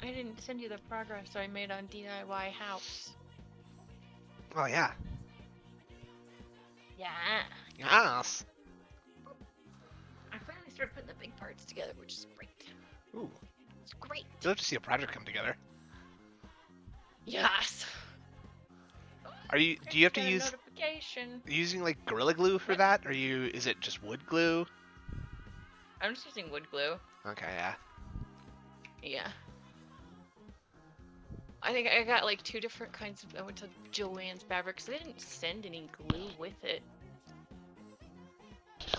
I didn't send you the progress I made on DIY house. Oh yeah. Yeah. Yes. I finally started putting the big parts together, which is great. Ooh. It's great. You'll have to see a project come together. Yes. Do you have to Get a use notification. using like Gorilla Glue for that, or is it just wood glue? I'm just using wood glue. Okay, yeah. Yeah. I think I got like 2 different kinds of. I went to Joann's fabrics. They didn't send any glue with it.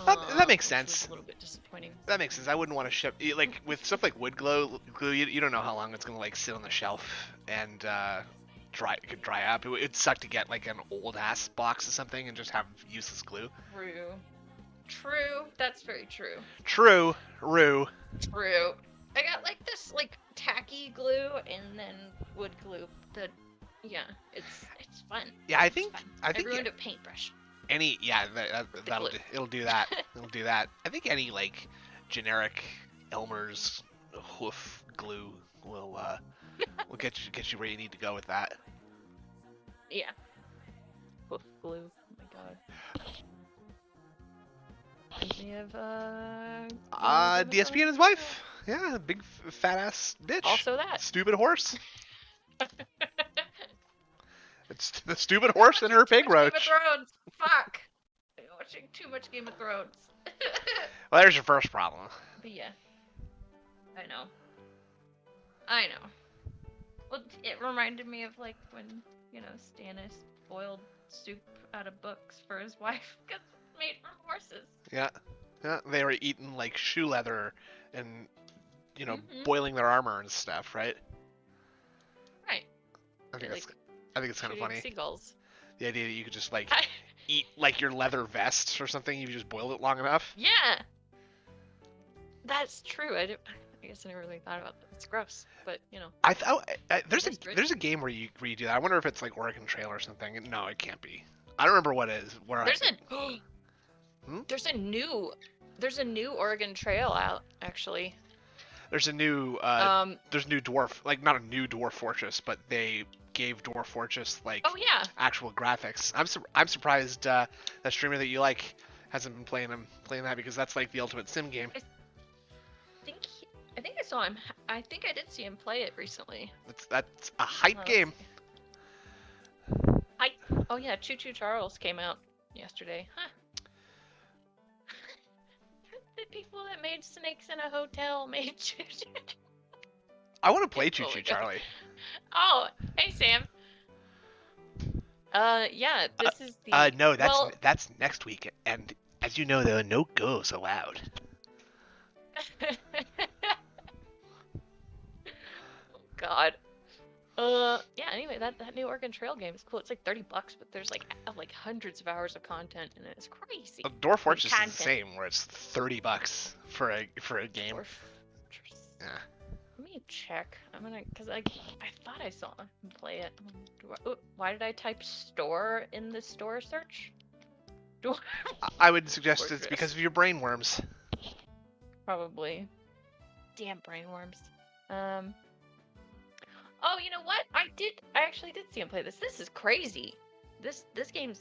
That makes Which sense. was a little bit disappointing. That makes sense. I wouldn't want to ship like with stuff like wood glue. You don't know how long it's gonna like sit on the shelf and it could dry up. It'd suck to get like an old ass box or something and just have useless glue. True. True. That's very true. True. Rue. True. I got like this like tacky glue and then wood glue. It's fun. Yeah, I think I ruined a paintbrush. It'll do that. It'll do that. I think any like generic Elmer's hoof glue will get you where you need to go with that. Yeah. Hoof glue. Oh my god. Reminds me of DSP and his wife. Yeah, big fat ass bitch. Also that. Stupid horse. It's the stupid horse and her pig roach. Game of Thrones. Fuck. I'm watching too much Game of Thrones. Well, there's your first problem. But yeah. I know. Well, it reminded me of like when, Stannis boiled soup out of books for his wife because it's made from horses. Yeah. Yeah, they were eating like shoe leather and, boiling their armor and stuff, right? Right. I think it's kind of funny. Seagulls. The idea that you could just like eat like your leather vest or something, you just boiled it long enough. Yeah. That's true. I guess I never really thought about that. It's gross, but I thought there's a game where you do that. I wonder if it's like Oregon Trail or something. No, it can't be. I don't remember what it is. There's a new Oregon Trail out actually. There's a new new dwarf, like not a new Dwarf Fortress, but they gave Dwarf Fortress like actual graphics. I'm surprised that streamer that you like hasn't been playing that because that's like the ultimate sim game. I think I saw him. I think I did see him play it recently. That's a hype game. Oh yeah, Choo Choo Charles came out yesterday. Huh. The people that made Snakes in a Hotel made Choo Choo. I want to play Choo Choo Charlie. Oh, hey Sam. Yeah, this is the. No, that's next week, and as you know, there are no girls allowed. God. Yeah, anyway, that new Oregon Trail game is cool. It's like $30, but there's like hundreds of hours of content in it. It's crazy. Dwarf Fortress is the same, where it's $30 for a game. Dwarf Fortress. Yeah. Let me check. Cause I thought I saw him play it. Why did I type store in the store search? I would suggest it's because of your brain worms. Probably. Damn brainworms. Oh, you know what? I actually did see him play this. This is crazy. This game's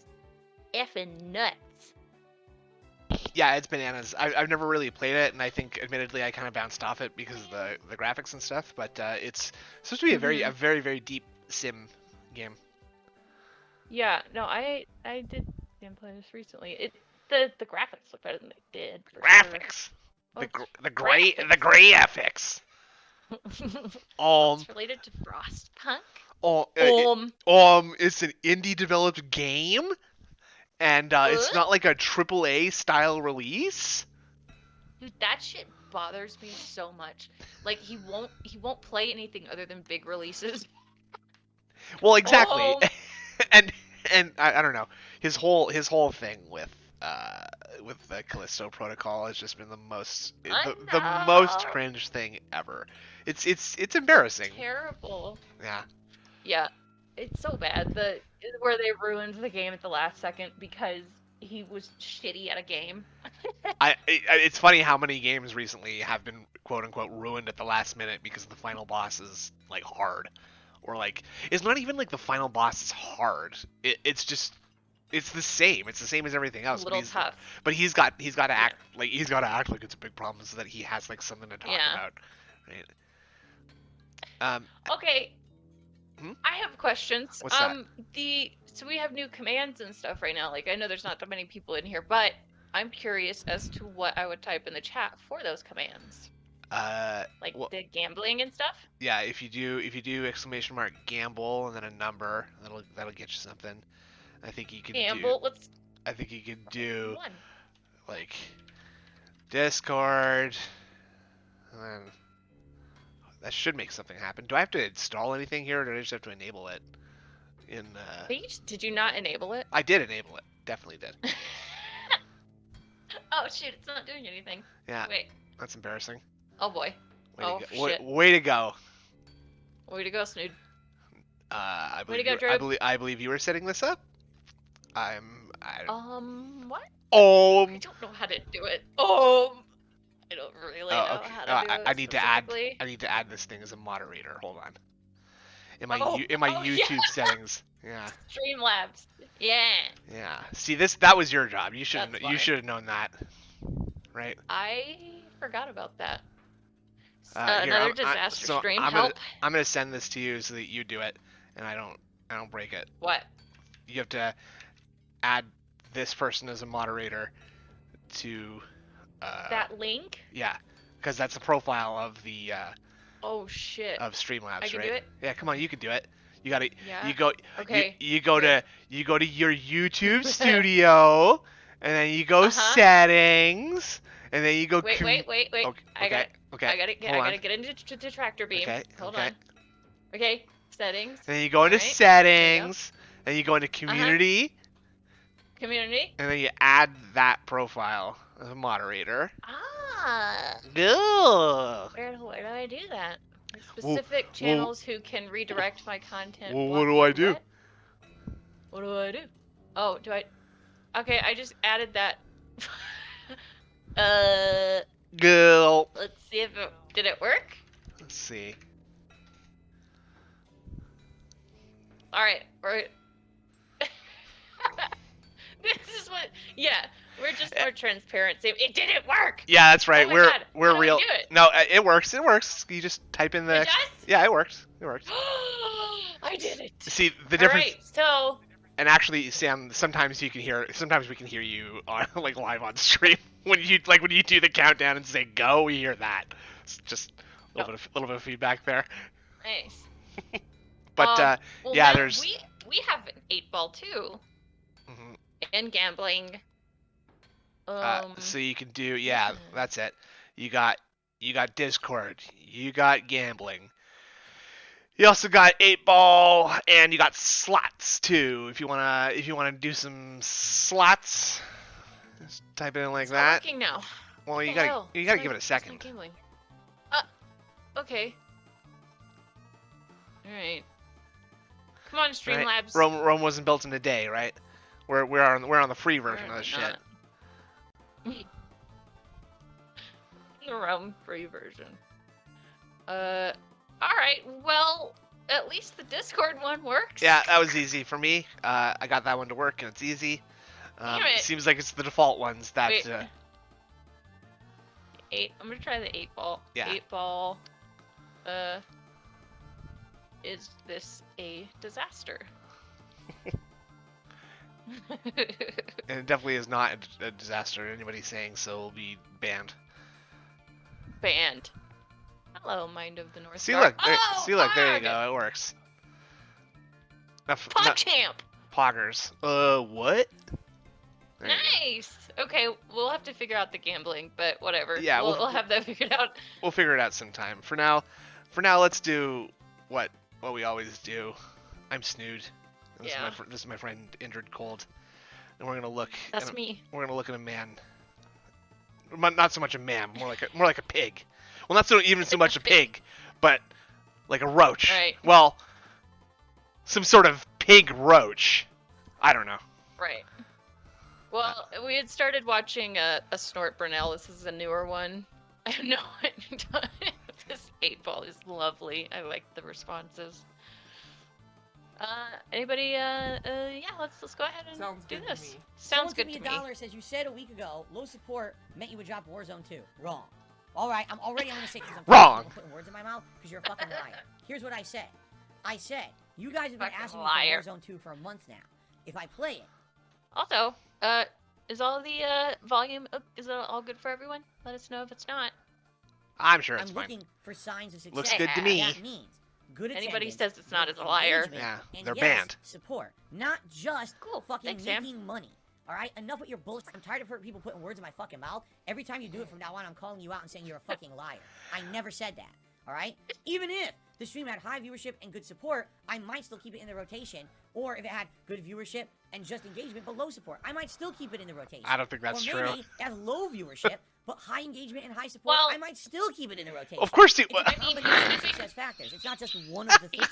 effing nuts. Yeah, it's bananas. I've never really played it, and I think, admittedly, I kind of bounced off it because of the graphics and stuff. But it's supposed to be a very, very deep sim game. Yeah, no, I did see him play this recently. The graphics look better than they did. Graphics. Sure. The gray FX. It's related to Frostpunk. It's an indie developed game, and it's not like a AAA style release. Dude, that shit bothers me so much. Like he won't play anything other than big releases. Well, exactly, and I don't know, his whole thing with the Careesto Protocol has just been the most cringe thing ever. It's embarrassing. It's terrible. Yeah. Yeah, it's so bad. Where they ruined the game at the last second because he was shitty at a game. It's funny how many games recently have been quote unquote ruined at the last minute because the final boss is like hard, or like it's not even like the final boss is hard. It's just it's the same. It's the same as everything A else. little tough. But he's got to act like it's a big problem so that he has like something to talk about, right? Okay. I have questions. What's that? So we have new commands and stuff right now. Like I know there's not that many people in here, but I'm curious as to what I would type in the chat for those commands. Like the gambling and stuff. Yeah, if you do exclamation mark gamble and then a number, that'll get you something. I think you can gamble. I think you could do like Discord, and then that should make something happen. Do I have to install anything here, or do I just have to enable it? Did you not enable it? I did enable it. Definitely did. Oh shoot! It's not doing anything. Yeah. Wait. That's embarrassing. Oh boy. Shit. Way to go. Way to go, Snood. I believe you were setting this up. What? I don't know how to do it. I don't really know how to do it. I need to add this thing as a moderator. Hold on. In my YouTube settings. Yeah. Streamlabs. Yeah. Yeah. See that was your job. You should have known that. Right? I forgot about that. Another disaster stream. I'm gonna send this to you so that you do it, and I don't break it. What? You have to add this person as a moderator to that link. Yeah, because that's the profile of the oh shit. Of Streamlabs, I can right? do it? Yeah, come on, you can do it. You gotta. Yeah. You go. Okay. You go to your YouTube studio, and then you go settings, and then you go. Wait. Okay. I got it. Okay. I gotta get into Detractor beam. Okay. Hold on. Okay. Settings. And then you go into settings, and you go into community. Community. And then you add that profile as a moderator. Good. Where do I do that? Specific channels who can redirect my content. Well, what do I do? What do I do? Oh, do I? Okay, I just added that. Girl. Let's see if did it work? Let's see. All right. This is what. Yeah, we're just more transparent. It didn't work. Yeah, that's right. Oh we're real. No, it works. It works. You just type in the. It does? Yeah, it works. It works. I did it. See the difference. All right, so. And actually, Sam, sometimes we can hear you on like live on stream when you do the countdown and say go. We hear that. It's just a little bit of feedback there. Nice. But well, yeah, now there's. We have an 8-ball too. Mm-hmm. And gambling. So you can do that's it. You got Discord. You got gambling. You also got 8-ball, and you got slots too. If you wanna do some slots, just type it in like that. It's not working now. Well, you gotta give it a second. Okay. All right. Come on, Streamlabs. Right. Rome wasn't built in a day, right? We're on the free version of this shit. The Rome free version. Alright, well, at least the Discord one works. Yeah, that was easy for me. I got that one to work, and it's easy. It seems like it's the default ones that... Wait. I'm gonna try the 8-ball. Yeah. 8-ball. Is this a disaster? And it definitely is not a disaster. Anybody saying so will be banned. Banned. Hello, Mind of the North See, Star. look, there you go. It works. PogChamp! Poggers. What? Nice! Okay, we'll have to figure out the gambling, but whatever. Yeah, we'll have that figured out. We'll figure it out sometime. For now, let's do what we always do. I'm Snood. This is my friend Injured Cold. And we're gonna look. That's me. We're gonna look at a man. Not so much a man, more like a pig. Well, not so much a pig, but like a roach. Right. Well, some sort of pig roach. I don't know. Right. Well, we had started watching a Snort Burnell. This is a newer one. I have no idea. This 8-ball is lovely. I like the responses. Anybody? Yeah, let's go ahead and do this. Sounds good to me. $1 says you said a week ago low support meant you would drop Warzone 2. Wrong. All right, I'm gonna say because I'm wrong. Putting words in my mouth because you're a fucking liar. Here's what I said. I said you guys have been asking me for Warzone 2 for a month now. If I play it. Also, is all the volume? Is it all good for everyone? Let us know if it's not. I'm sure it's fine. I'm looking for signs of success. Looks good to me. That means good anybody says it's not is a liar. Yeah, they're yes, banned. Support, not just fucking Thanks, making money. All right, enough with your bullshit. I'm tired of people putting words in my fucking mouth. Every time you do it from now on, I'm calling you out and saying you're a fucking liar. I never said that. All right, even if the stream had high viewership and good support, I might still keep it in the rotation. Or if it had good viewership and just engagement but low support, I might still keep it in the rotation. I don't think that's true. Or maybe it has low viewership but high engagement and high support, I might still keep it in the rotation. Of course, it's a combination of success factors. It's not just one of the things.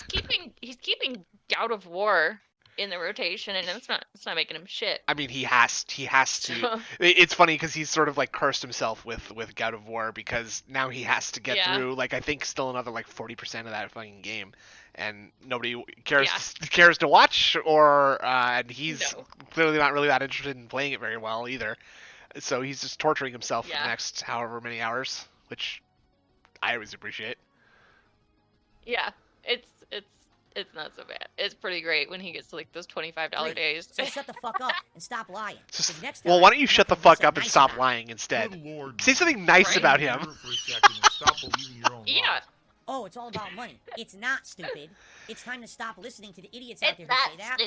He's keeping God of War in the rotation, and it's not making him shit. I mean, he has to. It's funny because he's sort of like cursed himself with God of War because now he has to get through like I think still another like 40% of that fucking game, and nobody cares to watch, or and he's clearly not really that interested in playing it very well either. So he's just torturing himself for the next however many hours, which I always appreciate. Yeah, it's not so bad. It's pretty great when he gets to like those $25 days. So shut the fuck up and stop lying. Next well, why don't you shut the fuck up and stop lying instead? Say something nice about him. Yeah. Oh, it's all about money. It's not, stupid. It's time to stop listening to the idiots out there who say that.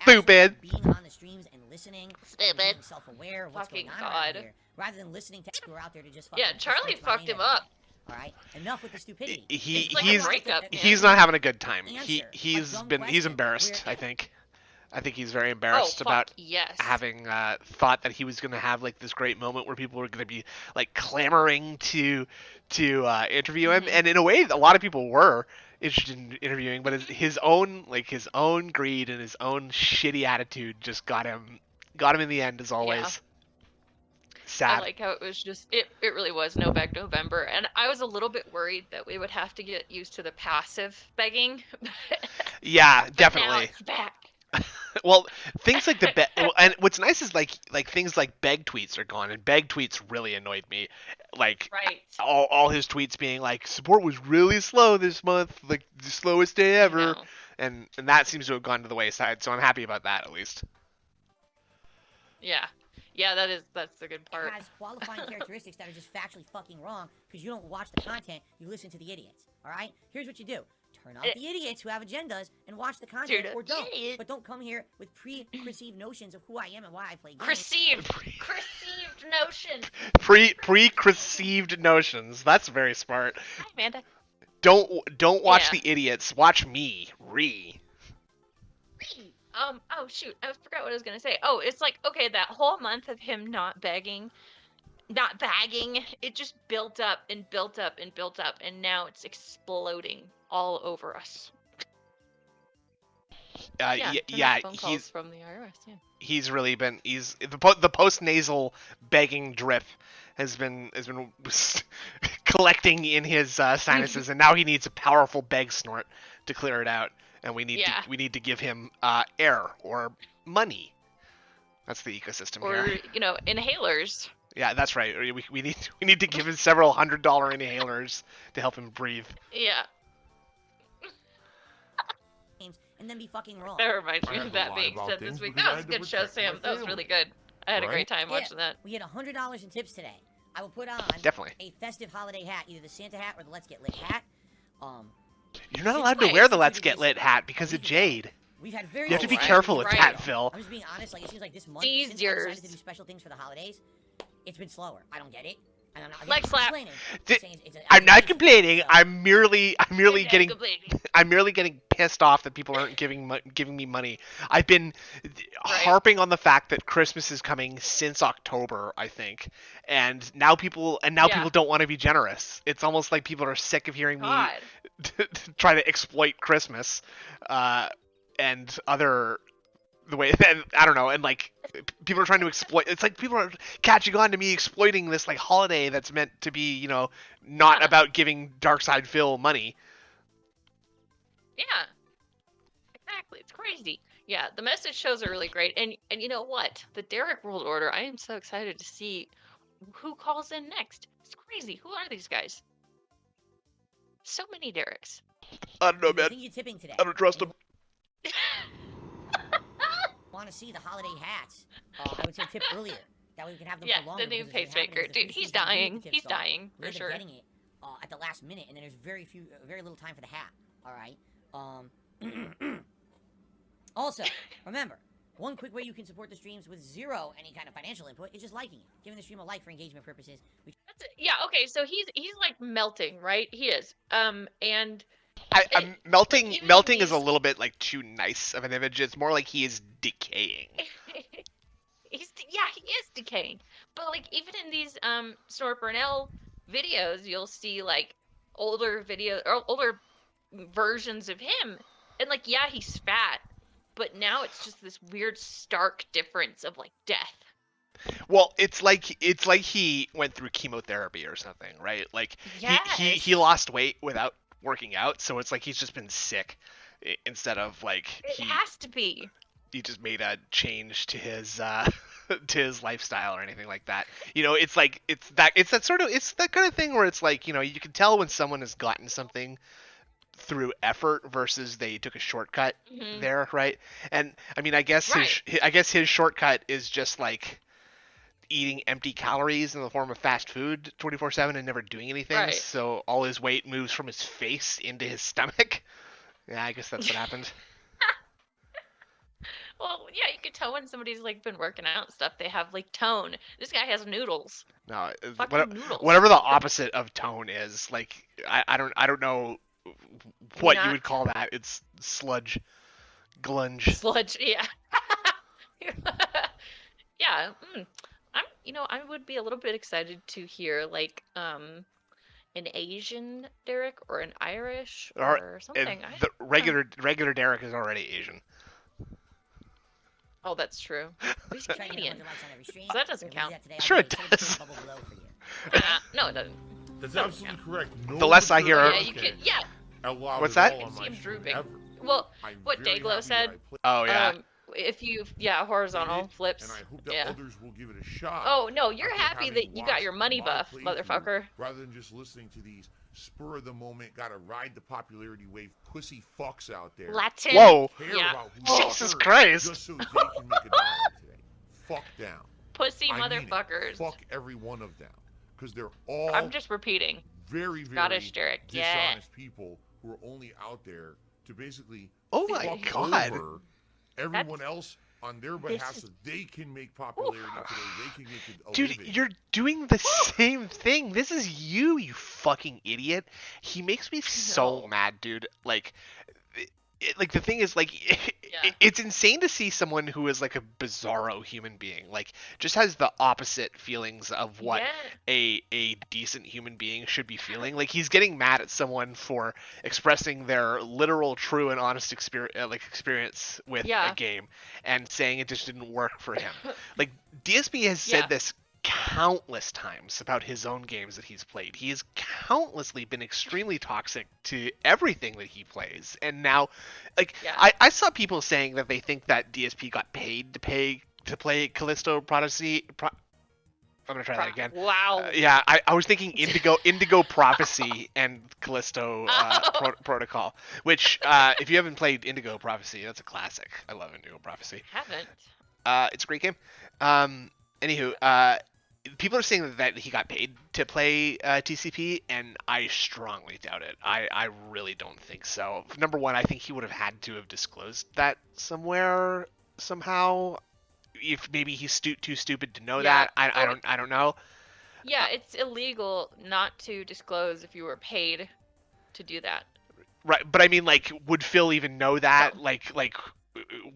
Stupid. Being on the streams and listening. Stupid. Being self-aware of what's going on around here. Rather than listening to people who are out there to just fucking... Yeah, Charlie fucked him up. All right, enough with the stupidity. He's not having a good time. He's embarrassed. I think he's very embarrassed about having thought that he was gonna have like this great moment where people were gonna be like clamoring to interview him, and in a way, a lot of people were interested in interviewing, but his own greed and his own shitty attitude just got him in the end, as always. Yeah. Sad. I like how it was just it really was no beg November, and I was a little bit worried that we would have to get used to the passive begging. Yeah, definitely. Now it's back. Well, things like and what's nice is like things like beg tweets are gone, and beg tweets really annoyed me. Like all his tweets being like support was really slow this month, like the slowest day ever, and that seems to have gone to the wayside. So I'm happy about that at least. Yeah. Yeah, that's the good part. It has qualifying characteristics that are just factually fucking wrong because you don't watch the content, you listen to the idiots. All right? Here's what you do. Turn off the idiots who have agendas and watch the content, or don't. But don't come here with preconceived notions of who I am and why I play games. Perceived notions. Preconceived notions. That's very smart. Hi, Amanda. Don't watch the idiots. Watch me. Oh shoot, I forgot what I was gonna say. Oh, it's like, okay, that whole month of him not bagging, it just built up and built up and built up, and now it's exploding all over us. He's from the IRS. Yeah. He's really been the post nasal begging drip has been collecting in his sinuses, and now he needs a powerful beg snort to clear it out. And we need to give him air or money. That's the ecosystem here. Or inhalers. Yeah, that's right. We need to give him several $100 inhalers to help him breathe. Yeah. And then be fucking wrong. That reminds me of that being said this week. That was a good show, Sam. That was really good. I had a great time watching that. We had $100 in tips today. I will put on a festive holiday hat, either the Santa hat or the Let's Get Lit hat. You're not allowed to wear the Let's Get Lit hat because of Jade. We've had very you have to be careful with that, Phil. I'm just being honest. Like, it seems like this month, since I decided to do special things for the holidays, it's been slower. I don't get it. And I'm not complaining. I'm not complaining. I'm merely getting pissed off that people aren't giving me money. I've been harping on the fact that Christmas is coming since October, I think, and now people don't want to be generous. It's almost like people are sick of hearing me try to exploit Christmas and other the way that, I don't know, and like people are trying to exploit. It's like people are catching on to me exploiting this like holiday that's meant to be, you know, not about giving Darkside Phil money. Yeah, exactly. It's crazy. Yeah, the message shows are really great, and you know what? The Derek World Order. I am so excited to see who calls in next. It's crazy. Who are these guys? So many Dereks. I don't know, man. I think you're tipping today. I don't trust them. Want to see the holiday hats? I would say tip earlier. That way we can have them for longer. Yeah, the new pacemaker. Dude, he's dying. He's dying, for sure. Getting it at the last minute, and then there's very little time for the hat. All right. Also, remember, one quick way you can support the streams with zero any kind of financial input is just liking it, giving the stream a like for engagement purposes. Yeah. Okay. So he's like melting, right? He is. And. Melting is a little bit like too nice of an image. It's more like he is decaying. He is decaying. But like even in these Snort Burnell videos, you'll see like older versions of him, and like he's fat, but now it's just this weird stark difference of like death. Well, it's like he went through chemotherapy or something, right? Like he lost weight without working out, so it's like he's just been sick instead of like it has to be. He just made a change to his to his lifestyle or anything like that. You know, it's like it's that kind of thing where it's like, you know, you can tell when someone has gotten something through effort versus they took a shortcut there, right? And I mean, I guess his shortcut is just like eating empty calories in the form of fast food 24/7 and never doing anything. Right. So all his weight moves from his face into his stomach. Yeah, I guess that's what happened. Well, yeah, you could tell when somebody's like been working out and stuff. They have like tone. This guy has noodles. No, whatever the opposite of tone is. Like I don't know what you would call that. It's sludge, glunge. Sludge, yeah. Yeah. I would be a little bit excited to hear like an Asian Derek or an Irish or something. The regular Derek is already Asian. Oh, that's true. He's Canadian. So that doesn't count. Sure it does. No, it doesn't. That's absolutely correct. No, the less I hear. Yeah, you can. Yeah. What's that? I can see him drooping. Well, what Dayglow said. Oh yeah. If you horizontal flips. And I hope that others will give it a shot. Oh no, you're happy that you got your money buff, motherfucker. Rather than just listening to these spur of the moment, gotta ride the popularity wave pussy fucks out there. Latin. Whoa. Jesus Christ. Just so they can make a dollar today. Fuck down. Pussy motherfuckers. Fuck every one of them, because they're all. I'm just repeating. Very Scottish Derek. dishonest people who are only out there to basically. Oh my God. Over everyone else on their behalf, so they can make popularity today. They can make a Dude, living. you're doing the same thing. This is you fucking idiot. He makes me so mad, dude. Like the thing is, like, it's insane to see someone who is like a bizarro human being, like, just has the opposite feelings of what a decent human being should be feeling. Like, he's getting mad at someone for expressing their literal, true, and honest experience with a game, and saying it just didn't work for him. Like, DSP has said this countless times about his own games that he's played. He has countlessly been extremely toxic to everything that he plays. And now, like, I saw people saying that they think that DSP got paid to play Careesto Prophecy. I'm gonna try that again. Wow. Yeah, I was thinking Indigo Prophecy and Careesto Protocol. Which, if you haven't played Indigo Prophecy, that's a classic. I love Indigo Prophecy. Haven't. It's a great game. Anywho, people are saying that he got paid to play TCP, and I strongly doubt it. I really don't think so. Number one, I think he would have had to have disclosed that somewhere, somehow. If maybe he's too stupid to know that, I don't know. Yeah, it's illegal not to disclose if you were paid to do that. Right, but I mean, like, would Phil even know that? No. Like.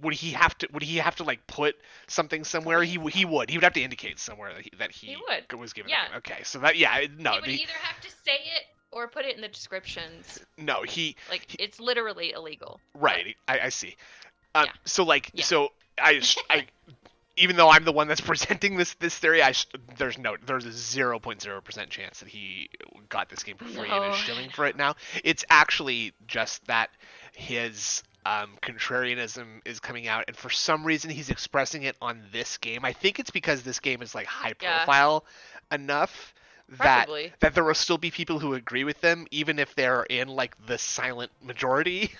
Would he have to like put something somewhere? He would. He would have to indicate somewhere that he was given. Yeah. Okay. So that no. He would either have to say it or put it in the descriptions. No, it's literally illegal. Right. I see. So even though I'm the one that's presenting this theory, there's a 0.0% chance that he got this game for free and is shilling for it now. It's actually just that his contrarianism is coming out, and for some reason he's expressing it on this game. I think it's because this game is like high profile enough that there will still be people who agree with them, even if they're in like the silent majority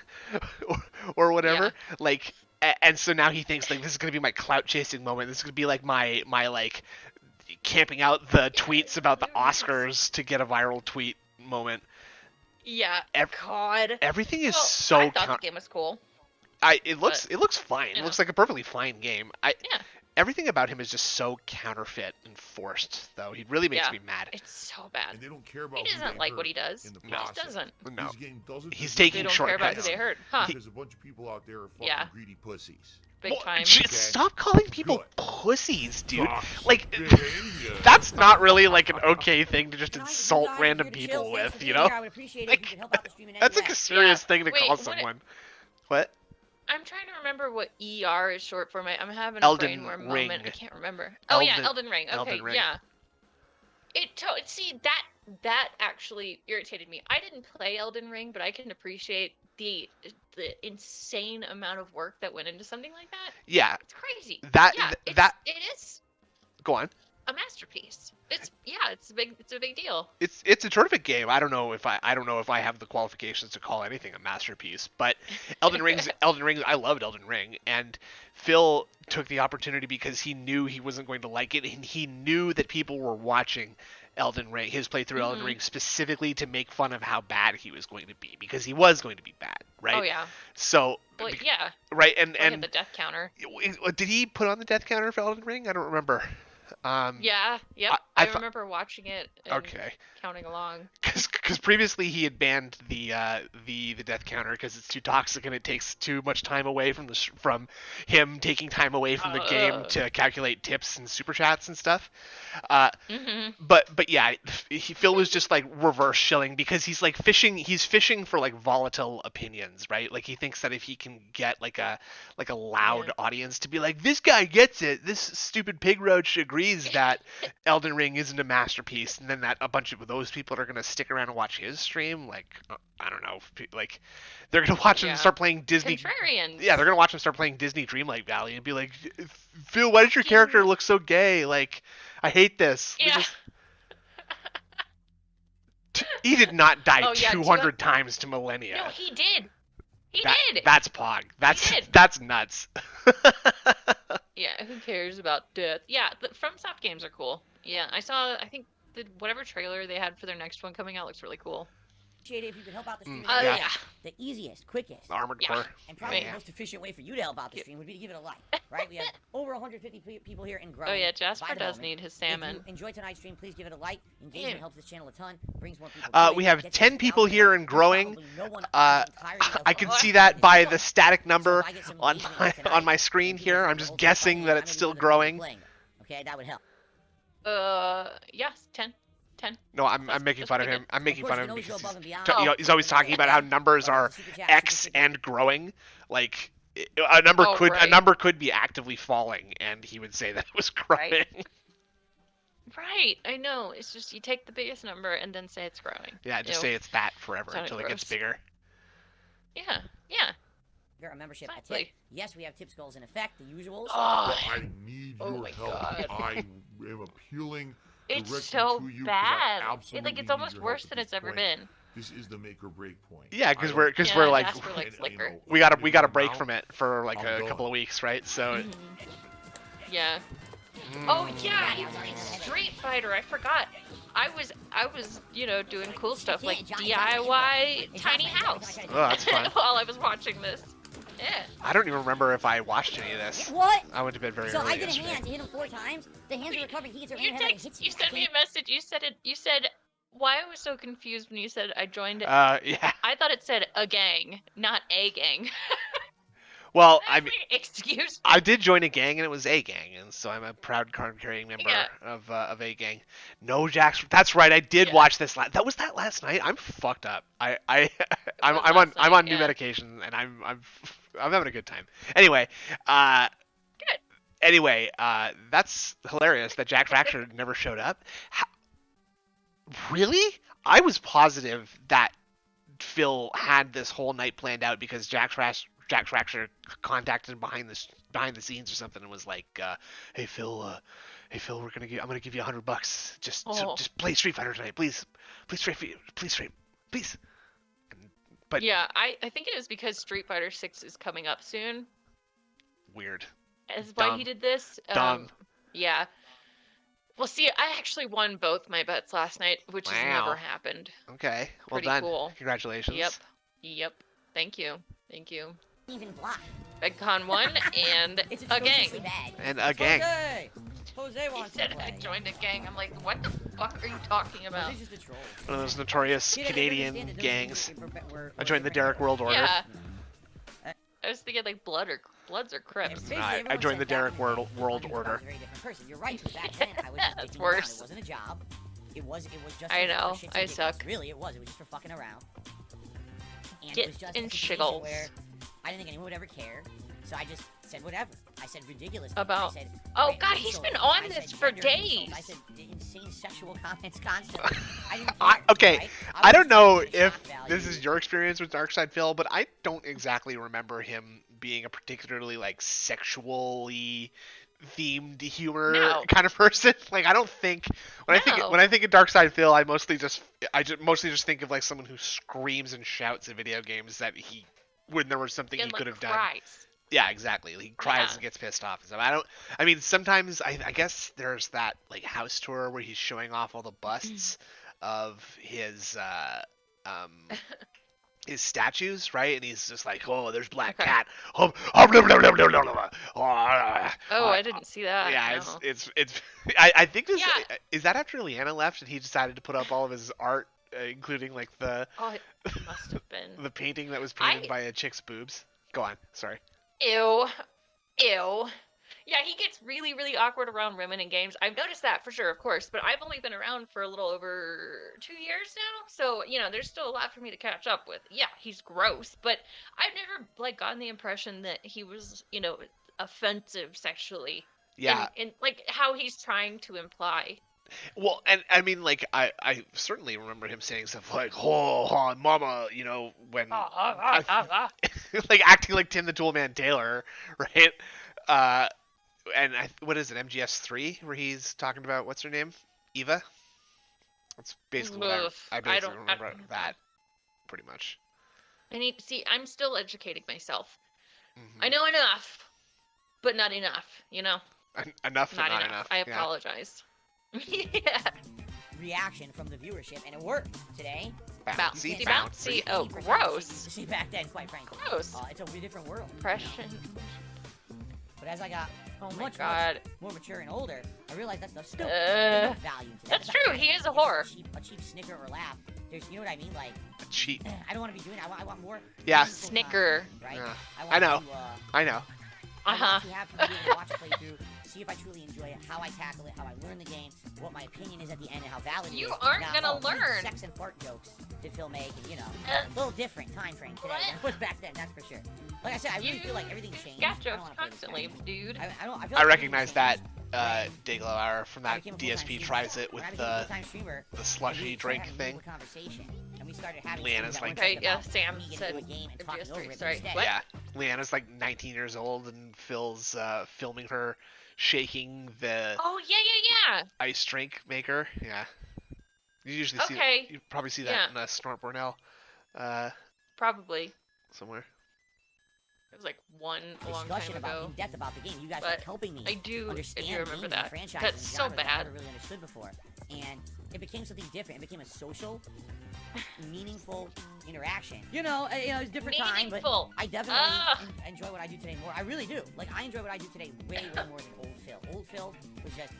or whatever. Like, and so now he thinks like this is gonna be my clout chasing moment. This is gonna be like my like camping out the tweets about the Oscars to get a viral tweet moment. Yeah. God. Everything is so. I thought the game was cool. It looks fine. It looks like a perfectly fine game. Everything about him is just so counterfeit and forced, though. He really makes me mad. It's so bad. And they don't care about he doesn't like what he does. He just doesn't. No. This game doesn't. He's taking shortcuts. They don't care about who they hurt. Huh. Because a bunch of people out there are fucking greedy pussies. Big time. Stop calling people pussies, dude. Like, that's not really like an okay thing to just insult random people with, you know? Like, that's like a serious thing to call someone. What? I'm trying to remember what ER is short for. I'm having a brain worm moment. I can't remember. Oh yeah, Elden Ring. Okay, yeah. See that actually irritated me. I didn't play Elden Ring, but I can appreciate the insane amount of work that went into something like that. Yeah. It's crazy. It is. Go on. A masterpiece. It's a big deal. It's a terrific game. I don't know if I have the qualifications to call anything a masterpiece, but Elden Ring, I loved Elden Ring, and Phil took the opportunity because he knew he wasn't going to like it, and he knew that people were watching Elden Ring, his playthrough Elden Ring, specifically to make fun of how bad he was going to be, because he was going to be bad, right? Oh yeah. So. Well, yeah. Right, and the death counter. Did he put on the death counter for Elden Ring? I don't remember. Yeah, yep. I remember watching it and counting along. Because previously he had banned the death counter because it's too toxic and it takes too much time away from him taking time away from the game to calculate tips and super chats and stuff. But yeah, Phil was just like reverse shilling because he's like fishing for like volatile opinions, right? Like he thinks that if he can get like a loud audience to be like, this guy gets it, this stupid pig roach agrees that Elden Ring isn't a masterpiece, and then that a bunch of those people are gonna stick around and watch his stream. Like, I don't know, like they're gonna watch him start playing Disney. Contrarians. Yeah, they're gonna watch him start playing Disney Dreamlight Valley and be like, Phil, why does your character look so gay? Like, I hate this. Yeah. He did not die 200 times to millennia. No, he did. He did. That's Pog. That's nuts. Yeah, who cares about death? Yeah, the FromSoft games are cool. Yeah, I think whatever trailer they had for their next one coming out looks really cool. Appreciate it if you could help out the stream. Yeah. The easiest, quickest, Armored Core, and probably the most efficient way for you to help out the stream would be to give it a like. Right? We have over 150 people here and growing. Oh yeah, Jasper does need his salmon. If you enjoy tonight's stream, please give it a like. Engagement helps this channel a ton. Brings more people. We have 10 people here and growing. I can see that by the static number on my screen here. I'm just guessing that it's still growing. Okay, that would help. Yes, 10. No, I'm making fun of him. I'm making fun of him because he's always talking about how numbers are X and growing. Like a number could be actively falling, and he would say that it was growing. Right, I know. It's just you take the biggest number and then say it's growing. Yeah, just say it's that forever until it gets bigger. Yeah. Our membership at Tip. Yes, we have Tip's goals in effect, the usuals. I need your help. I am appealing. It's so bad. It's almost worse than it's ever been. This is the make or break point. Yeah, because we're like we got a break from it for like a couple of weeks, right? So. Yeah. Oh yeah, Street Fighter. I forgot. I was doing cool stuff like DIY tiny house. Oh, that's fun. While I was watching this. Yeah. I don't even remember if I watched any of this. What? I went to bed very early. So I did a hand, hit him 4 times. The hands are recovering. He gets a hand. You sent me a message. You said why I was so confused when you said I joined. Yeah. I thought it said a gang, not a gang. Well, excuse me. I did join a gang, and it was a gang, and so I'm a proud card-carrying member of a gang. No, Jax, that's right. I did watch this. Was that last night? I'm fucked up. I'm on new medication, and I'm having a good time. Anyway, Anyway, that's hilarious that Jack Fracture never showed up. Really? I was positive that Phil had this whole night planned out because Jack Fracture contacted him behind the scenes or something and was like, "Hey Phil, I'm gonna give you $100. Just play Street Fighter tonight, please, please." But yeah, I think it is because Street Fighter 6 is coming up soon. Weird. Is why he did this. Dumb. Yeah. Well, see, I actually won both my bets last night, which has never happened. Okay. Well Pretty done. Cool. Congratulations. Yep. Thank you. Even block. BegCon won and a gang. And a gang. Jose He said I joined a gang. I'm like, what the fuck are you talking about? Just a troll. One of those notorious Canadian gangs. I joined the Derek World Order. Yeah. I was thinking like Bloods or Crips. I joined the Derek World Order. You're right. Back then, I was just That's worse. It wasn't a job. It was just. I know. I suck. Really, it was. It was just for fucking around. And Get it was just in a situation shiggles. where I didn't think anyone would ever care, so I just said whatever. I said ridiculous. About. I said, Oh God, he's been on this for days. I said insane sexual comments constantly. I didn't care, okay, right? I don't know if this is your experience with Darkside Phil, but I don't exactly remember him being a particularly like sexually themed humor kind of person. Like I don't think when I think of Darkside Phil, I mostly just think of like someone who screams and shouts at video games that when there was something he could have done. Yeah, exactly. He cries and gets pissed off and stuff. I mean, sometimes I guess there's that like house tour where he's showing off all the busts of his his statues, right? And he's just like, "Oh, there's Black Cat." Oh, I didn't see that. Yeah, no. it's. I think this is that after Leanna left and he decided to put up all of his art, including like the. Oh, it must have been the painting that was painted by a chick's boobs. Go on, sorry. Ew. Yeah, he gets really, really awkward around women in games. I've noticed that for sure, of course, but I've only been around for a little over 2 years now, so, there's still a lot for me to catch up with. Yeah, he's gross, but I've never, like, gotten the impression that he was, offensive sexually. Yeah. In like, how he's trying to imply. Well, and I mean, like, I certainly remember him saying stuff like, "Oh, mama," when like acting like Tim the Toolman Taylor, right? And what is it, MGS3, where he's talking about what's her name, Eva? That's basically what I basically remember that, pretty much. I'm still educating myself. Mm-hmm. I know enough, but not enough. Enough, but not enough. I apologize. Yeah. Reaction from the viewership, and it worked today. Bouncy. Oh, gross. See, back then, quite frankly. Gross. It's a different world. Depression. But as I got much more mature and older, I realized that's still value to that. That's true. He is a whore. A cheap snicker or laugh. There's, you know what I mean? Like a cheap. I don't want to be doing it. I want more. Yeah. Snicker. Right. Yeah. I know. I want to have people be able to watch a playthrough, see if I truly enjoy it, how I tackle it, how I learn the game, what my opinion is at the end, and how valid it is. You aren't gonna learn. Sex and fart jokes did Phil make, and a little different time frame today than it was back then. That's for sure. Like I said, I really feel like everything changed. Got jokes constantly, dude. I recognize that Dayglow Hour from that DSP tries it with the slushy drink thing. Leanna's like, Sam said DSP, sorry. Yeah, Leanna's like 19 years old and Phil's filming her shaking the ice drink maker. Yeah, you usually you probably see that in a Snort Bornell. Probably somewhere. It was like one a long time ago. In depth about the game. You guys are helping me. I do remember that. That's so bad. I never really understood before, and it became something different. It became a social, meaningful interaction. It was a different time, but I definitely enjoy what I do today more. I really do. Like, I enjoy what I do today way more than old Phil. Old Phil was just,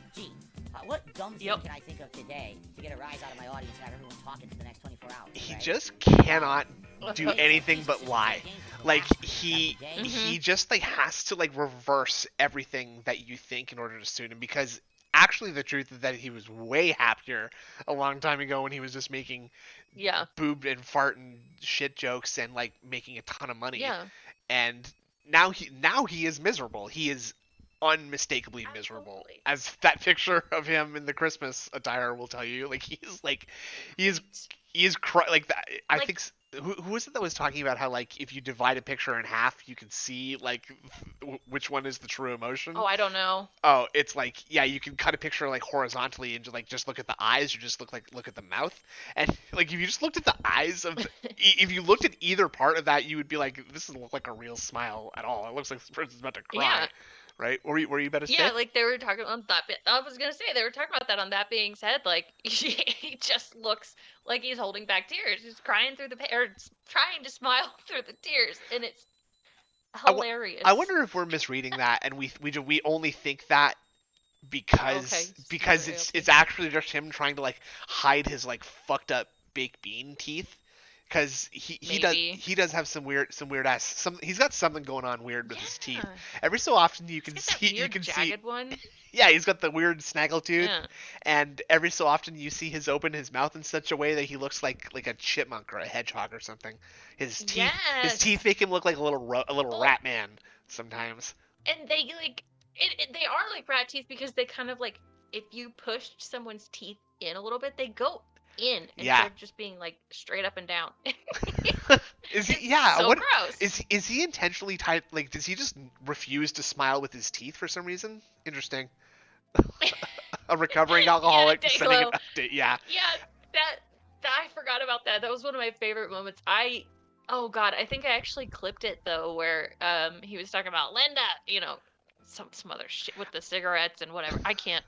what dumb thing can I think of today to get a rise out of my audience and have everyone talking for the next 24 hours? He just cannot do anything but lie. Like, he just, like, has to, like, reverse everything that you think in order to suit him, because actually the truth is that he was way happier a long time ago when he was just making boob and fart and shit jokes and, like, making a ton of money. Yeah. And now he is miserable. He is unmistakably miserable, as that picture of him in the Christmas attire will tell you. Like he's like that. I think who was it that was talking about how like if you divide a picture in half, you can see like which one is the true emotion. Oh, I don't know. Oh, it's like you can cut a picture like horizontally and just look at the eyes, or just look at the mouth, and like if you just looked at the eyes of if you looked at either part of that, you would be like, this doesn't look like a real smile at all. It looks like this person's about to cry. Yeah. Right? Were you about to say? Yeah, like they were talking on that bit. I was gonna say they were talking about that. On that being said, like he just looks like he's holding back tears. He's crying through or trying to smile through the tears, and it's hilarious. I wonder if we're misreading that, and we only think that because it's actually just him trying to like hide his like fucked up baked bean teeth. Because he does have some weird ass he's got something going on weird with his teeth. Every so often you can see one. Yeah, he's got the weird snaggletooth, and every so often you see open his mouth in such a way that he looks like a chipmunk or a hedgehog or something. His teeth make him look like a little rat man sometimes. And they they are like rat teeth because they kind of like if you pushed someone's teeth in a little bit, they go in instead of just being like straight up and down. Is he? Gross. Is he intentionally tied? Like, does he just refuse to smile with his teeth for some reason? Interesting. A recovering alcoholic sending an update. Yeah. Yeah, that I forgot about that. That was one of my favorite moments. Oh god, I think I actually clipped it though, where he was talking about Linda, some other shit with the cigarettes and whatever. I can't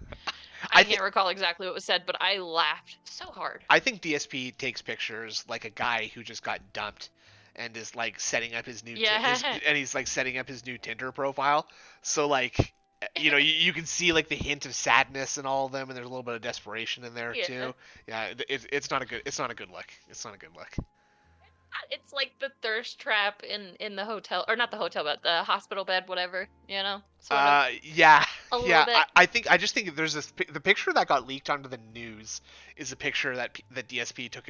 recall exactly what was said, but I laughed so hard. I think DSP takes pictures like a guy who just got dumped and is like setting up his new he's like setting up his new Tinder profile. So like you can see like the hint of sadness in all of them, and there's a little bit of desperation in there too. Yeah, it's not a good look. It's not a good look. It's like the thirst trap in the hotel, or not the hotel, but the hospital bed, whatever, sort of. Yeah. Bit. I just think there's the picture that got leaked onto the news is a picture that DSP took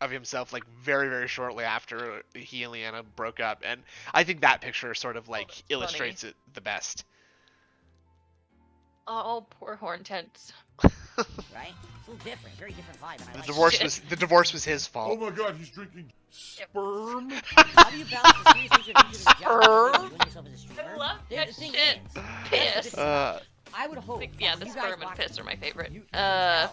of himself like very, very shortly after he and Leanna broke up, and I think that picture sort of like illustrates it the best. Oh, poor Hortense. Right? It's a little different, very different vibe. And the divorce was his fault. Oh my god, he's drinking sperm. How do you balance the serious nature of each other's job and yourself as a streamer? I love that thing shit. Piss. I would hope. The sperm and piss are my favorite.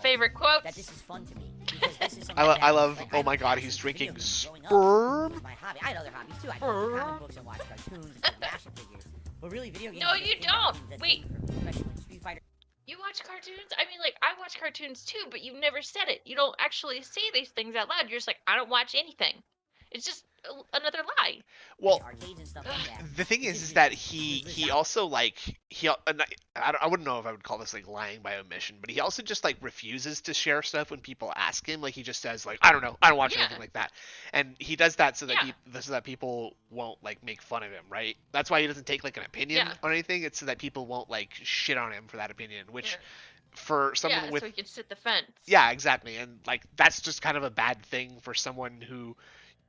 Favorite quotes. That this is fun to me. Because this is I love. Oh my god, he's drinking sperm. My hobby. I had other hobbies too. I read comic books and watch cartoons and action figures. But really, video games. No, you don't. Wait. Especially when Street Fighter. You watch cartoons? I mean, like, I watch cartoons too, but you've never said it. You don't actually say these things out loud. You're just like, I don't watch anything. It's just another lie. Well, the thing is that he also like I wouldn't know if I would call this like lying by omission, but he also just like refuses to share stuff when people ask him. Like he just says like, I don't know, I don't watch anything like that, and he does that so that people won't like make fun of him, right? That's why he doesn't take like an opinion on anything. It's so that people won't like shit on him for that opinion, which. For someone with so he can sit the fence. Yeah, exactly, and like that's just kind of a bad thing for someone who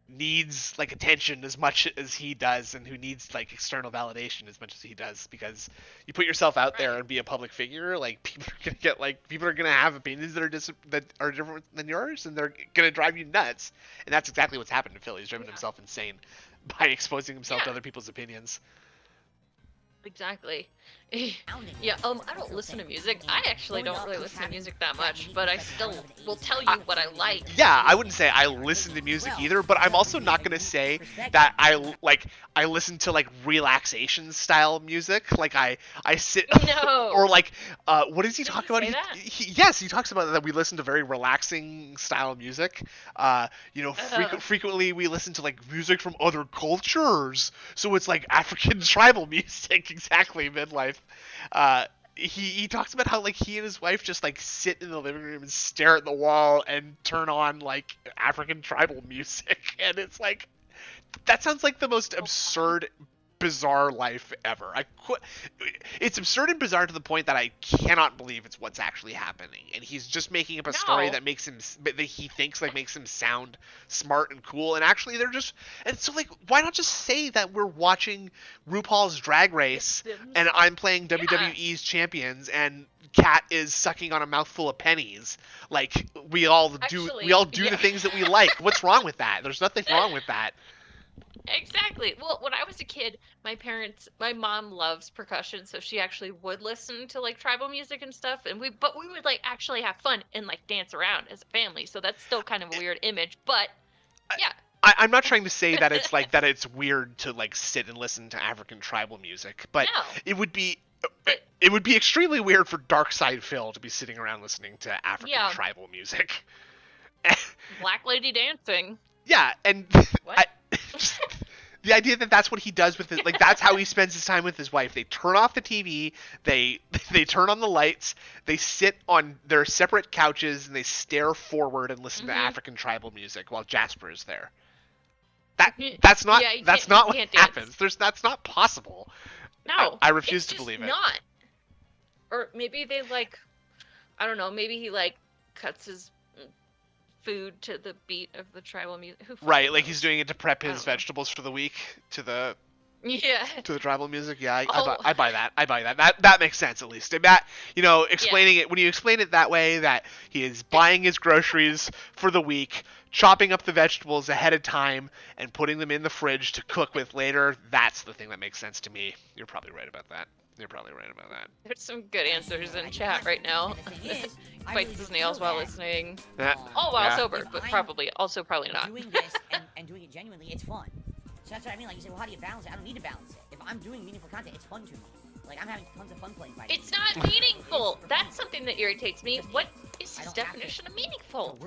needs like attention as much as he does, and who needs like external validation as much as he does, because you put yourself out there and be a public figure, like people are gonna have opinions that are different than yours, and they're gonna drive you nuts, and that's exactly what's happened to Phil. He's driven himself insane by exposing himself to other people's opinions. Exactly. I don't listen to music. I actually don't really listen to music that much, but I still will tell you what I like. Yeah, I wouldn't say I listen to music either, but I'm also not gonna say that I listen to like relaxation style music. Like I sit or like what does he talk about? He talks about that we listen to very relaxing style music. Frequently we listen to like music from other cultures, so it's like African tribal music. Exactly, midlife. He talks about how like he and his wife just like sit in the living room and stare at the wall and turn on like African tribal music, and it's like that sounds like the most absurd, bizarre life ever. It's absurd and bizarre to the point that I cannot believe it's what's actually happening. And he's just making up a story that makes him, that he thinks like makes him sound smart and cool. And actually they're just, and so like, why not just say that we're watching RuPaul's Drag Race and I'm playing WWE's champions and Kat is sucking on a mouthful of pennies. Like we all do the things that we like. What's wrong with that? There's nothing wrong with that. Exactly. Well, when I was a kid, my mom loves percussion, so she actually would listen to like tribal music and stuff, and we would like actually have fun and like dance around as a family. So that's still kind of a weird image, but yeah. I'm not trying to say that it's like that it's weird to like sit and listen to African tribal music, but it would be extremely weird for Darkside Phil to be sitting around listening to African tribal music. Black Lady dancing. Yeah, and the idea that that's what he does with it, like that's how he spends his time with his wife. They turn off the TV, they turn on the lights, they sit on their separate couches and they stare forward and listen to African tribal music while Jasper is there. That's not what happens. That's not possible. No, I refuse to believe it. Not. Or maybe they like, I don't know. Maybe he like cuts his food to the beat of the tribal music. Right, like he's doing it to prep his vegetables for the week to the tribal music. Yeah, I buy that. I buy that. That makes sense at least. And that, explaining it when you explain it that way, that he is buying his groceries for the week, chopping up the vegetables ahead of time, and putting them in the fridge to cook with later. That's the thing that makes sense to me. You're probably right about that. There's some good answers in chat right now. Bites his nails while listening. All while sober, but probably not. Doing this and doing it genuinely, it's fun. So that's what I mean. Like you say, well, how do you balance it? I don't need to balance it. If I'm doing meaningful content, it's fun to me. Like I'm having tons of fun playing fighting. It's not meaningful. That's something that irritates me. What is his definition of meaningful?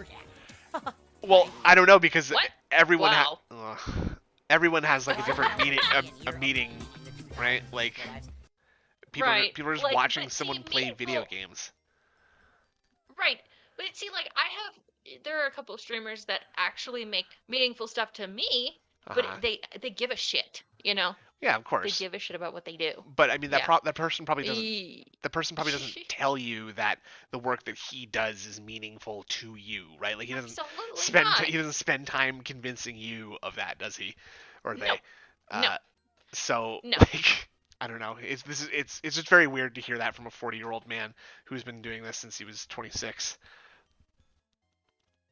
Well, I don't know because everyone has like a different meaning, right? Like. People are just watching someone play video games. Right. But see, like, there are a couple of streamers that actually make meaningful stuff to me, but they give a shit, Yeah, of course. They give a shit about what they do. But I mean, that person probably doesn't tell you that the work that he does is meaningful to you, right? Like he doesn't spend time convincing you of that, does he? Or they? No. So no. Like. I don't know. It's just very weird to hear that from a 40-year-old man who's been doing this since he was 26.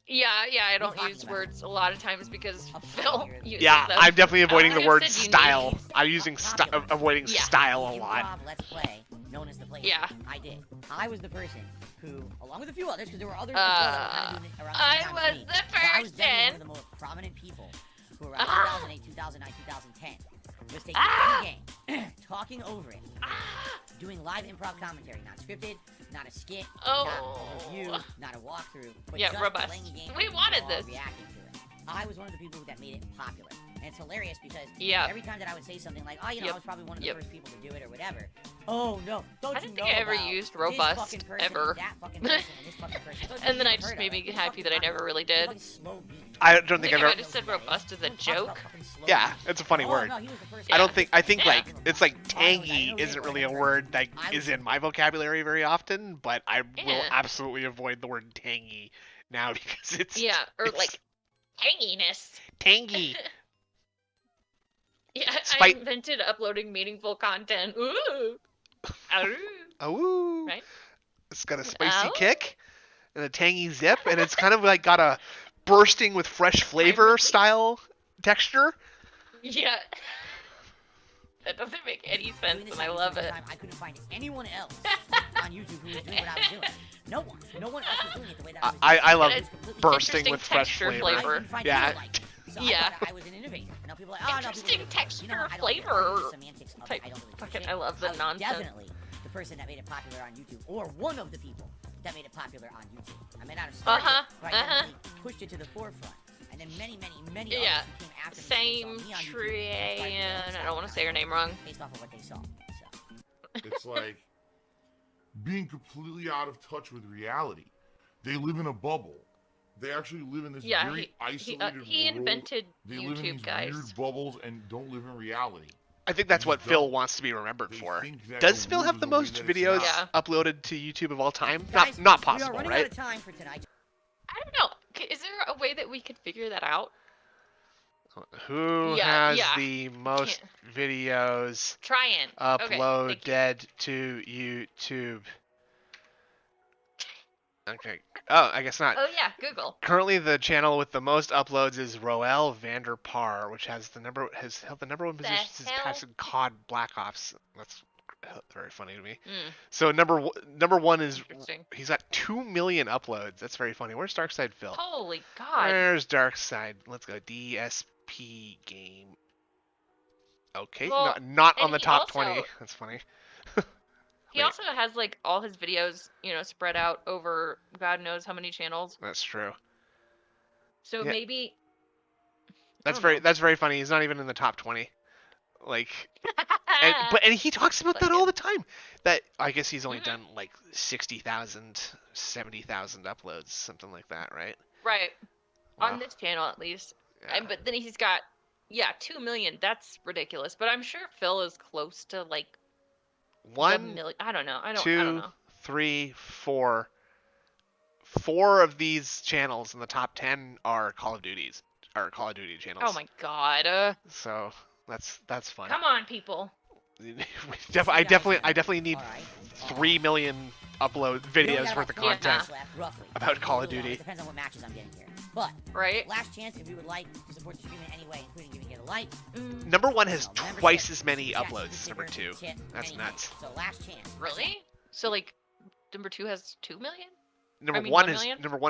Yeah, I don't use words a lot of times because Phil uses them. I'm definitely avoiding the word style. I'm using avoiding style a lot. Let's Play, known as the Play. Yeah. I did. I was the person who, along with a few others, because there were others I was the person. I was definitely one of the most prominent people who around 2008, 2009, 2010 was taking any game, talking over it, doing live improv commentary, not scripted, not a skit, not a review, not a walkthrough, but just robust. playing a game. We wanted this. Reacting to it. I was one of the people that made it popular. And it's hilarious because every time that I would say something like, I was probably one of the first people to do it or whatever. Oh no, I don't think I ever used robust ever. And then I just made me happy that I never really did. I don't think I've ever. I just said robust as a joke. Yeah, it's a funny word. I think like it's like tangy isn't really a word that is in my vocabulary very often, but I will absolutely avoid the word tangy now because it's like tanginess. Tangy. Yeah, I invented uploading meaningful content. Ooh. Ooh. Right? It's got a spicy kick and a tangy zip, and it's kind of like got a bursting with fresh flavor style texture. Yeah. That doesn't make any sense, and I love it. I couldn't find anyone else on YouTube who was doing what I was doing. No one else was doing it the way that I was doing it. I love bursting with fresh flavor. Yeah. So I was an innovator. And now people are like, interesting texture, flavor. I love the nonsense. Definitely the person that made it popular on YouTube, or one of the people that made it popular on YouTube. I may not have started it, but I definitely pushed it to the forefront. And then many others who came after me. Same tree, and I don't want to say her name wrong. Based off of what they saw. So. It's like being completely out of touch with reality. They live in a bubble. They actually live in this very isolated world. He invented they YouTube, live in these guys. weird bubbles and don't live in reality. I think that's what Phil wants to be remembered for. Does Phil have the most videos uploaded to YouTube of all time? Guys, not possible, we are running right? out of time for tonight. I don't know. Is there a way that we could figure that out? Who has the most videos uploaded to YouTube? Okay. Oh, I guess not. Oh yeah, Google. Currently, the channel with the most uploads is Roel Vanderpar, which has held the number one position since passing COD Black Ops. That's very funny to me. So number one is he's got 2 million uploads. That's very funny. Where's Darkside Phil? Holy God. Where's Darkside? Let's go dspgaming. Okay, well, not on the top 20. That's funny. He also has like all his videos, spread out over God knows how many channels. That's true. So maybe. That's very funny. He's not even in the top 20. Like, and he talks about that all the time. That I guess he's only done like 60,000, 70,000 uploads, something like that, right? Right. Wow. On this channel at least. Yeah. But then he's got 2 million. That's ridiculous. But I'm sure Phil is close to like. 1 million. I don't know. I don't 2, know. 3, 4. 4 of these channels in the top 10 are Call of Duty channels. Oh my God. So that's fun. Come on, people. I definitely need 3 million upload videos worth of content about Call of Duty. Depends on what matches I'm getting here. But last chance, if you would like to support the stream in any way, including giving it a like. Number 1 has twice as many uploads as number 2. That's nuts. So last chance. Really? So like, number 2 has 2 million? Number one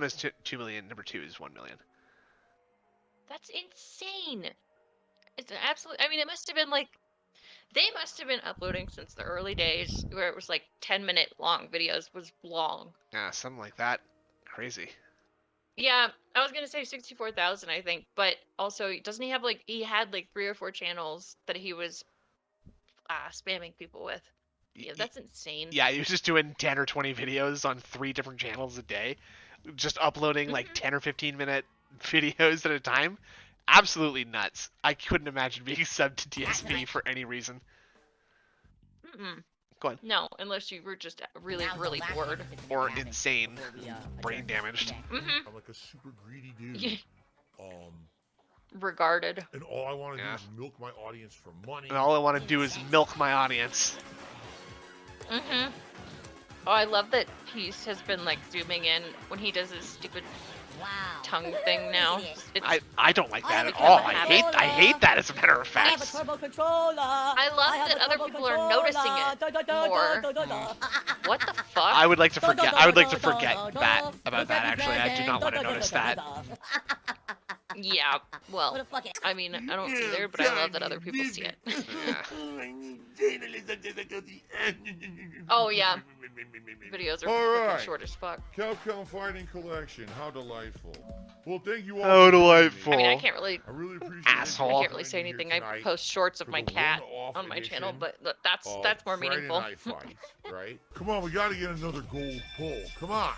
is 2 million. Number 2 is 1 million. That's insane. It's an absolute. I mean, it must have been like. They must have been uploading since the early days, where it was like 10-minute long videos was long. Yeah, something like that. Crazy. Yeah, I was gonna say 64,000, I think, but also doesn't he have like he had like 3 or 4 channels that he was spamming people with? Yeah, that's insane. Yeah, he was just doing 10 or 20 videos on 3 different channels a day, just uploading like 10 or 15-minute videos at a time. Absolutely nuts. I couldn't imagine being subbed to DSP for any reason. Go on. No, unless you were just really, really bored. Or insane. Brain damaged. I'm like a super greedy dude. Regarded. And all I want to do is milk my audience for money. And all I want to do is milk my audience. Oh, I love that Peace has been like zooming in when he does his stupid tongue thing now. I don't like that at all. I hate that as a matter of fact. I love that other people are noticing it more. What the fuck? I would like to forget that about that actually. I do not want to notice that. Yeah, well, I mean, I don't either, but I love that other people see it. Oh yeah. Videos are fucking short as fuck. Capcom Fighting Collection, how delightful. Well, thank you all. How delightful. I mean, I really appreciate asshole. I can't really say anything. I post shorts of my cat on my channel, but that's more meaningful. Fights, right? Come on, we gotta get another gold pull. Come on.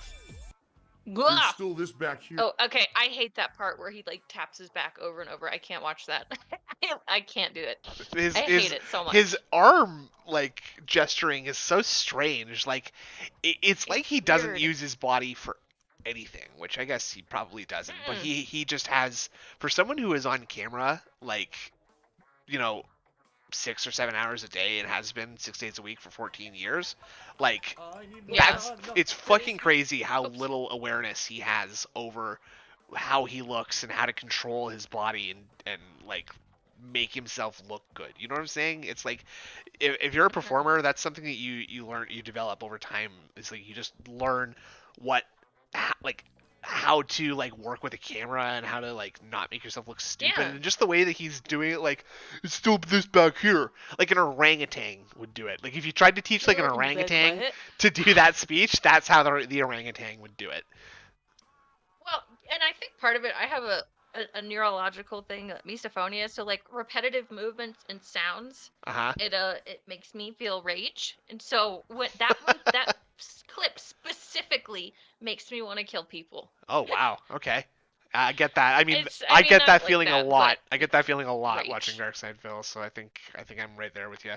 There's still this back here. Oh, okay. I hate that part where he like taps his back over and over. I can't watch that. I can't do it. I hate it so much. His arm like gesturing is so strange. Like it's like he doesn't use his body for anything, which I guess he probably doesn't. But he just has, for someone who is on camera, like 6 or 7 hours a day and has been 6 days a week for 14 years, like it's fucking crazy how little awareness he has over how he looks and how to control his body and like make himself look good. You know what I'm saying? It's like if you're a performer, that's something that you learn, you develop over time. It's like you just learn how to like work with a camera and how to like not make yourself look stupid, and just the way that he's doing it, like it's still this back here, like an orangutan would do it. Like if you tried to teach like an orangutan to do that speech, that's how the orangutan would do it. Well, and I think part of it, I have a neurological thing, misophonia, so like repetitive movements and sounds, it makes me feel rage, and so what that clip specifically makes me want to kill people. Oh wow, okay. I get that. I mean get that feeling a lot. I get that feeling a lot right. watching Darksideville, so I think I'm right there with you.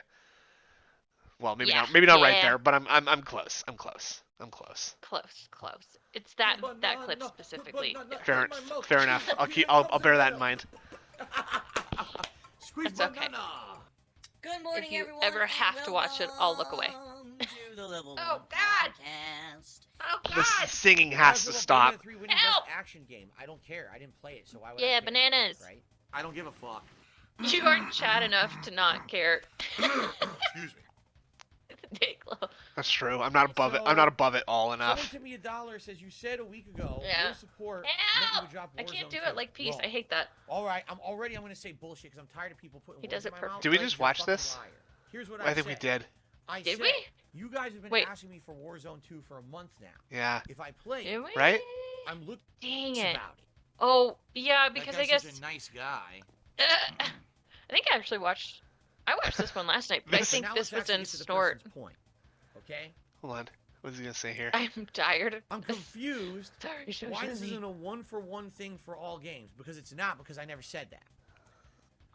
Well, maybe not right there, but I'm close. I'm close. Close. It's that clip specifically. Fair enough. I'll bear that in mind. It's okay. Good morning, if you everyone, ever have to watch it, I'll look away. Oh God! Oh God! The singing has to stop. Help! Action game. I don't care. I didn't play it, so why would I care? Bananas. Right? I don't give a fuck. You aren't Chad enough to not care. Excuse me. That's true. I'm not above it. I'm not above it all enough. Someone sent me $1 says you said a week ago your support Help! I can't do it like peace. I hate that. All right, I'm going to say bullshit because I'm tired of people putting words in my mouth. Did we just watch this? Here's what I think we did. Did we? You guys have been asking me for Warzone 2 for a month now. Yeah. If I play it, right? I'm looking about it. Oh, yeah, because I guess such a nice guy. I think I actually watched this one last night, but I think this was in Snort. Okay? Hold on. What is he gonna say here? I'm tired. I'm confused. Sorry, why this isn't a 1-for-1 thing for all games? Because it's not, because I never said that.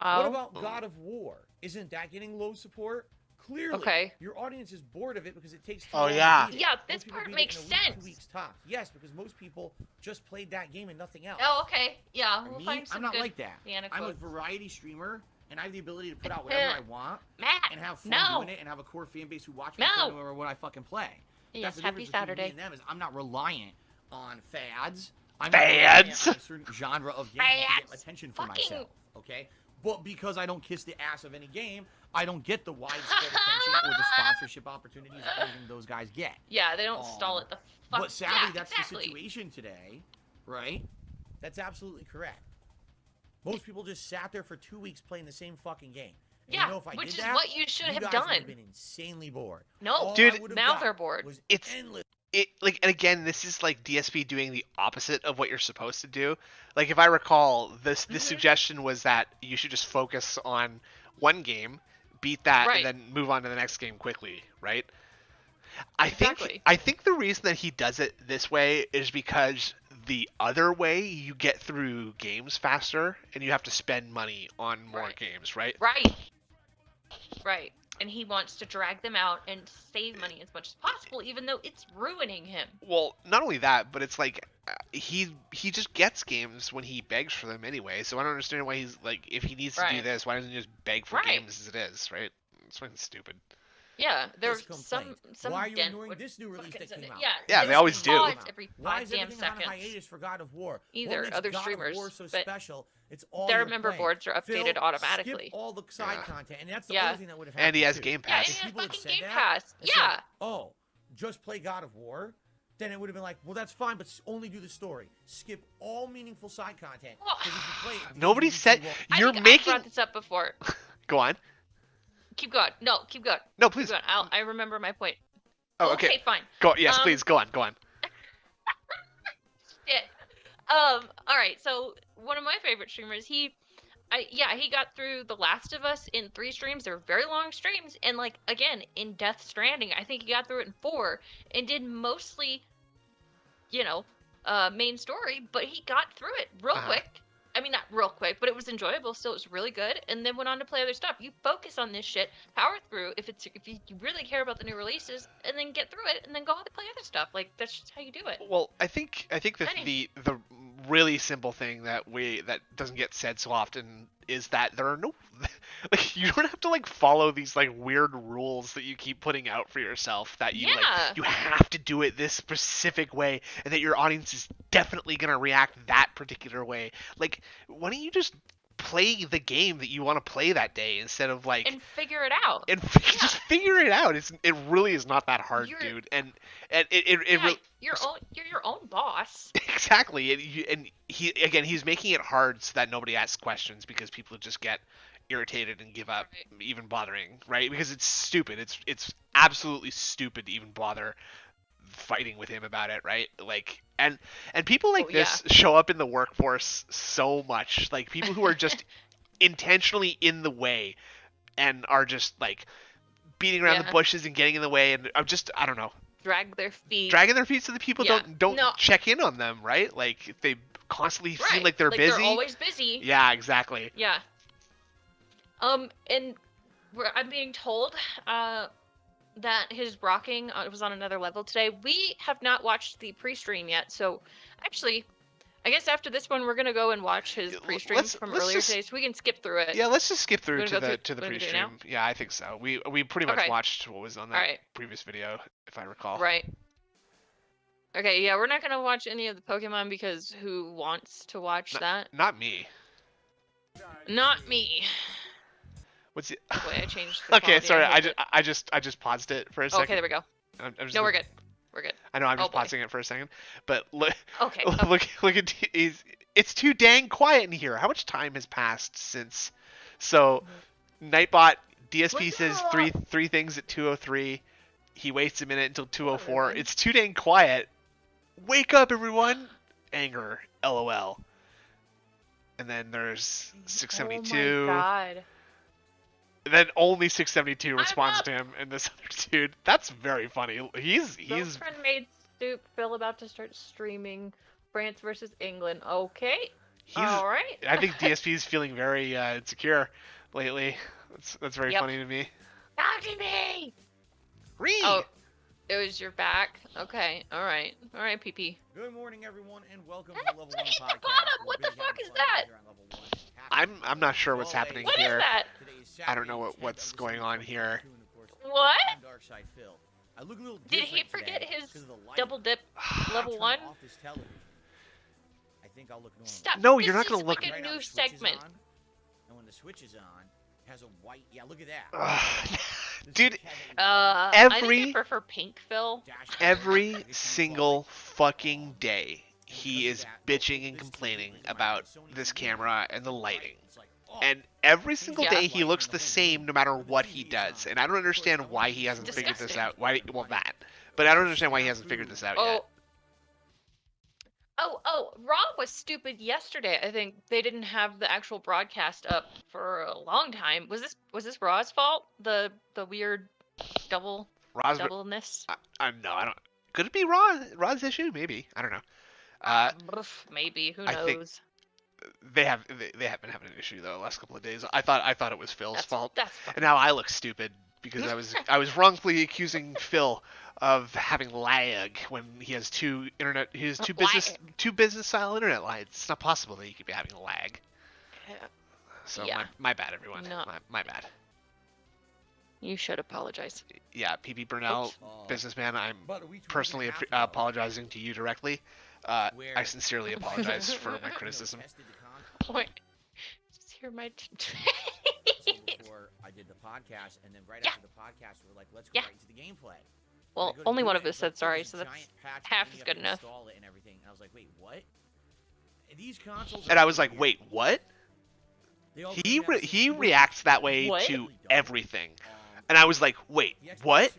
Oh. What about God of War? Isn't that getting low support? Clearly, your audience is bored of it because it takes too long. Yeah, this part makes sense. 2 weeks tops. Yes, because most people just played that game and nothing else. Oh, okay. Yeah, we'll find some I'm not good like that. I'm a variety streamer, and I have the ability to put out whatever I want and have fun doing it and have a core fan base who watch me no matter what I fucking play. Yes, happy Saturday. Me and them is I'm not reliant on fads. I'm not reliant on a certain genre of game to get attention for myself. Okay? But because I don't kiss the ass of any game, I don't get the widespread attention or the sponsorship opportunities that even those guys get. Yeah, they don't stall it the fuck. But sadly, that's the situation today, right? That's absolutely correct. Most people just sat there for 2 weeks playing the same fucking game. And yeah, you know, if I which did is that, what you should have guys done. Would have been insanely bored. No, dude, now they're bored. It's endless. And again, this is like DSP doing the opposite of what you're supposed to do. Like, if I recall, this suggestion was that you should just focus on one game, beat that, and then move on to the next game quickly, right? I think the reason that he does it this way is because the other way you get through games faster and you have to spend money on more games, right? Right. And he wants to drag them out and save money as much as possible, even though it's ruining him. Well, not only that, but it's like he just gets games when he begs for them anyway. So I don't understand why he's like, if he needs to do this, why doesn't he just beg for games as it is, right? It's fucking stupid. Yeah, there's some why are you ignoring this new release that came out? Yeah, they always do. Every why is damn everything seconds. On hiatus for God of War? Either other God streamers, of War so but special? It's all their member boards are updated automatically. Skip all the side content, and that's the only thing that would have happened. And he has Game Pass. Yeah, he has fucking Game Pass. Yeah. Oh, just play God of War. Then it would have been like, well, that's fine, but only do the story. Skip all meaningful side content. If you play it, nobody said you're making. I brought this up before. Go on. Keep going. No, keep going. No, please. Keep going. I remember my point. Oh, okay. Fine. Go. Yes, please. Go on. Shit. All right. So one of my favorite streamers, he got through The Last of Us in 3 streams. They were very long streams, and like again in Death Stranding, I think he got through it in 4, and did mostly, main story. But he got through it real quick. I mean, not real quick, but it was enjoyable. Still, it was really good. And then went on to play other stuff. You focus on this shit, power through if you really care about the new releases, and then get through it, and then go on to play other stuff. Like that's just how you do it. Well, I think that the really simple thing that doesn't get said so often is that there are no like you don't have to like follow these like weird rules that you keep putting out for yourself that you you have to do it this specific way and that your audience is definitely going to react that particular way. Like, why don't you just play the game that you want to play that day instead of like and figure it out just figure it out. It really is not that hard, dude. And you're your own boss. Exactly. And he's making it hard so that nobody asks questions because people just get irritated and give up even bothering, right? Because it's stupid. It's absolutely stupid to even bother fighting with him about it, right? Like, and people like this show up in the workforce so much. Like, people who are just intentionally in the way and are just like beating around the bushes and getting in the way, and I don't know. Dragging their feet so that people don't check in on them, right? Like, if they constantly seem like they're busy. They're always busy. Yeah, exactly. Yeah. And I'm being told that his rocking was on another level today. We have not watched the pre-stream yet, so actually, I guess after this one, we're gonna go and watch his pre-stream from earlier today, so we can skip through it. Yeah, let's just skip through to the pre-stream. Yeah, I think so. We pretty much watched what was on that previous video, if I recall. Right. Okay, yeah, we're not gonna watch any of the Pokemon because who wants to watch that? Not me. Not me. What's it? Wait, I changed the okay, sorry. I just paused it for a second. Okay, there we go. No, we're good. We're good. I know I'm just pausing it for a second, but look. Okay. Look at it's too dang quiet in here. How much time has passed since? So, Nightbot DSP says three things at 2:03. He waits a minute until 2:04. It's too dang quiet. Wake up, everyone! Anger, LOL. And then there's 672. Oh my god. And then only 672 responds to him, and this other dude. That's very funny. He's. Girlfriend made soup. Phil about to start streaming. France versus England. Okay. All right. I think DSP is feeling very insecure lately. That's very funny to me. Talk to me. Ree. Oh, it was your back. Okay. All right, PP. Good morning, everyone, and welcome to Level 1 Podcast. What the fuck is that? I'm not sure what's happening here. What is that? I don't know what's going on here. What? Did he forget his double dip level 1? Stop. No, you're not gonna look. Like a new segment. And when the switch is on, it has a white. Yeah, look at that. Dude, I think I prefer pink, Phil. Every single fucking day, he is bitching and complaining about this camera and the lighting. And every single day he looks the same no matter what he does. And I don't understand why he hasn't figured this out. But I don't understand why he hasn't figured this out yet. Oh, Raw was stupid yesterday. I think they didn't have the actual broadcast up for a long time. Was this Raw's fault? The weird doubleness? No, I don't. Could it be Raw's issue? Maybe. I don't know. Maybe. Who knows? They have been having an issue though the last couple of days. I thought it was Phil's fault. And now I look stupid because I was wrongfully accusing Phil of having lag when he has two business style internet lines. It's not possible that you could be having lag. So my bad, everyone. No. My bad. You should apologize. Yeah, PB Burnell, businessman. I'm personally apologizing to you directly. I sincerely apologize for my criticism. Wait, just hear my. Before I did the podcast, and then after the podcast, we were like, let's go right into the gameplay. Well, only one of us said sorry, so that's half is good enough. Install it and everything. And I was like, wait, what? These consoles. And I was like, wait, what? He reacts that way to everything, and I was like, wait, what?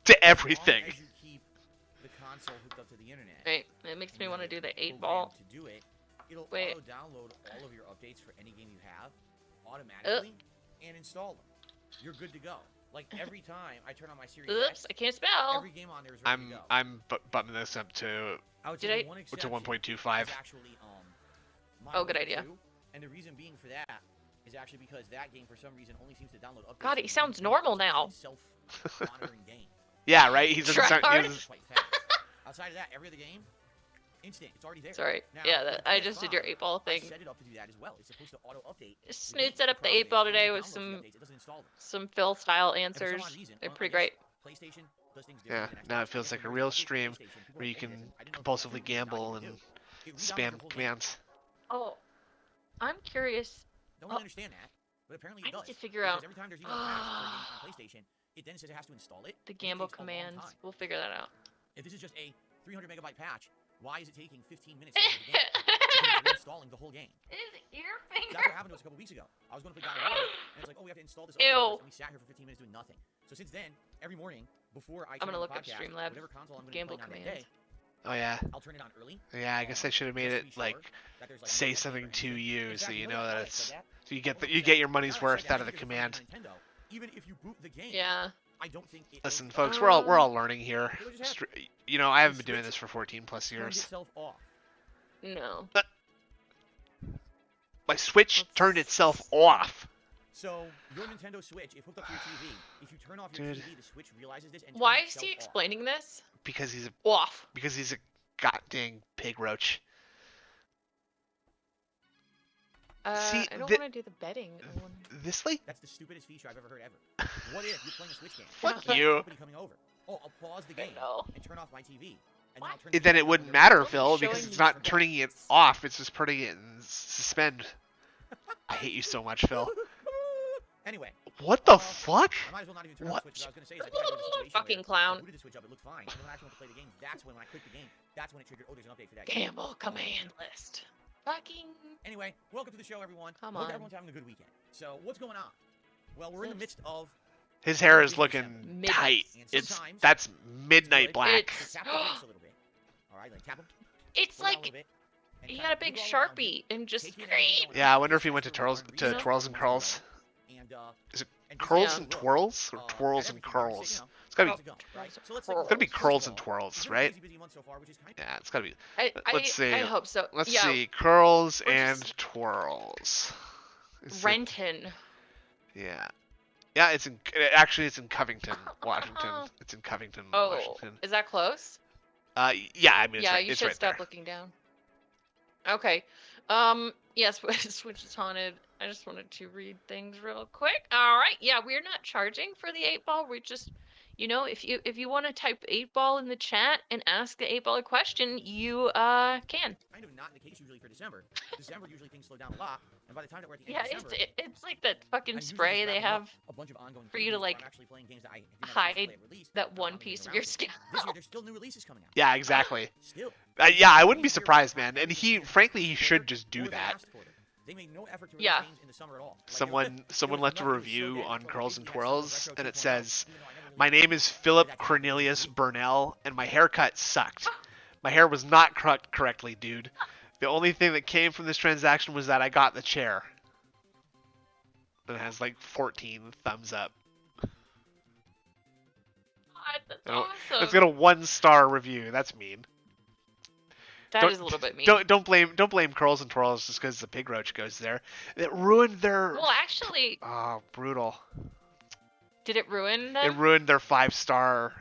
To everything. Right, it makes me want to do the 8-ball. To do it, it'll Wait. download all of your updates for any game you have automatically and install them. You're good to go. Like every time I turn on my Series X, I can't spell. every game on there is ready to go. I'm bumping this up to 1.25. Oh, good idea. And the reason being for that is actually because that game for some reason only seems to download updates. God, he sounds normal now. Self-monitoring game. Yeah, right. He doesn't sound. Outside of that, every other game, instant. It's already there. Sorry. Now, yeah, I just did your 8-ball thing. I set it up to do that as well. It's supposed to auto update. Snoot set up the 8-ball today with some Phil style answers. They're pretty great. PlayStation does things Yeah, now it feels like a real stream where you can compulsively gamble and spam commands. Oh, I'm curious. Don't really understand that, but apparently it does. I need to figure out. Every time there's even a patch for a game on PlayStation, it then says it has to install it. The gamble commands. We'll figure that out. If this is just a 300 megabyte patch, why is it taking 15 minutes to play the game? Because it's reinstalling the whole game. His ear finger. That's what happened to us a couple weeks ago. I was going to play God of War, and it's like, oh, we have to install this update first, and we sat here for 15 minutes doing nothing. So since then, every morning before I turn on the podcast, whatever console I'm going to be playing on that day, oh yeah. I'll turn it on early. Yeah, I guess I should have made it like say something to you so you know that it's so you get your money's worth out of the command. Even if you boot the game. Yeah. I don't think listen, folks, we're all learning here. You know, I haven't been doing this for 14 plus years. No. My Switch turned itself off. So, your Nintendo Switch, if hooked up to your TV, if you turn off your TV, the Switch realizes this and why is he explaining this? Because he's off. Because he's a goddamn pig roach. See, I don't want to do the betting. This like that's the stupidest feature I've ever heard ever. What if you're playing a Switch game? Fuck you. Coming over. Oh, I'll pause the game and turn off my TV. And then it wouldn't matter, Phil, because it's not turning it off. It's just putting it in suspend. I hate you so much, Phil. Anyway. What the fuck? I might as well not even turn off the Switch. I was gonna say is I think I did a situation fucking clown. I booted the Switch up, it looked fine. And when I actually went to play the game, that's when I clicked the game. That's when it triggered. Oh, there's an update for that game. Gamble command list. Fucking. Anyway, welcome to the show, everyone. Come Hope on. everyone's having a good weekend. So, what's going on? Well, we're in the midst of. His hair is looking tight. That's midnight black. Tap the brakes a little bit. All right, like tap them. It's like he got a big Sharpie and just scream. Yeah, I wonder if he went to twirls and curls. Is it curls and twirls or twirls and curls? It's gotta be curls and twirls, right? Yeah, it's gotta be. Let's see. I hope so. Let's see, curls and twirls. Renton. Yeah. Yeah, it's in Covington, Washington. It's in Covington, Washington. Is that close? Yeah, I mean, you should stop looking down. Okay. Yes, Switch is haunted. I just wanted to read things real quick. All right. Yeah, we're not charging for the 8-ball. We're just, if you want to type 8-ball in the chat and ask the 8-ball a question, you can. Kind of not the case usually for December. December usually things slow down a lot, and by the time that we're at the end of December, it's like that fucking spray they have a bunch of ongoing for you to like hide that one piece of your skin. This year, there's still new releases coming out. Yeah, exactly. Still. Yeah, I wouldn't be surprised, man. And frankly, he should just do that. They made no effort to release games in the summer at all. Someone left a review on Curls and Twirls, and it says, "My name is Philip Cornelius Burnell, and my haircut sucked. My hair was not cut correctly, dude. The only thing that came from this transaction was that I got the chair." And it has like 14 thumbs up. That's awesome. It's got a 1-star review. That's mean. That is a little bit mean. Don't blame Curls and Twirls just because the pig roach goes there. It ruined their. Well, actually. Oh, brutal. Did it ruin them? It ruined their 5-star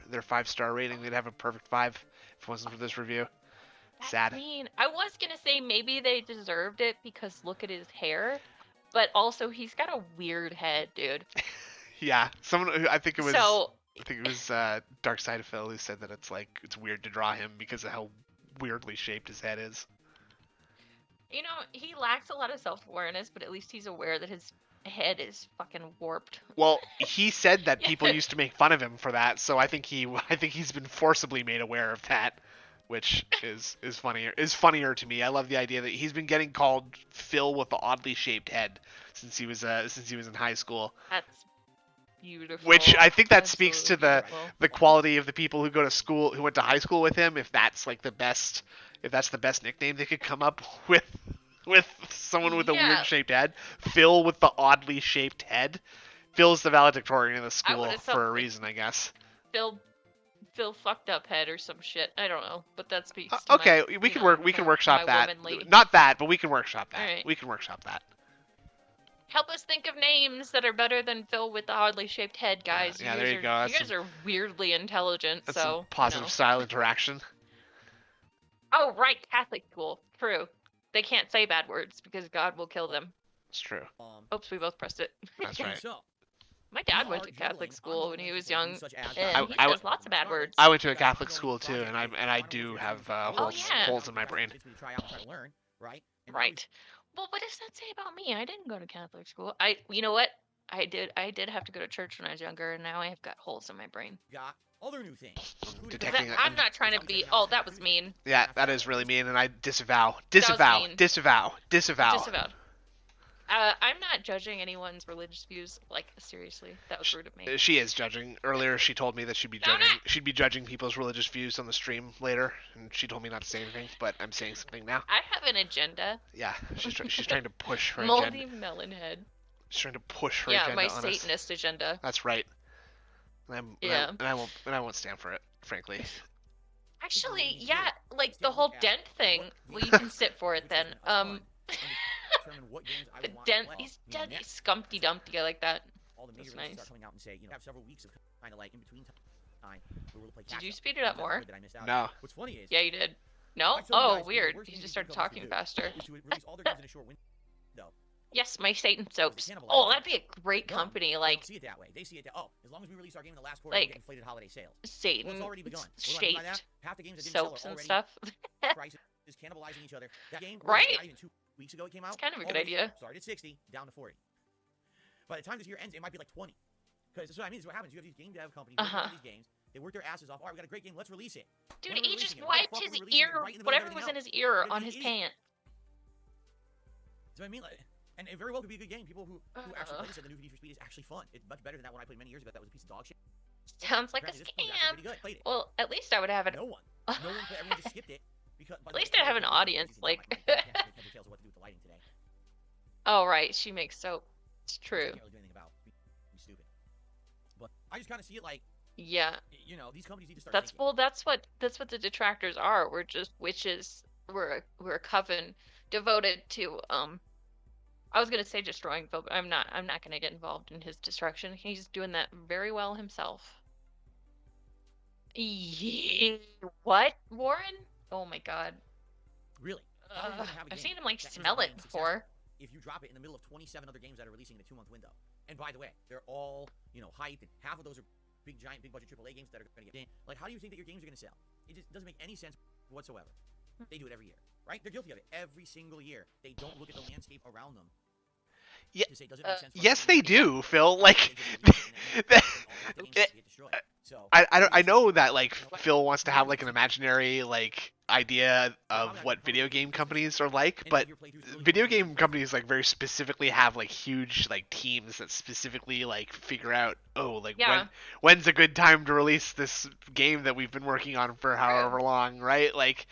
rating. They'd have a perfect 5 if it wasn't for this review. Sad. I mean, I was gonna say maybe they deserved it because look at his hair, but also he's got a weird head, dude. Yeah, I think it was Dark Side of Phil who said that it's weird to draw him because of how weirdly shaped his head is. He lacks a lot of self-awareness, but at least he's aware that his head is fucking warped. Well, he said that people used to make fun of him for that, so I think he's been forcibly made aware of that, which is funnier to me. I love the idea that he's been getting called Phil with the oddly shaped head since he was in high school. That's beautiful. Which I think that speaks to the quality of the people who went to high school with him. If that's the best nickname they could come up with someone with a weird shaped head, Phil with the oddly shaped head. Phil's the valedictorian of the school for a reason, I guess. Phil fucked up head or some shit. I don't know, but that speaks. Okay, we can workshop that. Not that, but we can workshop that. Right. We can workshop that. Help us think of names that are better than Phil with the oddly shaped head, guys. Yeah, there you go. You guys are weirdly intelligent, that's so some positive style interaction. Oh, right, Catholic school. True. They can't say bad words because God will kill them. It's true. Oops, we both pressed it. That's right. My dad went to Catholic school when he was young, and he says lots of bad words. I went to a Catholic school too, and I do have holes in my brain. Right. Well, what does that say about me? I didn't go to Catholic school. You know what? I did have to go to church when I was younger, and now I have got holes in my brain. Got other new things. I'm not trying to be. Oh, that was mean. Yeah, that is really mean, and I disavow. I'm not judging anyone's religious views. Like, seriously, that was rude of me. She is judging. Earlier, she told me that she'd be judging people's religious views on the stream later, and she told me not to say anything, but I'm saying something now. I have an agenda. Yeah, she's trying to push her agenda. Moldy melon head. She's trying to push her agenda on us. Yeah, my Satanist agenda. That's right. And I won't stand for it, frankly. Actually, yeah, like the whole dent thing. Well, you can sit for it then. The dent, he's Scumpty Dumpty. I like that. All the major leagues start coming out and say, have several weeks of kind of like in between time where we'll play catch up. Did you speed it up more? No. What's funny is, yeah, you did. No? Oh, weird. He just started talking faster. Yes, my Satan soaps. Oh, that'd be a great company. Like, see it that way. They see it. Oh, as long as we release our game in the last quarter, like, we get inflated holiday sales. Satan. Well, it's already begun. Shaped half the games that didn't soaps sell and already, stuff. prices cannibalizing each other. That game, right? Not even 2 weeks ago it came out. It's kind of a good idea. Started at 60, down to 40. By the time this year ends, it might be like 20. Because that's what I mean. Is what happens. You have these game dev companies working on these games. They work their asses off. All right, we got a great game. Let's release it. Dude, he just wiped his ear, whatever was in his ear, on his pant. So I mean, like, and it very well could be a good game. People who actually play this said the new Need for Speed is actually fun. It's much better than that one I played many years ago. That was a piece of dog shit. Sounds like a scam. Well, at least I would have it. No one played. Everyone just skipped it. Because, at least I have an audience. Like. Oh right, she makes soap. It's true. But I just kind of see it like. Yeah. You know, these companies need to start. That's what the detractors are. We're just witches. We're a coven devoted to I was gonna say destroying folk. I'm not gonna get involved in his destruction. He's doing that very well himself. What, Warren? Oh my God. Really? I've seen him like smell it before. If you drop it in the middle of 27 other games that are releasing in a 2-month window, and by the way, they're all hype, and half of those are big budget AAA games that are going to get in. Like, how do you think that your games are going to sell? It just doesn't make any sense whatsoever. They do it every year, right? They're guilty of it every single year. They don't look at the landscape around them. Yeah. Yes, they do, Phil. Like, I know that like Phil wants to have like an imaginary like idea of what video game companies are like, but video game companies like very specifically have like huge like teams that specifically like figure out when's a good time to release this game that we've been working on for however long, right? Like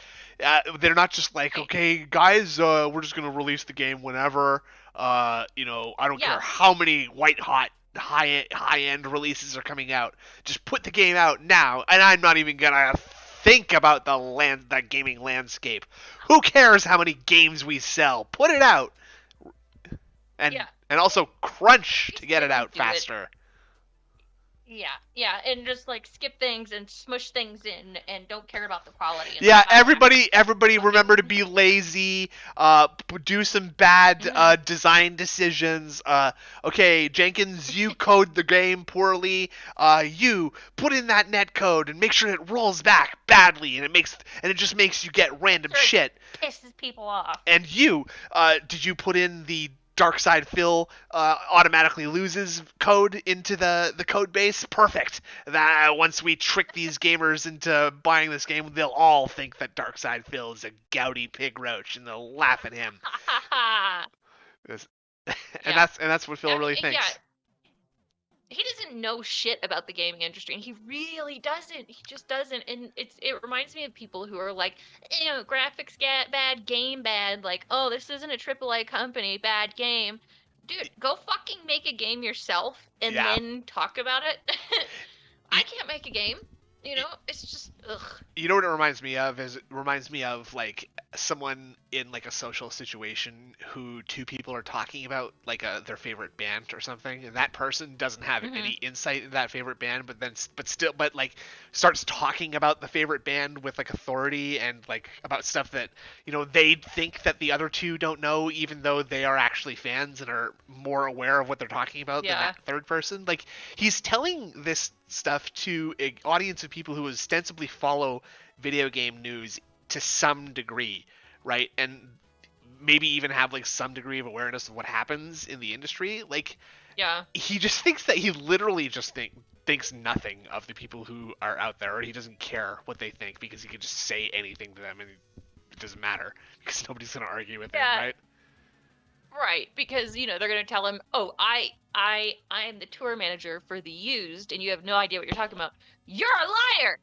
they're not just like, okay guys, we're just gonna release the game whenever. I don't care how many white hot high-end releases are coming out. Just put the game out now, and I'm not even gonna think about that gaming landscape. Who cares how many games we sell? Put it out, and also crunch to get it out faster. Yeah, and just like skip things and smush things in, and don't care about the quality. Yeah, everybody, remember to be lazy. Do some bad design decisions. Okay, Jenkins, you code the game poorly. You put in that net code and make sure it rolls back badly, and it just makes you get random shit. Pisses people off. And you, did you put in the Dark Side Phil automatically loses code into the code base? Perfect. That once we trick these gamers into buying this game, they'll all think that Dark Side Phil is a gouty pig roach, and they'll laugh at him. That's what Phil really thinks. Yeah. He doesn't know shit about the gaming industry, and he really doesn't. He just doesn't, and it reminds me of people who are like, graphics bad, game bad, like, oh, this isn't a AAA company, bad game. Dude, go fucking make a game yourself, and then talk about it. I can't make a game. It's just, ugh. You know what it reminds me of? It reminds me of, like, someone in, like, a social situation who two people are talking about, like, their favorite band or something, and that person doesn't have any insight in that favorite band, but starts talking about the favorite band with, like, authority and, like, about stuff that, they think that the other two don't know, even though they are actually fans and are more aware of what they're talking about than that third person. Like, he's telling this stuff to an audience of people who ostensibly follow video game news to some degree, right? And maybe even have like some degree of awareness of what happens in the industry. Like, he just thinks that he literally just thinks nothing of the people who are out there, or he doesn't care what they think because he can just say anything to them and it doesn't matter because nobody's gonna argue with him, right? Right, because they're gonna tell him, "Oh, I am the tour manager for the Used, and you have no idea what you're talking about. You're a liar."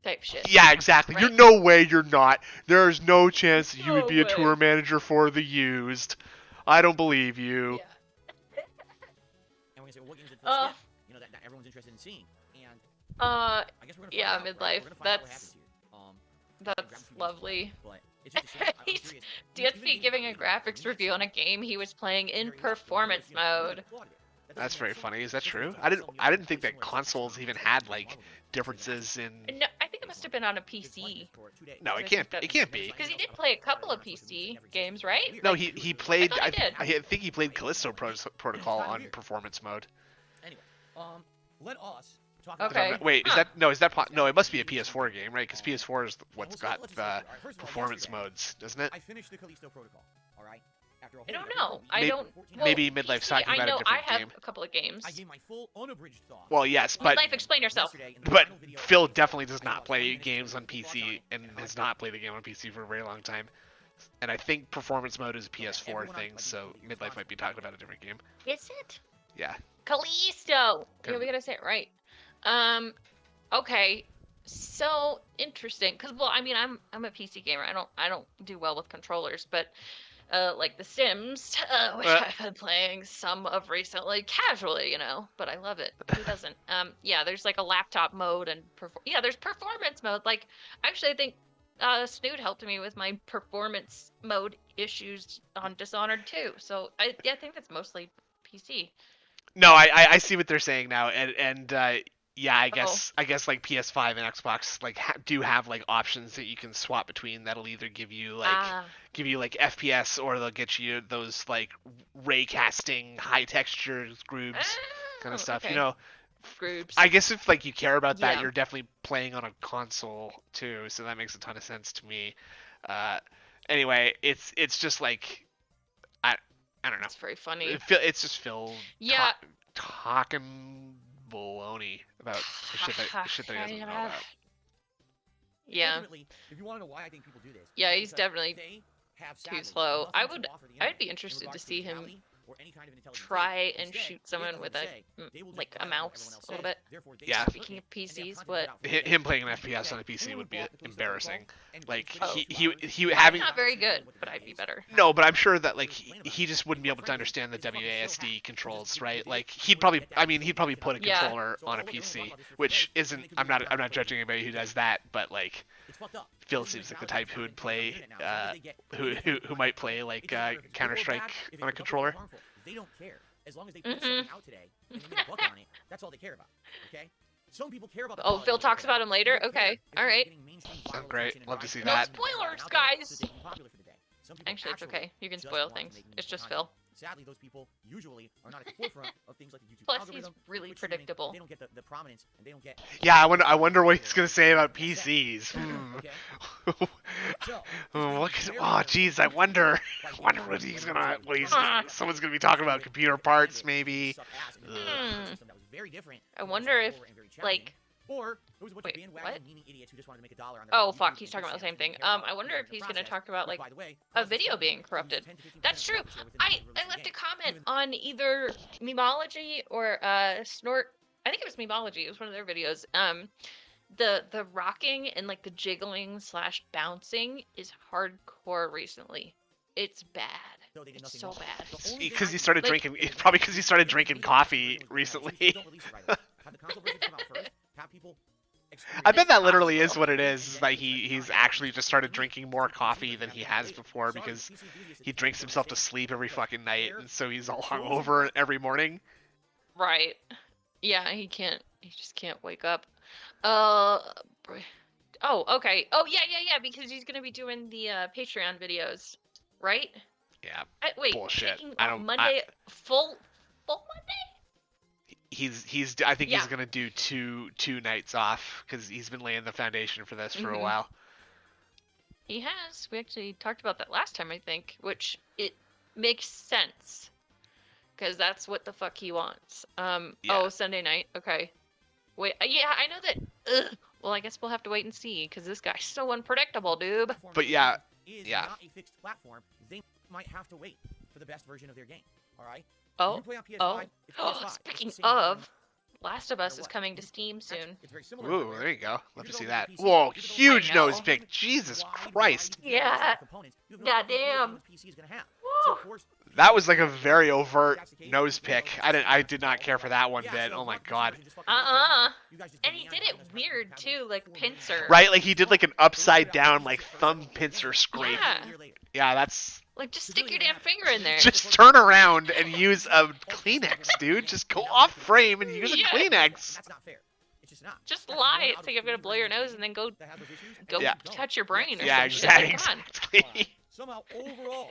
Type shit. Yeah, exactly. Right? No way you're not. There's no chance that you would be a tour manager for the Used. I don't believe you. Yeah. And we're gonna say, what games did Phil skip? That everyone's interested in seeing. And I guess we're gonna find out, midlife. We're gonna find out what happens here. That's lovely. But it's just a shame. I'm serious. DSP giving a graphics review on a game he was playing in performance mode. That's very funny. Is that true? I didn't think that consoles even had like differences in. No, I think it must have been on a PC. No, it can't. It can't be. Because he did play a couple of PC games, right? No, he played. I think he played Careesto Protocol on performance mode. Anyway, let us talk Okay. about. Wait, is that no? Is that no? It must be a PS4 game, right? Because PS4 is what's got performance modes, doesn't it? I finished the Careesto Protocol. All right. I don't know. I don't. Maybe Midlife's talking about a different game. I have a couple of games. I gave my full unabridged thoughts. Well, yes, but Midlife, explain yourself. Phil definitely does not play games on PC and has not played a game on PC for a very long time. And I think performance mode is a PS4 thing, so Midlife might be talking about a different game. Is it? Yeah. Careesto. Yeah, we gotta say it right. Okay. So interesting, because well, I mean, I'm a PC gamer. I don't do well with controllers, but like The Sims, which I've been playing some of recently, casually, but I love it. Who doesn't? Yeah, there's like a laptop mode and there's performance mode. Like, actually, I think Snood helped me with my performance mode issues on Dishonored 2. So I think that's mostly PC. No, I see what they're saying now, and yeah, I guess like PS5 and Xbox like do have like options that you can swap between. That'll either give you like FPS, or they'll get you those like ray casting, high textures, groups, kind of stuff. Okay. Groups. I guess if like you care about that, you're definitely playing on a console too, so that makes a ton of sense to me. Anyway, it's just like I don't know. It's very funny. It's just Phil Yeah. talking baloney about the shit that he doesn't know about. Yeah. Ultimately, if you want to know why I think people do this, Yeah, he's because definitely they have too sadly slow. nothing to offer the I'd enemy be with interested to regards see him brutality or any kind of intelligent try trait. and Instead, shoot someone they with say they will like just a violate what mouse everyone else a little says, bit. therefore they Yeah. should Speaking of hurt you, and they have PCs, content what? about who they Him are. playing an FPS on a Okay? PC Anyone would be who bought the Careesto embarrassing. Protocol and Like completely he disregarded having Not very good, but I'd be better. no, but I'm sure that like he just wouldn't be able to understand the WASD controls, right? Like he'd probably put a Yeah. controller on a PC, which isn't. I'm not judging anybody who does that, but like It's fucked up. Phil seems like the type who would play who might play like Counter-Strike on a controller. They don't care. As long as they put something out today and they get a buck on it, that's all they care about. Okay? Some people care about the quality Phil of talks the about him later? product. They don't Okay, care if alright. they're getting mainstream Sounds viral great. attention and Love to see viral No that. attention and spoilers, out there guys! so they can be popular for the day. Some people Actually, it's okay. You can just spoil want things. making It's just content. Phil. Sadly, those people usually are not at the forefront of things like the YouTube Plus, he's algorithm, really Twitch streaming. predictable. They don't get the prominence, and they don't get. Yeah, I wonder what he's gonna say about PCs. Okay. So, Oh, jeez, I wonder what he's gonna. Someone's gonna be talking about computer parts, maybe. I wonder if, like... Or it was a bunch Wait, of bandwagon what? memeing idiots who just wanted to make $1 on their Oh, YouTube fuck, and he's just talking about the say same thing. they care about I wonder if he's gonna process. talk about, Which, like, by the way, a causes video people being to lose corrupted. 10 to 15% That's of true. market share within I the release of the left a game. comment Even- on either Memology or Snort. I think it was Memology. It was one of their videos. The rocking and like the jiggling / bouncing is hardcore recently. It's bad. So they did It's nothing so wrong. bad. The only Because thing he I started think- drinking. Probably because he started drinking coffee recently. Don't release it right away. Have the console version come out first. Have people I bet that literally is what it is. Like he's actually just started drinking more coffee than he has before because he drinks himself to sleep every fucking night, and so he's all hungover every morning. Right. Yeah, he just can't wake up. Oh, okay. Oh, yeah, because he's gonna be doing the Patreon videos, right? Yeah. Wait, Bullshit. taking I don't- Monday, full Monday? I think Yeah. he's gonna do two nights off because he's been laying the foundation for this for a Mhm. while. He has. We actually talked about that last time, I think, which it makes sense. Because that's what the fuck he wants. Yeah. Oh, Sunday night. Okay. Wait, yeah, I know that. Ugh. Well, I guess we'll have to wait and see, because this guy's so unpredictable, dude. But yeah, is yeah. not a fixed platform. They might have to wait for the best version of their game. All right. Oh, You play on PS5, oh. it's PS5. It's Speaking the same game. of, Last of Us is What? coming to Steam That's- soon. It's very similar. Ooh, hardware. there you go. Love You to can see go that. to PC, Whoa, you can go huge I know. nose pick. Jesus Why do I Christ. use the Yeah. components? You have no Goddamn. idea what the PC is gonna have. So That was like a very overt nose pick. I did not care for that one bit. Oh my god. And he did it weird too, like pincer. Right, like he did like an upside down like thumb pincer scrape. Yeah, that's like just stick your damn finger in there. Just turn around and use a Kleenex, dude. Just go off frame and use a Kleenex. That's not fair. It's just not. Just lie. It's like I'm gonna blow your nose and then go touch your brain or yeah, something. Exactly. Somehow overall,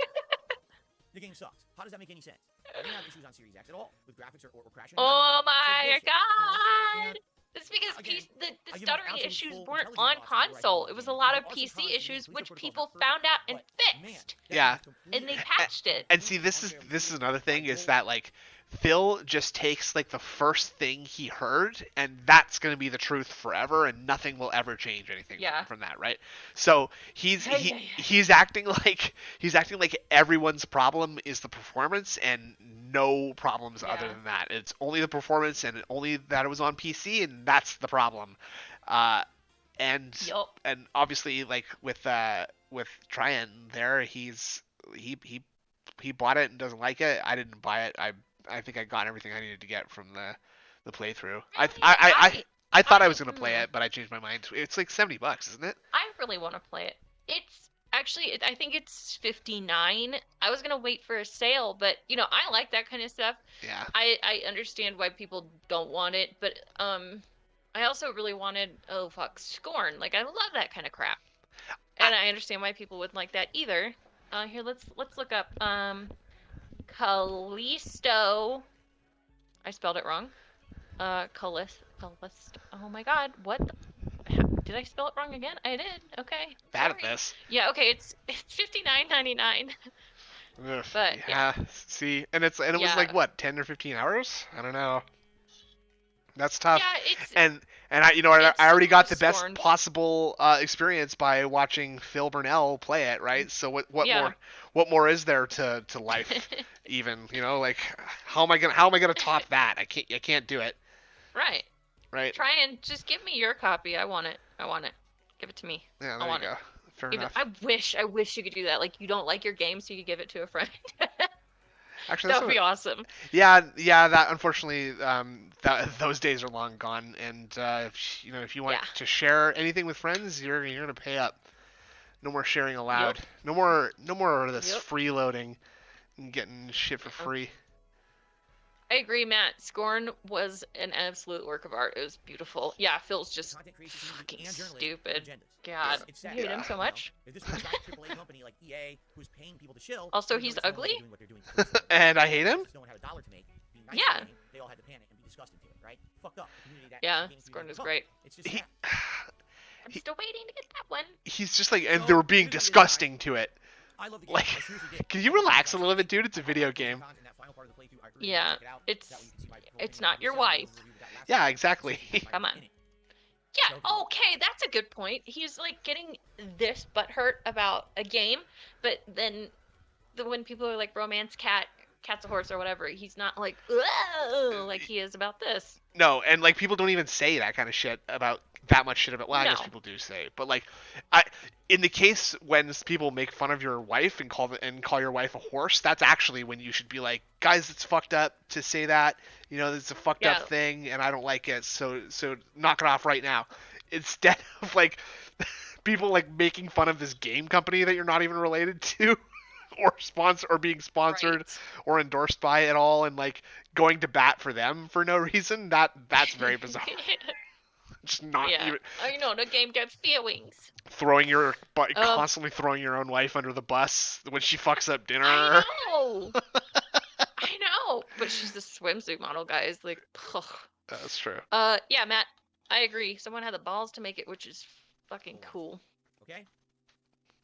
the game sucks. How does that make any sense? I didn't have issues on Series X at all with graphics or crashing. Oh my god! It's because the stuttering issues weren't on console. It was a lot of PC issues, which people found out and fixed. Yeah. And they patched it. And see, this is another thing is that like Phil just takes like the first thing he heard, and that's going to be the truth forever, and nothing will ever change anything from that, right? So he's acting like everyone's problem is the performance, and no problems other than that. It's only the performance, and only that it was on PC, and that's the problem. And obviously, like with Tryon there, he bought it and doesn't like it. I didn't buy it. I think I got everything I needed to get from the playthrough. I thought I was gonna play it, but I changed my mind. It's like $70, isn't it? I really want to play it. It's actually, I think it's $59. I was gonna wait for a sale, but I like that kind of stuff. Yeah. I understand why people don't want it, but I also really wanted Scorn. Like I love that kind of crap, and I understand why people wouldn't like that either. Here, let's look up Careesto. I spelled it wrong. Careesto. Oh my god, what? Did I spell it wrong again? I did. Okay. Bad at this. Yeah. Okay. It's $59.99. But yeah. See, and it was like what, 10 or 15 hours? I don't know. That's tough. Yeah, I already got the best possible experience by watching Phil Burnell play it, right? So what more is there to life? Even like how am I gonna top that? I can't do it. Right. Try and just give me your copy. I want it. Give it to me. Yeah, there you go. Fair enough. I wish you could do that. Like you don't like your game, so you could give it to a friend. Actually, that would be awesome. Yeah. That unfortunately, those days are long gone. And if you want to share anything with friends, you're gonna pay up. No more sharing allowed. Yep. No more of this freeloading and getting shit for free. I agree, Matt. Scorn was an absolute work of art. It was beautiful. Yeah, Phil's just fucking stupid. God, I hate him so much. Also, he's ugly. And I hate him. Yeah. Yeah, Scorn is great. I'm still waiting to get that one. He's just like, and they were being disgusting to it. Like, can you relax a little bit, dude? It's a video game. Yeah, it's not your wife. Yeah, exactly. Come on. Yeah, okay, that's a good point. He's like getting this butthurt about a game, but then when people are like romance cat's a horse or whatever, he's not like, whoa, like he is about this. No, and like people don't even say that kind of shit about that much shit about. Well, I guess people do say it, but like, in the case when people make fun of your wife and call your wife a horse, that's actually when you should be like, guys, it's fucked up to say that. It's a fucked up thing, and I don't like it. So knock it off right now. Instead of like people like making fun of this game company that you're not even related to. Or being sponsored or endorsed by at all, and like going to bat for them for no reason. That's very bizarre. Just not even. The game gets feelings. Constantly throwing your own wife under the bus when she fucks up dinner. I know. I know, but she's a swimsuit model, guys. Like, ugh. That's true. Yeah, Matt, I agree. Someone had the balls to make it, which is fucking cool. Okay.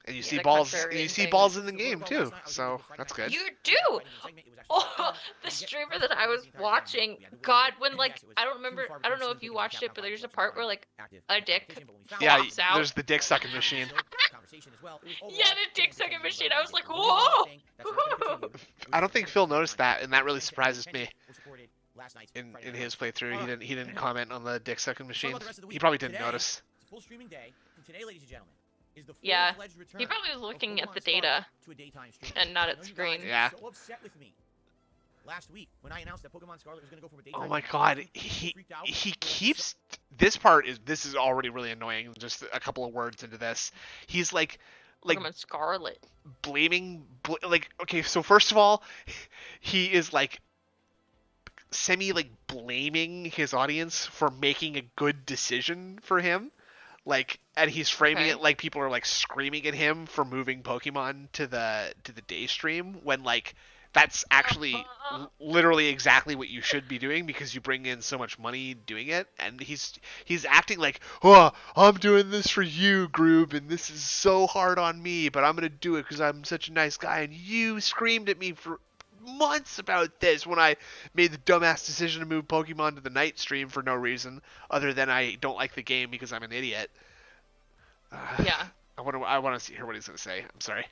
And you see balls. And you see balls in the game too, so that's good. You do. Oh, the streamer that I was watching, God, when like I don't know if you watched it, but there's a part where like a dick flops out. There's the dick sucking machine. Yeah, the dick sucking machine. I was like, whoa. I don't think Phil noticed that, and that really surprises me. In his playthrough, he didn't comment on the dick sucking machine. He probably didn't notice. Full streaming day. And today, ladies and gentlemen, is the Yeah, full-fledged return he probably was of looking at Pokemon the Scarlet data to a daytime stream. and not I at know you screen. guys Yeah. were so upset with me last week when I announced that Pokemon Scarlet was going to go from a daytime Oh my stream to god, nighttime stream. People freaked out. he They were keeps this is already really annoying. Just a couple of words into this, he's like Pokemon Scarlet. blaming like, okay, so first of all, he is like like blaming his audience for making a good decision for him, like, and he's framing it like people are like screaming at him for moving Pokemon to the day stream, when like that's actually literally exactly what you should be doing, because you bring in so much money doing it. And he's acting like, oh, I'm doing this for you, group, and this is so hard on me, but I'm gonna do it because I'm such a nice guy, and you screamed at me for months about this when I made the dumbass decision to move Pokemon to the night stream for no reason other than I don't like the game because I'm an idiot. Yeah. I want to hear what he's gonna say. I'm sorry.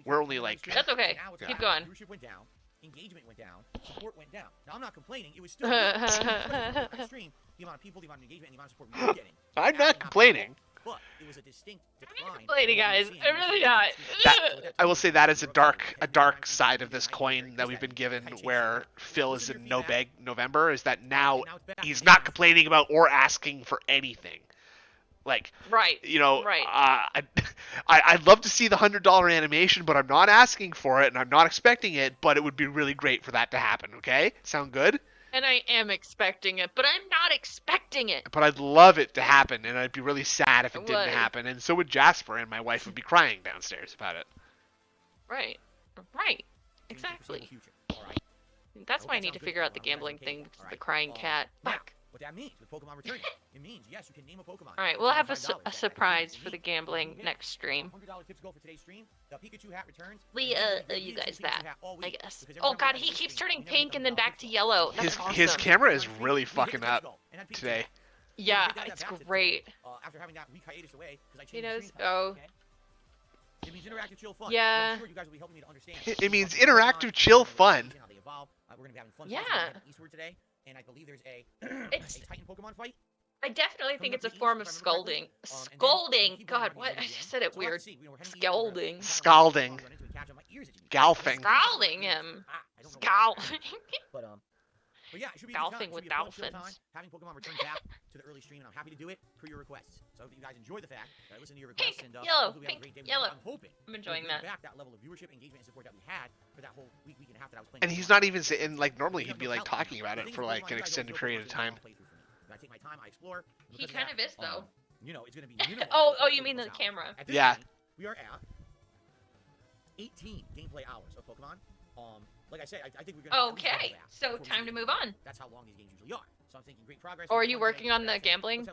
We're only like... That's okay. Keep going. Viewership went down, engagement went down, support went down. Now, I'm not complaining. It was still extreme. The amount of people, the amount of engagement, and the amount of support we were getting. I'm not complaining. But it was a distinct decline. I'm complaining, guys. I'm really not. I will say that is a dark side of this coin that we've been given, where Phil is in no bag November, is that now he's not complaining about or asking for anything. Like, right, you know, right. I'd love to see the $100 animation, but I'm not asking for it, and I'm not expecting it, but it would be really great for that to happen, okay? Sound good? And I am expecting it, but I'm not expecting it. But I'd love it to happen, and I'd be really sad if it didn't happen, and so would Jasper, and my wife would be crying downstairs about it. Right, right, exactly. That's why I need to figure out the gambling thing, because of the crying cat. Fuck. What that means with Pokemon returning, it means, yes, you can name a Pokemon. Alright, we'll have a surprise for the gambling next stream. $100 tips go for today's stream. The Pikachu hat returns. We you guys that, I guess. Oh god, he keeps turning pink and then back to yellow. That's awesome. His camera is really fucking up today. Yeah, it's great. After having that week hiatus away, because I He changed knows. Oh. It means interactive, chill, fun. Yeah. I'm sure you guys will be helping me to understand. It means interactive, chill, fun. We're gonna be having fun. Yeah. Eastward today, and I believe there's a Titan Pokemon fight. I definitely think it's a form of scolding. Scolding! God, what? I just said it weird. Scolding. Scalding. Golfing. Scalding him. Scalding. But yeah, it should be golfing with dolphins. Having Pokemon return back to the early stream, and I'm happy to do it per your requests. So I hope that you guys enjoy the fact that I listen to your requests. Pink, and yellow, hopefully we have a pink, great day. yellow. I'm hoping I'm enjoying that. Back that level of viewership, engagement, and support that we had for that whole week and a half that I was playing. And he's not even saying, like, normally he'd be like talking about it for like an extended period of time. I take my time, I explore. He kind of is though. You know, it's gonna be oh, you mean the camera? Yeah. We are at 18 gameplay hours of Pokemon. Like I said, I think we're gonna. Okay, so time to move on. That's how long these games usually are. So I'm thinking great progress. Or are you working on the gambling?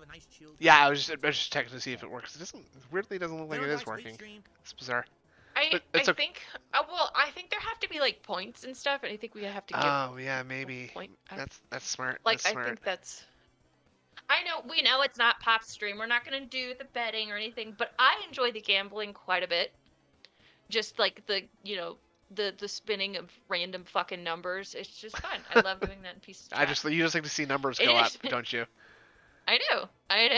Yeah, I was just checking to see if it works. It weirdly doesn't look like it is working. It's bizarre. I think. Well, I think there have to be like points and stuff, and I think we have to give. Oh yeah, maybe. That's smart. Like that's smart. I think that's. I know we know it's not Pop's stream. We're not gonna do the betting or anything, but I enjoy the gambling quite a bit. Just like the the spinning of random fucking numbers. It's just fun. I love doing that in pieces of chat. You just like to see numbers go up, don't you? I do. I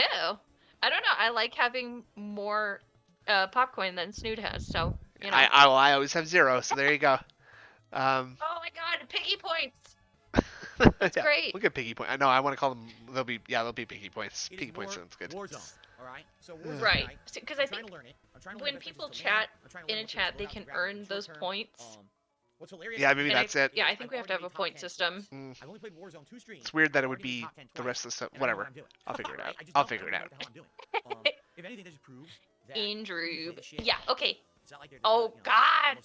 don't know. I like having more popcorn than Snood has, so you know. I always have 0, so there you go. Oh my god, piggy points. That's great. Look at piggy points. I know. I want to call them. They'll be piggy points. Piggy points sounds good. Warzone, all right. So Warzone, right, because I think when people chat in a chat, they can earn those points. What's hilarious? Yeah, maybe that's it. Yeah, I think we have to have a point system. I've only played Warzone 2 streams. It's weird that it would be the rest of the stuff. Whatever. I'll figure it out. I'll figure it out. If anything, this just proves that. Indrube. Yeah. Okay. Like oh God.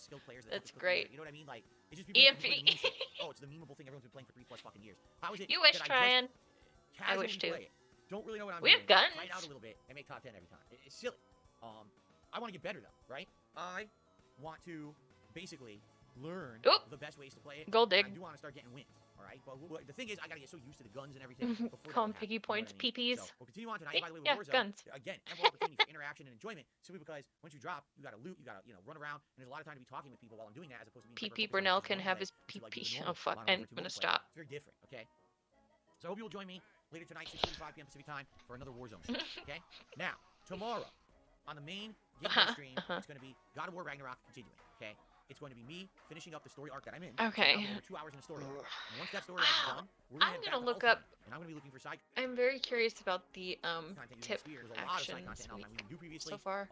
That's great. You know what I mean? Like it's just EMP. Oh, it's the memeable thing everyone's been playing for 3+ fucking years. How is it? You wish, Tryon. I wish too. Don't really know what I'm doing. We have guns. Try it out a little bit and make top 10 every time. It's silly. I want to get better though, right? I want to basically learn the best ways to play it. Gold dig. I do want to start getting wins. All right, but the thing is, I gotta get so used to the guns and everything. Call them piggy points, PPs. So we'll continue on tonight. By the way, with Warzone, guns. Again, ample opportunity for interaction and enjoyment. Simply because once you drop, you gotta loot, you gotta run around, and there's a lot of time to be talking with people while I'm doing that, as opposed to being. PP Brunel can have his PP. Oh fuck! And I'm gonna stop. It's very different. Okay. So I hope you will join me later tonight, 6:45 p.m. Pacific time, for another Warzone stream. Okay. Now tomorrow, on the main gameplay stream. It's going to be God of War Ragnarok continuing. Okay. It's going to be me finishing up the story arc that I'm in. Okay. I'm over 2 hours in the story arc. And once that story arc is done, we're I'm gonna look up. And I'm going to be looking for side. I'm very curious about the tip There's a lot of actions side content now that we didn't do previously. so far.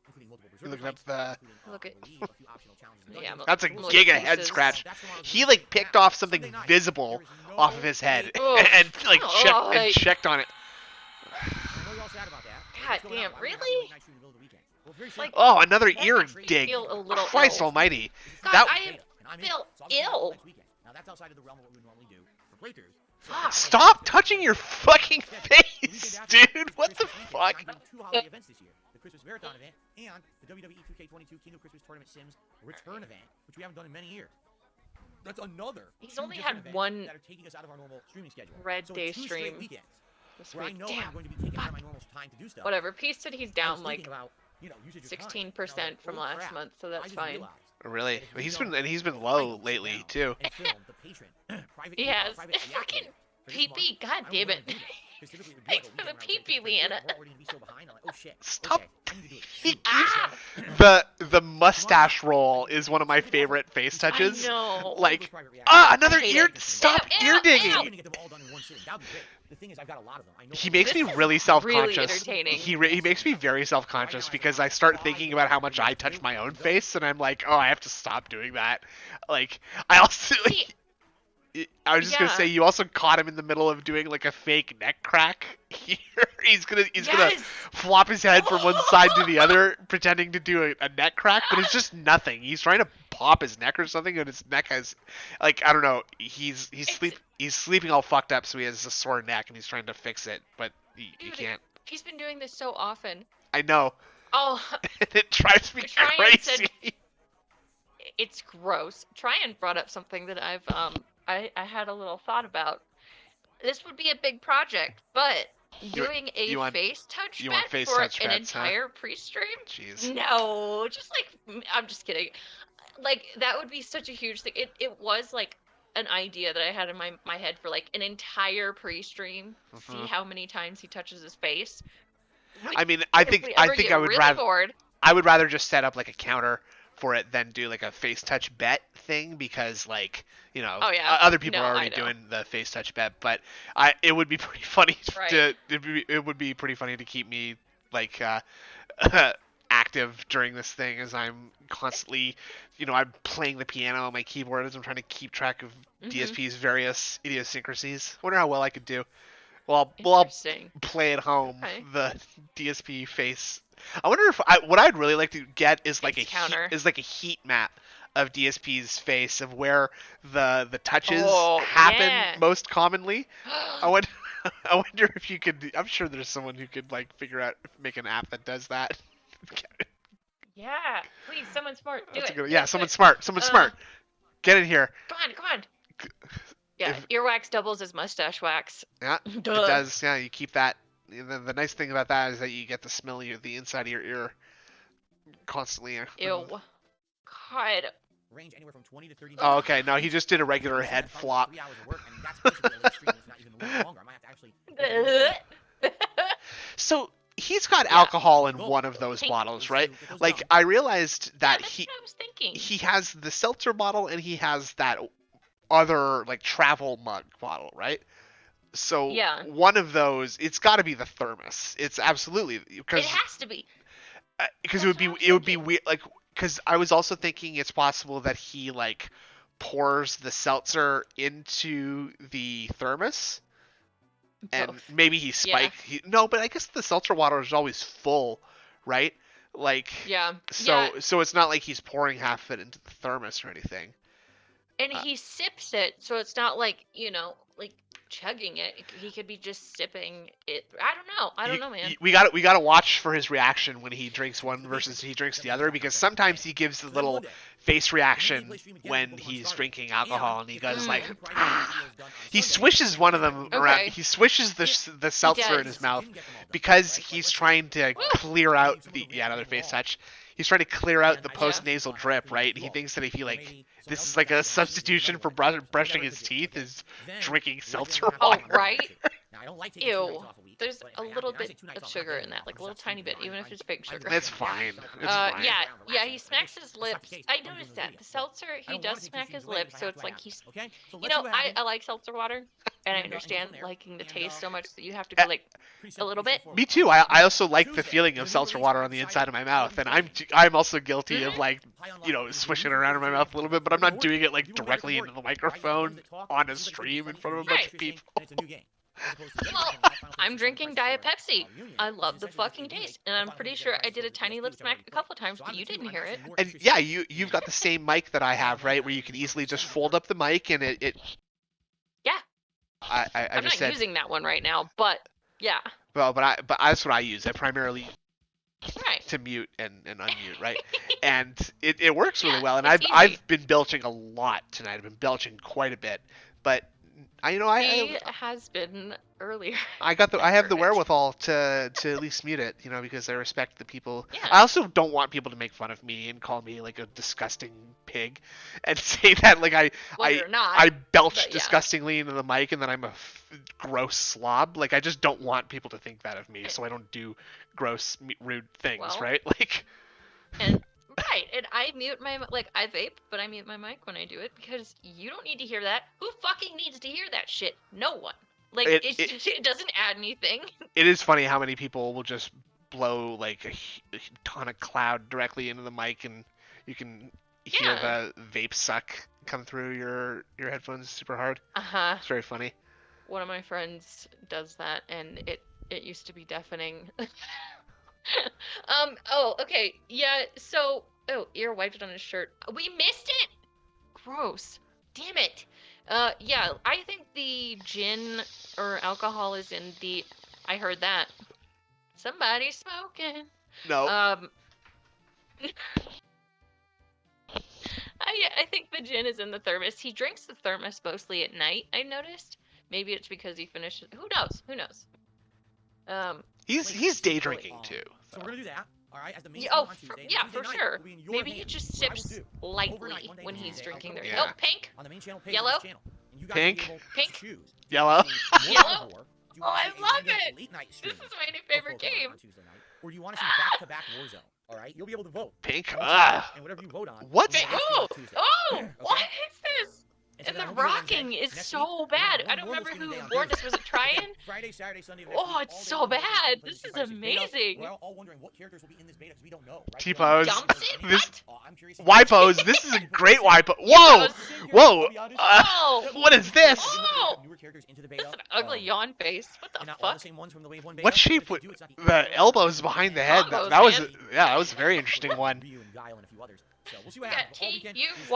Including multiple You're looking fights, up the. Look at. a few optional challenges in the Yeah, dungeon. That's a look giga at head pieces. scratch. That's the one I was He looking like picked off something visible off of his head Ugh. and like Ugh. checked on it. I know you're all sad about that. God What's going damn, on? Why would you have a really? late night stream in the middle of the weekend? Well, very Like, simple. Oh, another that ear makes me dig. feel a little Christ ill. almighty. God, That- I feel ill. Now that's outside of the realm of what we normally do for playthroughs. Fuck. Stop touching your fucking face, dude. What the fuck? I'm doing 2 holiday events this year: the Christmas Marathon event and the WWE 2K22 King of Christmas Tournament Sims Return event, which we haven't done in many years. That's another. He's 2 only different had events one that are taking us out of our normal streaming schedule. red So day it's 2 straight stream weekends this where I week. know Damn. I'm going to be taking out of my normal time to do stuff. Whatever. Peace said he's I was down thinking like about, usage of time. 16% from Holy last crap. month, so I that's just fine. realized Really? that if But we he's don't been low write lately down too. and film the patron private He has. private Fucking reaction for this month, pee-pee. God I don't damn wanna it. do that. 'Cause typically it would be Thanks like for a the weekend when I would pee-pee, take a Leanna. what, we're gonna be so behind. I'm like, oh shit. Stop. Okay, I need to do it. Ah! The mustache roll is one of my favorite face touches. I know. Like, Private reaction. another I hate ear. it. Stop Ew, ear ew, digging. I'm gonna get them all done in one sitting. That'd be great. The thing is, I've got a lot of them. I know He makes me This is really self-conscious. entertaining. He makes me very self-conscious because I start thinking about how much I touch my own face, and I'm like, oh, I have to stop doing that. Like, I also. See, I was just gonna yeah. say you also caught him in the middle of doing like a fake neck crack. He's gonna Yes! flop his head from one side to the other, pretending to do a neck crack, but it's just nothing. He's trying to pop his neck or something, and his neck has, like, I don't know. He's sleeping all fucked up, so he has a sore neck, and he's trying to fix it, but he Dude, can't. He's been doing this so often. I know. Oh, It drives me Tryon crazy. said- it's gross. Tryon brought up something that I had a little thought about. This would be a big project, but doing a you want- face touch you want bet face for touch an bets, huh? entire pre-stream? Jeez. No, just like I'm just kidding. Like that would be such a huge thing. It was like an idea that I had in my head for like an entire pre-stream. See Mhm. how many times he touches his face. I mean, I If think we I ever think get I would really rather bored. I would rather just set up like a counter for it than do like a face touch bet thing because like Oh, yeah. other people No, are I already know. doing the face touch bet, but it would be pretty funny Right. it would be pretty funny to keep me like active during this thing as I'm constantly I'm playing the piano on my keyboard as I'm trying to keep track of Mhm. DSP's various idiosyncrasies. Wonder how well I could do. Well, I'll Interesting. play at home Okay. the DSP face. I wonder if what I'd really like to get is like Face counter. a heat map of DSP's face of where the touches Oh, happen yeah. most commonly. I wonder I wonder if you could. I'm sure there's someone who could like figure out make an app that does that. Yeah, please, someone smart, do That's a it. good, yeah, Do someone it. smart. Someone smart. Get in here. Come on. Yeah, If- earwax doubles as mustache wax. Yeah, Duh. it does. Yeah, you keep that. The nice thing about that is that you get to smell the inside of your ear constantly. Ew. God. Range anywhere from 20 to 30 Oh, okay. No, he just did a regular head flop. 3 hours of work, and that's basically a late stream. It's not even a little longer. I might have to actually. So he's got Yeah. alcohol in one of those Thank bottles, you. right? Get those Like down. I realized that That's what I was thinking. he has the seltzer bottle and he has that other like travel mug bottle, right? So Yeah. one of those, it's got to be the thermos. It's absolutely It because has to be. because That's what I was it would be thinking. weird. Like because I was also thinking it's possible that he like pours the seltzer into the thermos. And Both. maybe he spiked. No, but I guess the seltzer water is always full, right? Like, Yeah. so Yeah. so it's not like he's pouring half of it into the thermos or anything. And he sips it, so it's not like, like chugging it. He could be just sipping it. I don't know, man. We got to watch for his reaction when he drinks one versus he drinks the other because sometimes he gives the little face reaction when he's drinking alcohol and he goes like, he swishes one of them around. Okay. He swishes the seltzer in his mouth because he's trying to clear out another face touch. He's trying to clear out the post-nasal drip, right? He thinks that if he like, this is like a substitution for brushing his teeth is drinking seltzer Oh, water. right? Now, I don't like taking 2 nights Ew. off a week. There's but a I little say bit 2 nights of off, sugar I'm in that, like a little just tiny bit, fine. even if it's fake sugar. It's fine. It's fine. Yeah, he smacks his lips. I noticed that. The seltzer, he does smack his lips, so it's like he's... Okay? So You know, I like seltzer water, and I understand liking the taste so much that you have to go, like, a little bit. Me too. I also like the feeling of seltzer water on the inside of my mouth, and I'm also guilty of, like, you know, swishing it around in my mouth a little bit, but I'm not doing it, like, directly into the microphone on a stream in front of a bunch of people. Well, I'm drinking Diet Pepsi. I love the fucking taste, and I'm pretty sure I did a tiny lip smack a couple times, but you didn't hear it. And yeah, you've got the same mic that I have, right? Where you can easily just fold up the mic and it Yeah. I'm not using that one right now, but yeah. Well, but that's what I use. I primarily right. to mute and unmute, right? And it works really well. And it's I've been belching a lot tonight. I've been belching quite a bit, but he has been earlier. I have the wherewithal to at least mute it, you know, because I respect the people. Yeah. I also don't want people to make fun of me and call me like a disgusting pig, and say that like I belch disgustingly into the mic and that I'm a gross slob. Like I just don't want people to think that of me, so I don't do gross, rude things, right? Like. Right, and I mute my, like, I vape, but I mute my mic when I do it, because you don't need to hear that. Who fucking needs to hear that shit? No one. Like, it doesn't add anything. It is funny how many people will just blow, like, a ton of cloud directly into the mic, and you can hear the vape suck come through your headphones super hard. Uh-huh. It's very funny. One of my friends does that, and it used to be deafening. Oh, okay, yeah, so, Ear wiped it on his shirt. We missed it! Gross. Damn it. Yeah, I think the gin or alcohol is in the, I heard that. Somebody's smoking. No. I think the gin is in the thermos. He drinks the thermos mostly at night, I noticed. Maybe it's because he finishes, who knows? He's day drinking too. So we're gonna do that. All right, as the main for sure. Maybe he just sips lightly when he's drinking there. Yeah. Oh, pink. On the main channel, yellow. Pink. Yellow. Yellow. Oh, I love it. This is my new favorite game. Or do you want to see back-to-back Warzone? All right, you'll be able to vote. Pink. And whatever you vote on. What? What is this? And the rocking is so bad. I don't remember who warned us. Was it Tryon? Friday, Saturday, Sunday. Oh, it's so bad. This is amazing. We're all wondering what characters will be in this beta because we don't know. Right? T-pose. This Y-pose. This is a great Y-pose. Whoa! Whoa! What is this? That's an ugly yawn face. What the fuck? What shape would the elbows behind the head? That was a very interesting one.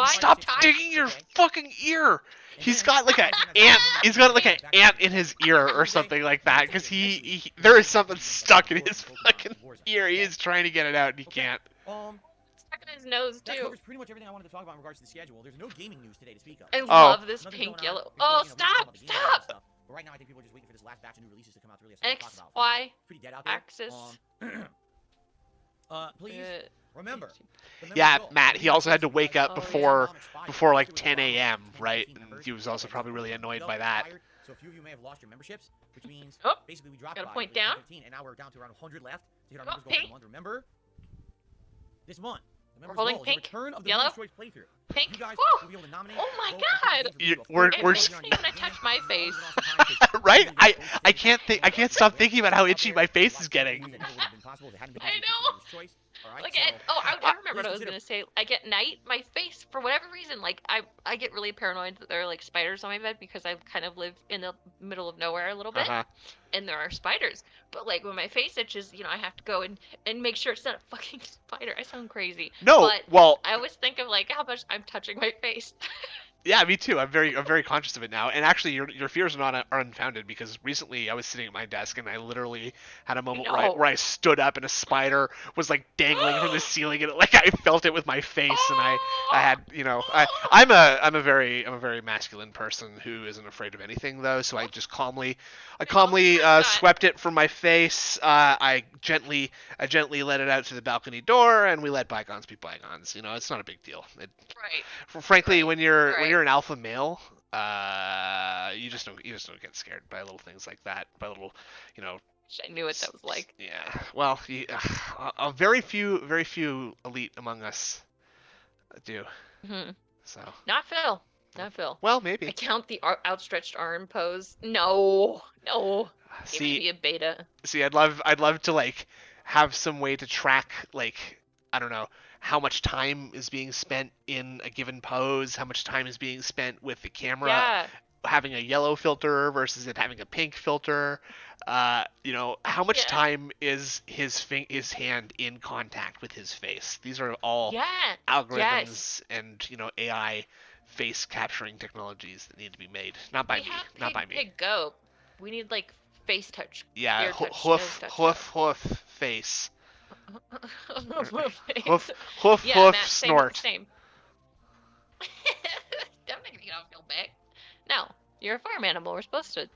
Stop digging your fucking ear. He's got like an ant. He's got like an ant in his ear or something like that. Because there is something stuck in his fucking ear. He is trying to get it out and he can't. Stuck in his nose too. That covers pretty much everything I wanted to talk about in regards to the schedule. There's no gaming news today to speak of. I love this pink yellow. Oh, stop! But right now I think people are just waiting for this last batch of new releases to come out to really X, Y, pretty dead out there. axis. Please remember. Yeah, Matt. He also had to wake up before like 10 a.m. right? And he was also probably really annoyed by that. So a few of you may have lost your memberships, which means basically we dropped got a point down. 15, and now we're down to around 100 left to hit our numbers goal for the month. Remember this month. We're holding pink, yellow, pink. You guys will be able to nominate. Oh my god! We're when I touch my face. Right? I can't stop thinking about how itchy my face is getting. I know. Like, I remember what I was gonna say. Like at night, my face, for whatever reason, like I get really paranoid that there are like spiders on my bed because I kind of live in the middle of nowhere a little bit, and there are spiders. But like when my face itches, you know, I have to go and make sure it's not a fucking spider. I sound crazy. No, but well, I always think of like how much I'm touching my face. Yeah, me too. I'm very conscious of it now. And actually, your fears are unfounded because recently I was sitting at my desk and I literally had a moment where I stood up and a spider was like dangling from the ceiling and like I felt it with my face and I had I'm a very masculine person who isn't afraid of anything though. So I just calmly swept it from my face. I gently let it out to the balcony door and we let bygones be bygones. You know, it's not a big deal. Frankly, when you're an alpha male, You just don't get scared by little things like that. By little, you know. I knew what that was like. Yeah. Well, very few elite among us do. So. Not Phil. Not Phil. Well, maybe. I count the outstretched arm pose. No. See, maybe a beta. See, I'd love to like have some way to track, like, I don't know, how much time is being spent in a given pose, how much time is being spent with the camera having a yellow filter versus it having a pink filter. You know, how much time is his hand in contact with his face? These are all algorithms and, you know, AI face capturing technologies that need to be made. Not by me. Not by me. Pig goat. We need like face touch. Yeah, ear touch, hoof face. Hoof Matt, snort. Same. Don't make me feel bad. No, you're a farm animal. We're supposed to.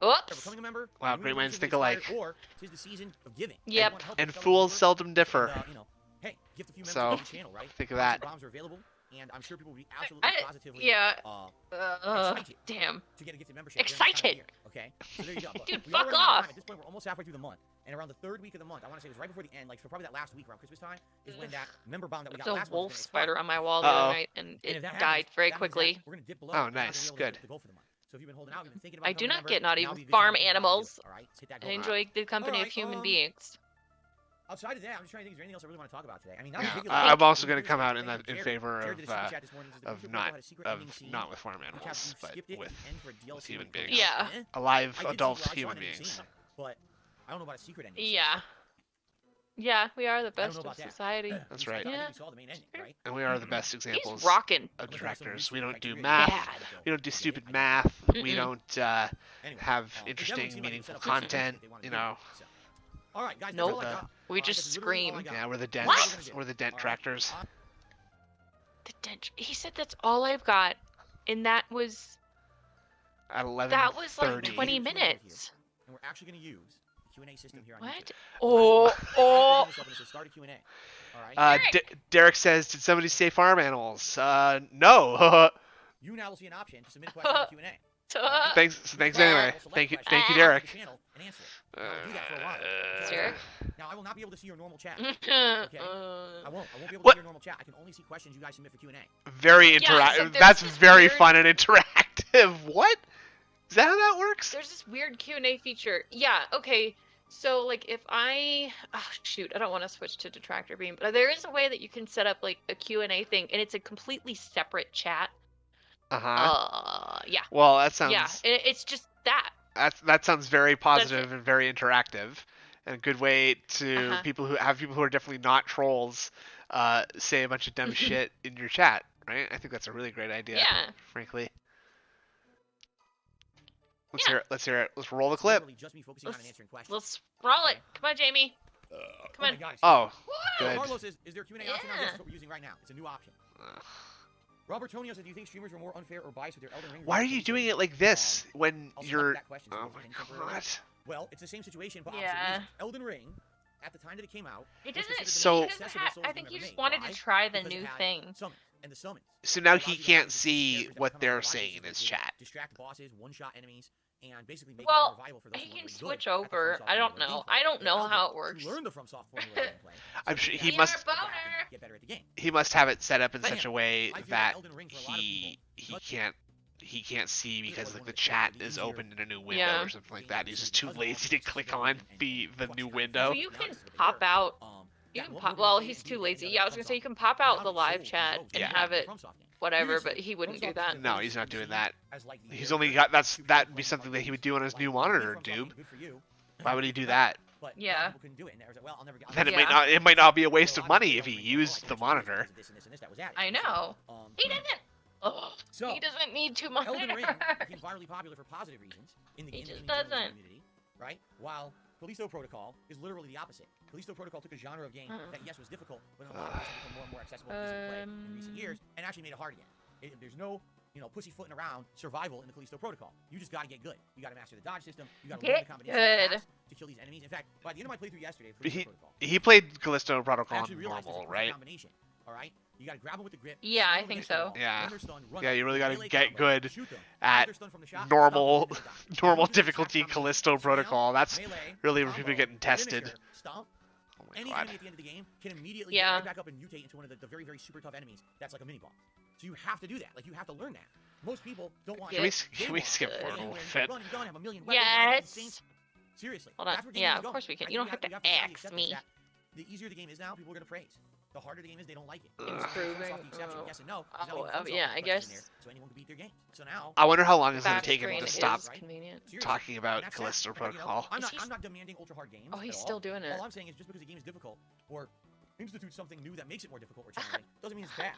Oops. Becoming a member, wow, great minds think alike. Or 'tis the season of giving. Yep. And fools seldom differ. And, you know, hey, gift a few members of the channel, right? Think of that. Bombs are available, and I'm sure people will be absolutely positively excited damn. to get a gifted membership. Excited. Okay, so there you go. Dude, fuck off. At this point, we're almost halfway through the month, and around the third week of the month, I want to say it was right before the end, like so probably that last week around Christmas time, is when that member bomb that we got last month. There's a wolf spider on my wall the other night, and it died very quickly. We're gonna dip below. Oh, nice, good. So if you've been holding out, you've been thinking about I do not member, get naughty now would be a good farm time to animals. All right, hit that I goal. enjoy the company of human beings. Outside of that, I'm just trying to think. Is there anything else I really want to talk about today? I mean, I'm also going to come out in favor of not with farm animals, but with human beings. Yeah. Alive adult human beings. But I don't know about a secret ending. Yeah. Yeah, we are the best of society. That's right. Yeah. And we are the best examples He's rocking. of detractors. We don't do math. We don't do stupid math. We don't have interesting, meaningful content. You know. All right, guys. Nope. We just scream. Yeah, we're the dents. We're the detractors. The dent. He said that's all I've got, and that was. At 11:30. That was like 20 minutes. And we're actually going to use the Q&A system here on What? YouTube. Oh. Start a Q&A. All right. Derek says, "Did somebody say farm animals?" No. You now will see an option to submit a question to Q&A. Thanks anyway. Thank you, Derek. Sure. Now I will not be able to see your normal chat. Okay. I won't be able to see your normal chat. I can only see questions you guys submit for Q&A. Very interactive. That's very fun and interactive. What? Is that how that works? There's this weird Q&A feature. Yeah. Okay. So like if I shoot, I don't want to switch to Detractor Beam, but there is a way that you can set up like a Q&A thing, and it's a completely separate chat. Yeah. Well, that sounds. Yeah, it's just that. That sounds very positive and very interactive, and a good way to people who are definitely not trolls say a bunch of dumb shit in your chat, right? I think that's a really great idea. Yeah. Frankly. Let's hear it. Let's roll the clip. Let's roll it. Come on, Jamie. Come on. Oh, good. Carlos is there a Q&A option? That's what we're using right now. It's a new option. Robert Tonio said, "Do you think streamers are more unfair or biased with their Elden Ring?" Why are you doing it like this when you're? Oh my god. Well, it's the same situation, but Elden Ring, at the time that it came out, it doesn't. So I think you just wanted to try the new thing. So now he can't see what they're saying in his chat. Distract bosses, one-shot enemies, and basically make well, it for those he can switch over. I don't know. I don't know how it works. Learn the FromSoft formula I'm sure he must. Get better at the game. He must have it set up in such a way that he can't see because like the chat is opened in a new window or something like that. He's just too lazy to click on the new window. So you can pop out. You can pop. Well, he's too lazy. Yeah, I was gonna say you can pop out the live chat and have it whatever, but he wouldn't do that. No, he's not doing that. He's only got that'd be something that he would do on his new monitor, dude. Why would he do that? Yeah. Then it might not be a waste of money if he used the monitor. I know. He doesn't. He doesn't need to monitor. Elden Ring became virally popular for positive reasons in the he just doesn't. Community, right? While Careesto Protocol is literally the opposite. Careesto Protocol took a genre of game that yes was difficult, but in a lot of ways has become more and more accessible to play in recent years, and actually made it hard again. There's no pussyfooting around survival in the Careesto Protocol. You just gotta get good. You gotta master the dodge system. You gotta learn the combination to kill these enemies. In fact, by the end of my playthrough yesterday, he played Careesto Protocol on normal, right? All right. You gotta grab them with the grip. Yeah, I think so. Yeah. Stunned, yeah, you really gotta melee get combo, good at normal difficulty Careesto Protocol. That's really where people are getting tested. Stomp. Oh my Any god. enemy at the end of the game can immediately Yeah. get right back up and mutate into one of the very, very super tough enemies. That's like a mini boss. So you have to do that. Like you have to learn that. Most people don't want. Can we skip forward a little bit? Yes. Seriously. Hold on. That's where gaming Yeah, is of going. course we can. I You don't think have we to sadly axe accept me. that The easier the game is now, people are gonna praise. The harder the game is, they don't like it. Improving. Yes and no. Yeah, I guess. So anyone can beat their game. So now. I wonder how long it's gonna Fast take him screen to is stop convenient. talking about Careesto Protocol. I'm not demanding ultra hard games. Oh, he's at still all. doing it. All I'm saying is just because a game is difficult or institutes something new that makes it more difficult or challenging doesn't mean it's bad.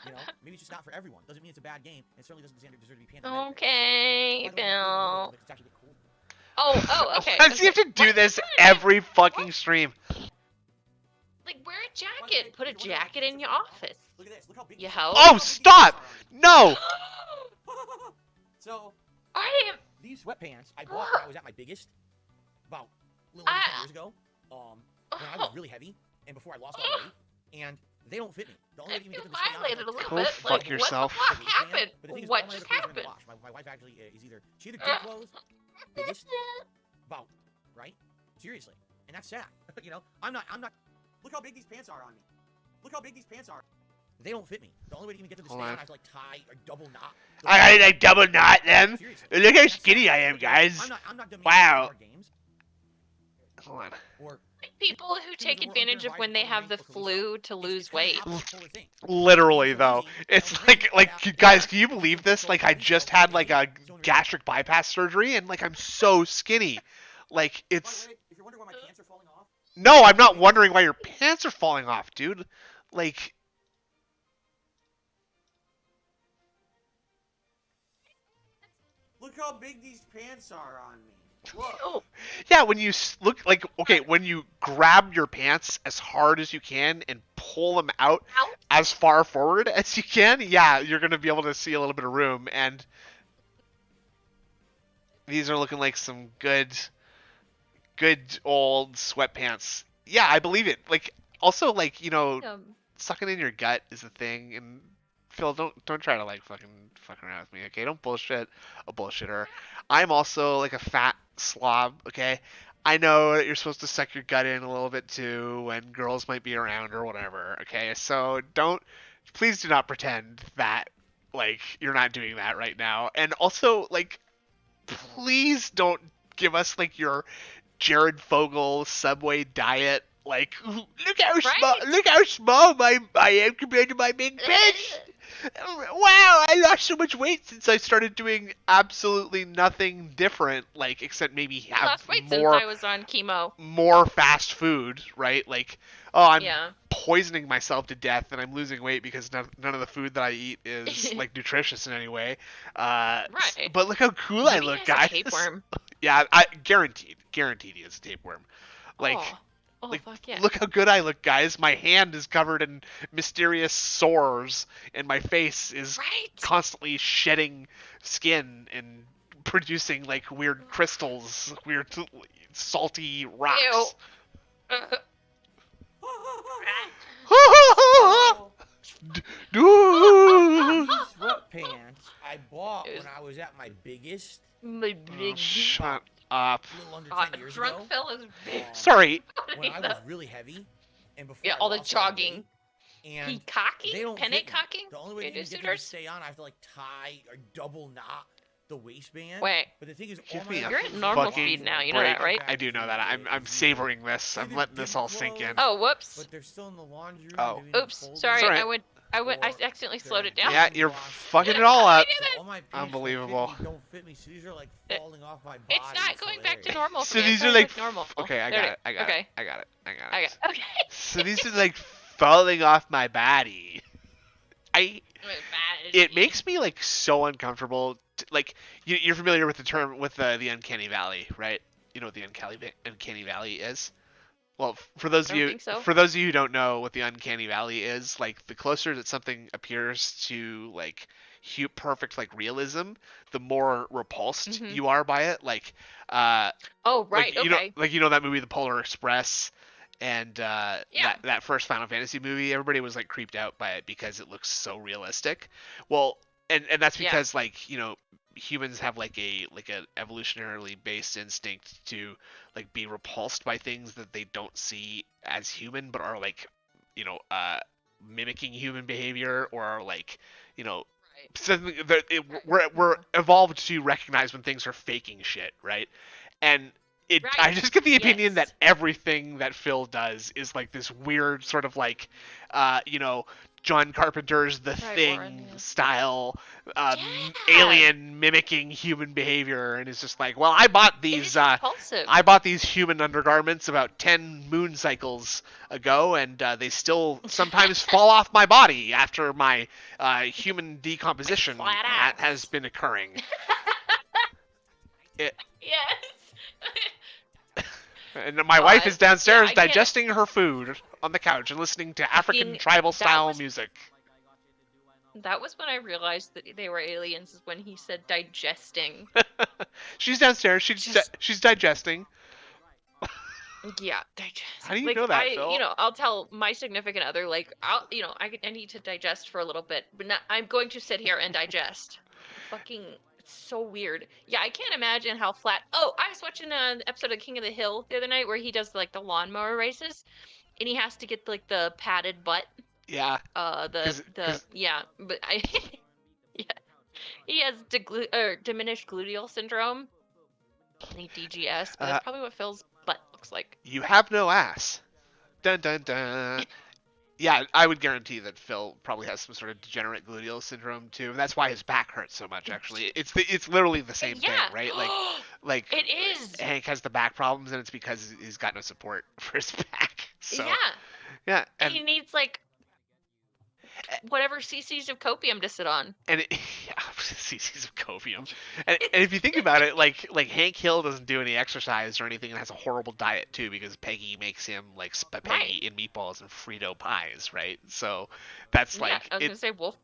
You know, maybe it's just not for everyone. Doesn't mean it's a bad game. It certainly doesn't deserve to be panned on. Okay, Bill. It's actually cool. Oh, okay. Why does he have to do this every fucking stream? Like, wear a jacket. Put a jacket in your office. Look at this. Look how big. You help. Oh, stop! No! So, I am. these sweatpants I bought when I was at my biggest, about a little over 10 years ago. When I was really heavy and before I lost all the weight, and they don't fit me. The only way I to even feel get them to stay on violated a is little Go bit. fuck Like, yourself. what the fuck happened? But the thing is, What all my just other clothes are in the happened? wash. My wife actually is either she either good clothes, biggest, about, right? Seriously, and that's sad. You know, I'm not. Look how big these pants are on me. Look how big these pants are. They don't fit me. The only way to even get them to stay on, I have to like tie or double knot. I double knot them. Seriously. Look how skinny I am, guys. I'm not demanding Wow. hard games. Hold on. Or People who take advantage of when they have the flu to lose weight. Literally though, it's like guys, can you believe this? Like I just had like a gastric bypass surgery and like I'm so skinny. Like it's If you're wondering why my pants are falling off, no, I'm not wondering why your pants are falling off, dude. Like look how big these pants are on me. Oh, yeah, when you look like okay, when you grab your pants as hard as you can and pull them out as far forward as you can, yeah, you're gonna be able to see a little bit of room. And these are looking like some good old sweatpants. Yeah, I believe it. Like also like sucking in your gut is a thing. And Phil, don't try to like fucking around with me, okay? Don't bullshit a bullshitter. I'm also like a fat slob, okay? I know that you're supposed to suck your gut in a little bit too when girls might be around or whatever, okay? So please do not pretend that like you're not doing that right now. And also like please don't give us like your Jared Fogle Subway diet. Like look how small I am compared to my big bitch. Wow, I lost so much weight since I started doing absolutely nothing different, like except maybe have since I was on chemo. More fast food, right? Like, oh, I'm poisoning myself to death, and I'm losing weight because none of the food that I eat is like nutritious in any way. Right. But look how cool I look, guys. A tapeworm. Yeah, I guaranteed he is a tapeworm. Like. Oh, like, fuck yeah. Look how good I look, guys. My hand is covered in mysterious sores, and my face is constantly shedding skin and producing, like, weird crystals, weird salty rocks. Sweatpants I bought when I was at my biggest. Shut up. A little under 10 years drunk ago. fella's big. Sorry. When I was really heavy, and before all the jogging. And he cocking? They don't Penne fit me. cocking? The only way to get them to stay on, I have to like tie or double knot the waistband. Wait. But the thing is, you're at normal speed now. You know that, right? I do know that. I'm savoring this. I'm letting this all sink in. Oh, whoops. But they're still in the laundry room. Oh. Oops. Sorry. I accidentally slowed it down. Yeah, you're fucking it all up. Unbelievable. Don't fit me, so these are like falling off my body. It's not going back to normal. So these are like normal. Okay, I got it. Okay. I got it. Okay. So these are like falling off my body. It makes me like so uncomfortable. Like you're familiar with the term with the uncanny valley, right? You know what the uncanny valley is? Well, for those of you who don't know what the uncanny valley is, like the closer that something appears to like perfect like realism, the more repulsed you are by it. Like oh right, like, okay. You know that movie The Polar Express, And that first Final Fantasy movie, everybody was like creeped out by it because it looks so realistic. Well, and that's because like humans have like an evolutionarily based instinct to like be repulsed by things that they don't see as human, but are like mimicking human behavior, or are like something that we're evolved to recognize when things are faking shit, right? And I just get the opinion that everything that Phil does is like this weird sort of like, John Carpenter's The Thing style, alien mimicking human behavior, and it's just like, well, I bought these human undergarments about 10 moon cycles ago, and they still sometimes fall off my body after my human decomposition has been occurring. Yes. And my wife is downstairs digesting her food on the couch and listening to African tribal style music. That was when I realized that they were aliens, is when he said digesting. She's downstairs. She's digesting. Yeah, digest. How do you know that, Phil? I'll tell my significant other, like, I need to digest for a little bit, but I'm going to sit here and digest. Fucking... so weird. Yeah, I can't imagine how flat. Oh, I was watching an episode of King of the Hill the other night where he does like the lawnmower races, and he has to get like the padded butt. Yeah. Yeah, but he has diminished gluteal syndrome. I think DGS, but that's probably what Phil's butt looks like. You have no ass. Dun dun dun. Yeah, I would guarantee that Phil probably has some sort of degenerate gluteal syndrome too, and that's why his back hurts so much. Actually, it's literally the same thing, right? Like it is. Hank has the back problems, and it's because he's got no support for his back. So, yeah, and he needs like whatever cc's of copium to sit on. And cc's of copium. And if you think about it, like Hank Hill doesn't do any exercise or anything, and has a horrible diet too, because Peggy makes him like spaghetti and meatballs and Frito pies, right? So that's like I was gonna say Wolf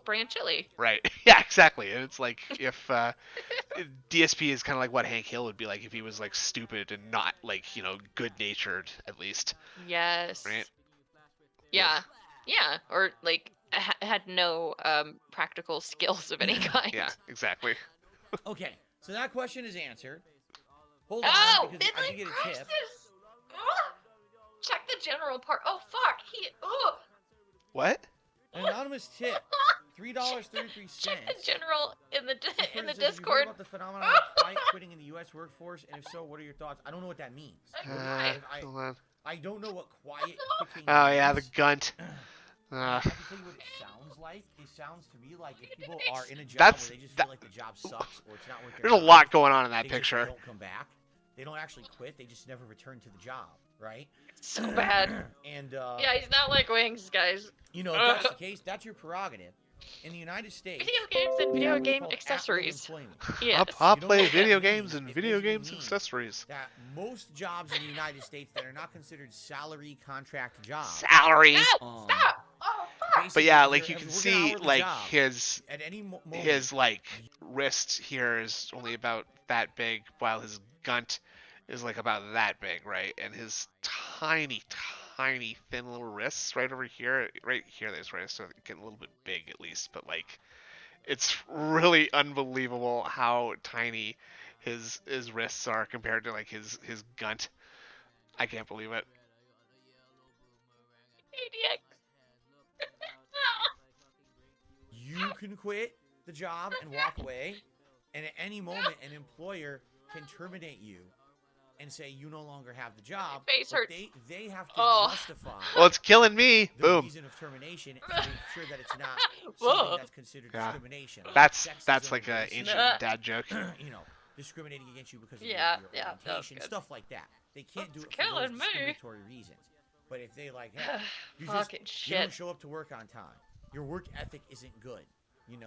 Brand chili. Right. Yeah, exactly. And it's like if DSP is kind of like what Hank Hill would be like if he was like stupid and not like good natured at least. Yes. Right. Yeah. Yeah, or like had no practical skills of any kind. Yeah, exactly. Okay, so that question is answered. Hold on, because I did get a tip. Check the general part. Oh fuck, What? An anonymous tip. $3.33. Check the general in the Discord. Have you heard about the phenomenon of quiet quitting in the U.S. workforce, and if so, what are your thoughts? I don't know what that means. Hold on. I don't know what quiet quitting means. Oh yeah, the gunt. I can tell you what it sounds like. It sounds to me like if people are in a job where they just feel like the job sucks or it's not worth their There's a lot going on in that picture. They don't come back. They don't actually quit. They just never return to the job, right? So bad. And yeah, he's not like wings, guys. If that's the case, that's your prerogative. In the United States, video games and video game accessories. Yes. I'll play video games and video games accessories. That most jobs in the United States that are not considered salary contract jobs. Salary. Stop. Oh, fuck. But yeah, like you can see, like his like wrist here is only about that big, while his gunt is like about that big, right? And his tiny thin little wrists right over here, there's wrists, so getting a little bit big at least, but like it's really unbelievable how tiny his wrists are compared to like his gunt. I can't believe it. You can quit the job and walk away, and at any moment an employer can terminate you and say you no longer have the job. Face hurts. They have to justify. Well, it's killing me. The Boom. reason of termination and make sure that it's not something that's considered discrimination. That's like an ancient dad joke. Discriminating against you because of your orientation, stuff like that. They can't do it for those discriminatory reasons. But if they like, hey, you don't show up to work on time, your work ethic isn't good,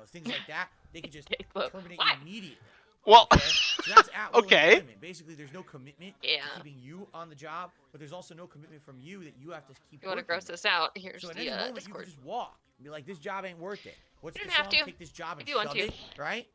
things like that, they can just terminate you immediately. Well, so that's okay. Basically, there's no commitment to keeping you on the job, but there's also no commitment from you that you have to keep. You want to gross this out? Here's so the at any moment, Discord. You can just walk and be like, "This job ain't worth it." What's you the don't have song? to. Take this job and if you shove it, right?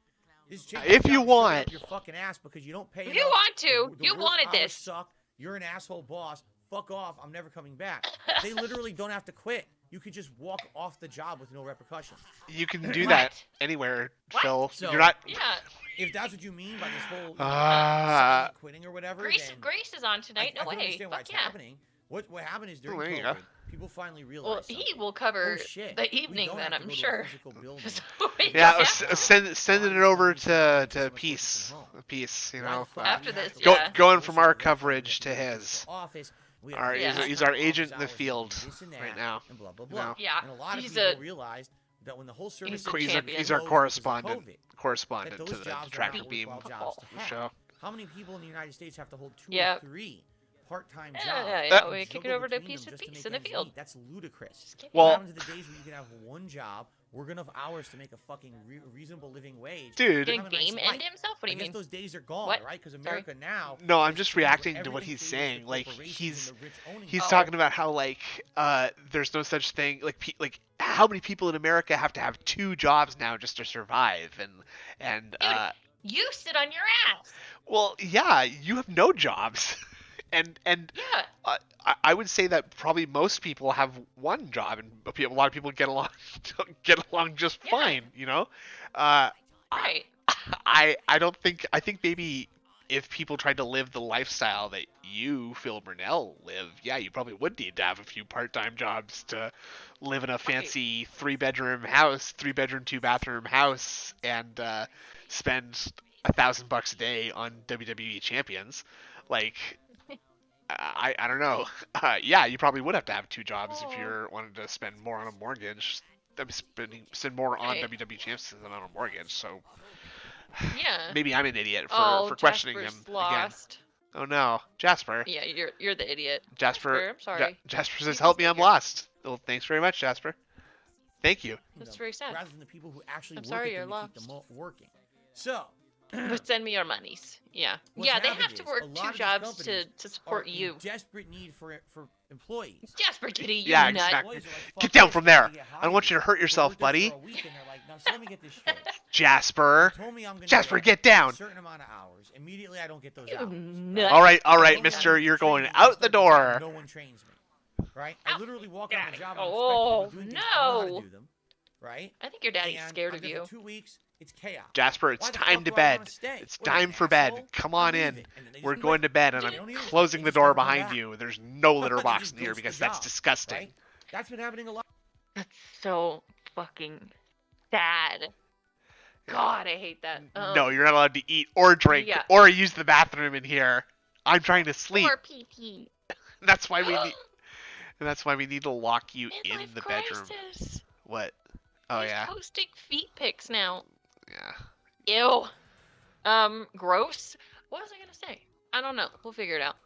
If you want, your fucking ass because you don't pay. If you want to, you wanted this. Suck. You're an asshole boss. fuck off, I'm never coming back. They literally don't have to quit. You could just walk off the job with no repercussions. You can do that anywhere, Phil. So, you're not. Yeah. If that's what you mean by this whole quitting or whatever, Grace is on tonight. I No can way. understand why it's happening. What happened is during there you COVID, go. people finally realized. Well, he will cover shit, the evening then, I'm sure. Yeah, sending it over to Peace. Peace, you know. After this, Going from our coverage to his. Office. He's our agent in the field right now. And blah blah blah. Yeah. And a lot of people realized that when the whole service he's our correspondent to the Detractor Beam show. How many people in the United States have to hold 2 or 3 part-time jobs? Yeah, we kick it over to Peace and Peace in the field. That's ludicrous. Well, what happens to the days when you can have one job, work enough hours to make a fucking reasonable living wage? Dude. Can Game end himself? What do you mean? Those days are gone, right? Because America now. No, I'm just reacting to what he's saying. Like he's talking about how like there's no such thing like how many people in America have to have 2 jobs now just to survive and Dude, you sit on your ass. Well, yeah, you have no jobs. And yeah. I would say that probably most people have one job, and a lot of people get along just fine, you know. Right. I don't think. I think maybe if people tried to live the lifestyle that you, Phil Burnell, live, yeah, you probably would need to have a few part-time jobs to live in a fancy 3-bedroom house, 3-bedroom, 2-bathroom house, and spend $1,000 a day on WWE champions, like. I don't know. Yeah, you probably would have to have 2 jobs if you're wanting to spend more on a mortgage. Spend more on WWE champs than on a mortgage. So yeah, maybe I'm an idiot for questioning him lost. Again. Oh no, Jasper. Yeah, you're the idiot. Jasper, I'm sorry. Jasper says, "Help me, I'm lost." Well, thanks very much, Jasper. Thank you. That's very sad. Rather than the people who actually I'm sorry you're lost. Keep them working. So. But send me your monies. Yeah. They have to work 2 jobs to support you. Desperate need for employees. Jasper, kitty, you yeah, nut. exactly. Get down from there. I don't want you to hurt yourself, buddy. Jasper. Jasper, get down. A certain amount of hours. Immediately, I don't get those hours. All right, mister, you're going out the door. No one trains me. Right? I literally walk on the job. Oh, no. Right? I think your daddy's scared of you. For 2 weeks. It's chaos. Jasper, it's time to bed. It's time for bed. Come on in. We're going to bed, and I'm closing the door behind you. There's no litter box in here because that's disgusting. Right? That's been happening a lot. That's so fucking sad. God, I hate that. No, you're not allowed to eat or drink or use the bathroom in here. I'm trying to sleep. Or pee. That's why we need. And that's why we need to lock you in the bedroom. What? Oh yeah. He's posting feet pics now. Yeah. Ew. Gross. What was I gonna say? I don't know. We'll figure it out.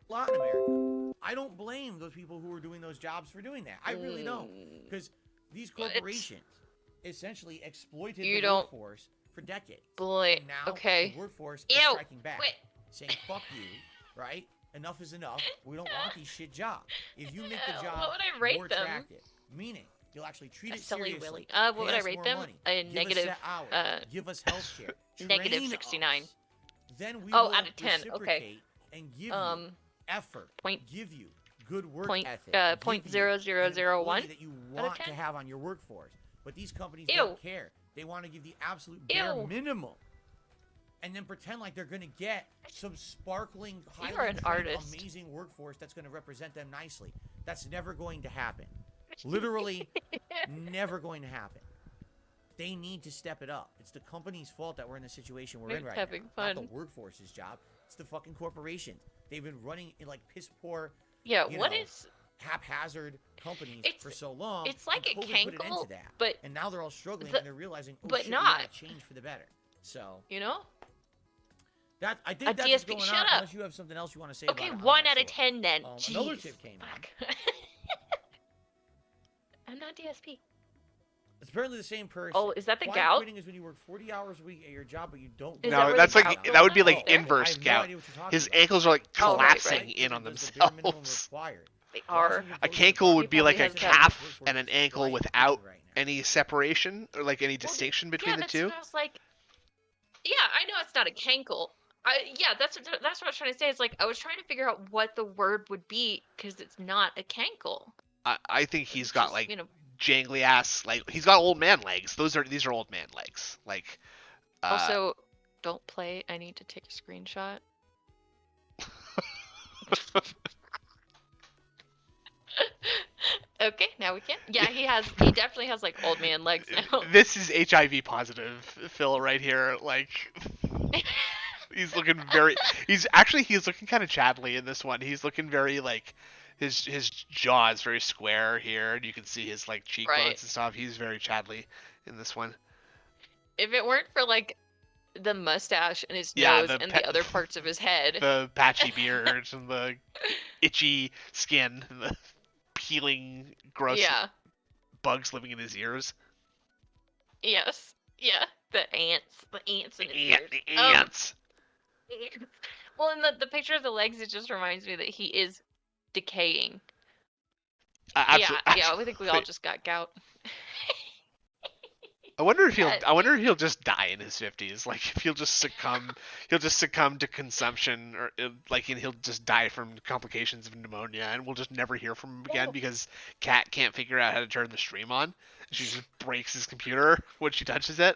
A lot in America. I don't blame those people who are doing those jobs for doing that. I really don't. Because these corporations essentially exploited the workforce for decades. Boy. And now the workforce is striking back. Saying, fuck you, right? Enough is enough. We don't want these shit jobs. If you make the job more attractive, meaning you'll actually treat it seriously. What would I rate them? A negative. Give us health care. Negative 69. Then we will out of 10. Okay. And give you effort. Give you good work ethic. 0.0001 that you want to have on your workforce. But these companies don't care. They want to give the absolute bare minimum. And then pretend like they're going to get some sparkling, highly amazing workforce that's going to represent them nicely. That's never going to happen. Literally never going to happen. They need to step it up. It's the company's fault that we're in the situation we're in right now. Not the workforce's job. It's the fucking corporations. They've been running in like piss poor, haphazard companies for so long. It's like a cankle, and now they're all struggling and they're realizing, oh shit, we gotta change for the better. So that I think that's what's going on. Unless you have something else you want to say. Okay, 1 out of 10 then. Another tip came in. I'm not DSP. It's apparently the same person. Oh, is that the gout? Quitting is when you work 40 hours a week at your job, but you don't. No, that's like that would be like inverse gout. His ankles are like collapsing in on themselves. They are. A cankle would be like a calf and an ankle without any separation or like any distinction between the two. I was like, yeah, I know it's not a cankle. Yeah, that's what I was trying to say. It's like I was trying to figure out what the word would be because it's not a cankle. I think he's got like jangly ass, like he's got old man legs. These are old man legs. Like also, don't play. I need to take a screenshot. Okay, now we can. Yeah, he definitely has like old man legs now. This is HIV positive Phil right here. Like he's looking he's looking kind of Chadley in this one. He's looking very like his jaw is very square here, and you can see his like cheekbones and stuff. He's very Chadley in this one. If it weren't for like the mustache and his nose and the other parts of his head, the patchy beard and the itchy skin and the peeling gross bugs living in his ears. Yes. Yeah. The ants in his ears. The ants. Well, in the picture of the legs, it just reminds me that he is decaying. I think we all just got gout. I wonder if he'll just die in his 50s. Like if he'll just succumb to consumption, or like, and he'll just die from complications of pneumonia, and we'll just never hear from him again because Kat can't figure out how to turn the stream on. She just breaks his computer when she touches it.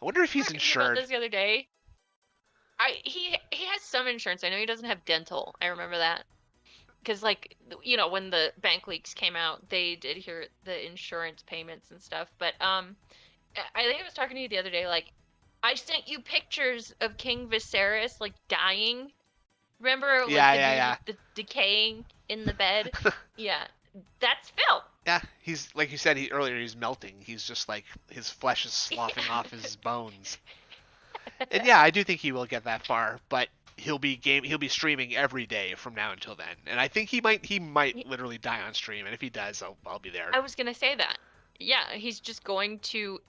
I wonder if he's insured. About this the other day. He has some insurance. I know he doesn't have dental. I remember that. Because, like, you know, when the bank leaks came out, they did hear the insurance payments and stuff. But I think I was talking to you the other day, like, I sent you pictures of King Viserys, like, dying. Remember? Like, the decaying in the bed? Yeah. That's Phil. Yeah, he's, like you said earlier, he's melting. He's just, like, his flesh is sloughing off his bones. And, yeah, I do think he will get that far, but he'll be streaming every day from now until then, and I think he might literally die on stream, and if he does, I'll be there. I was gonna say that. Yeah, he's just going to,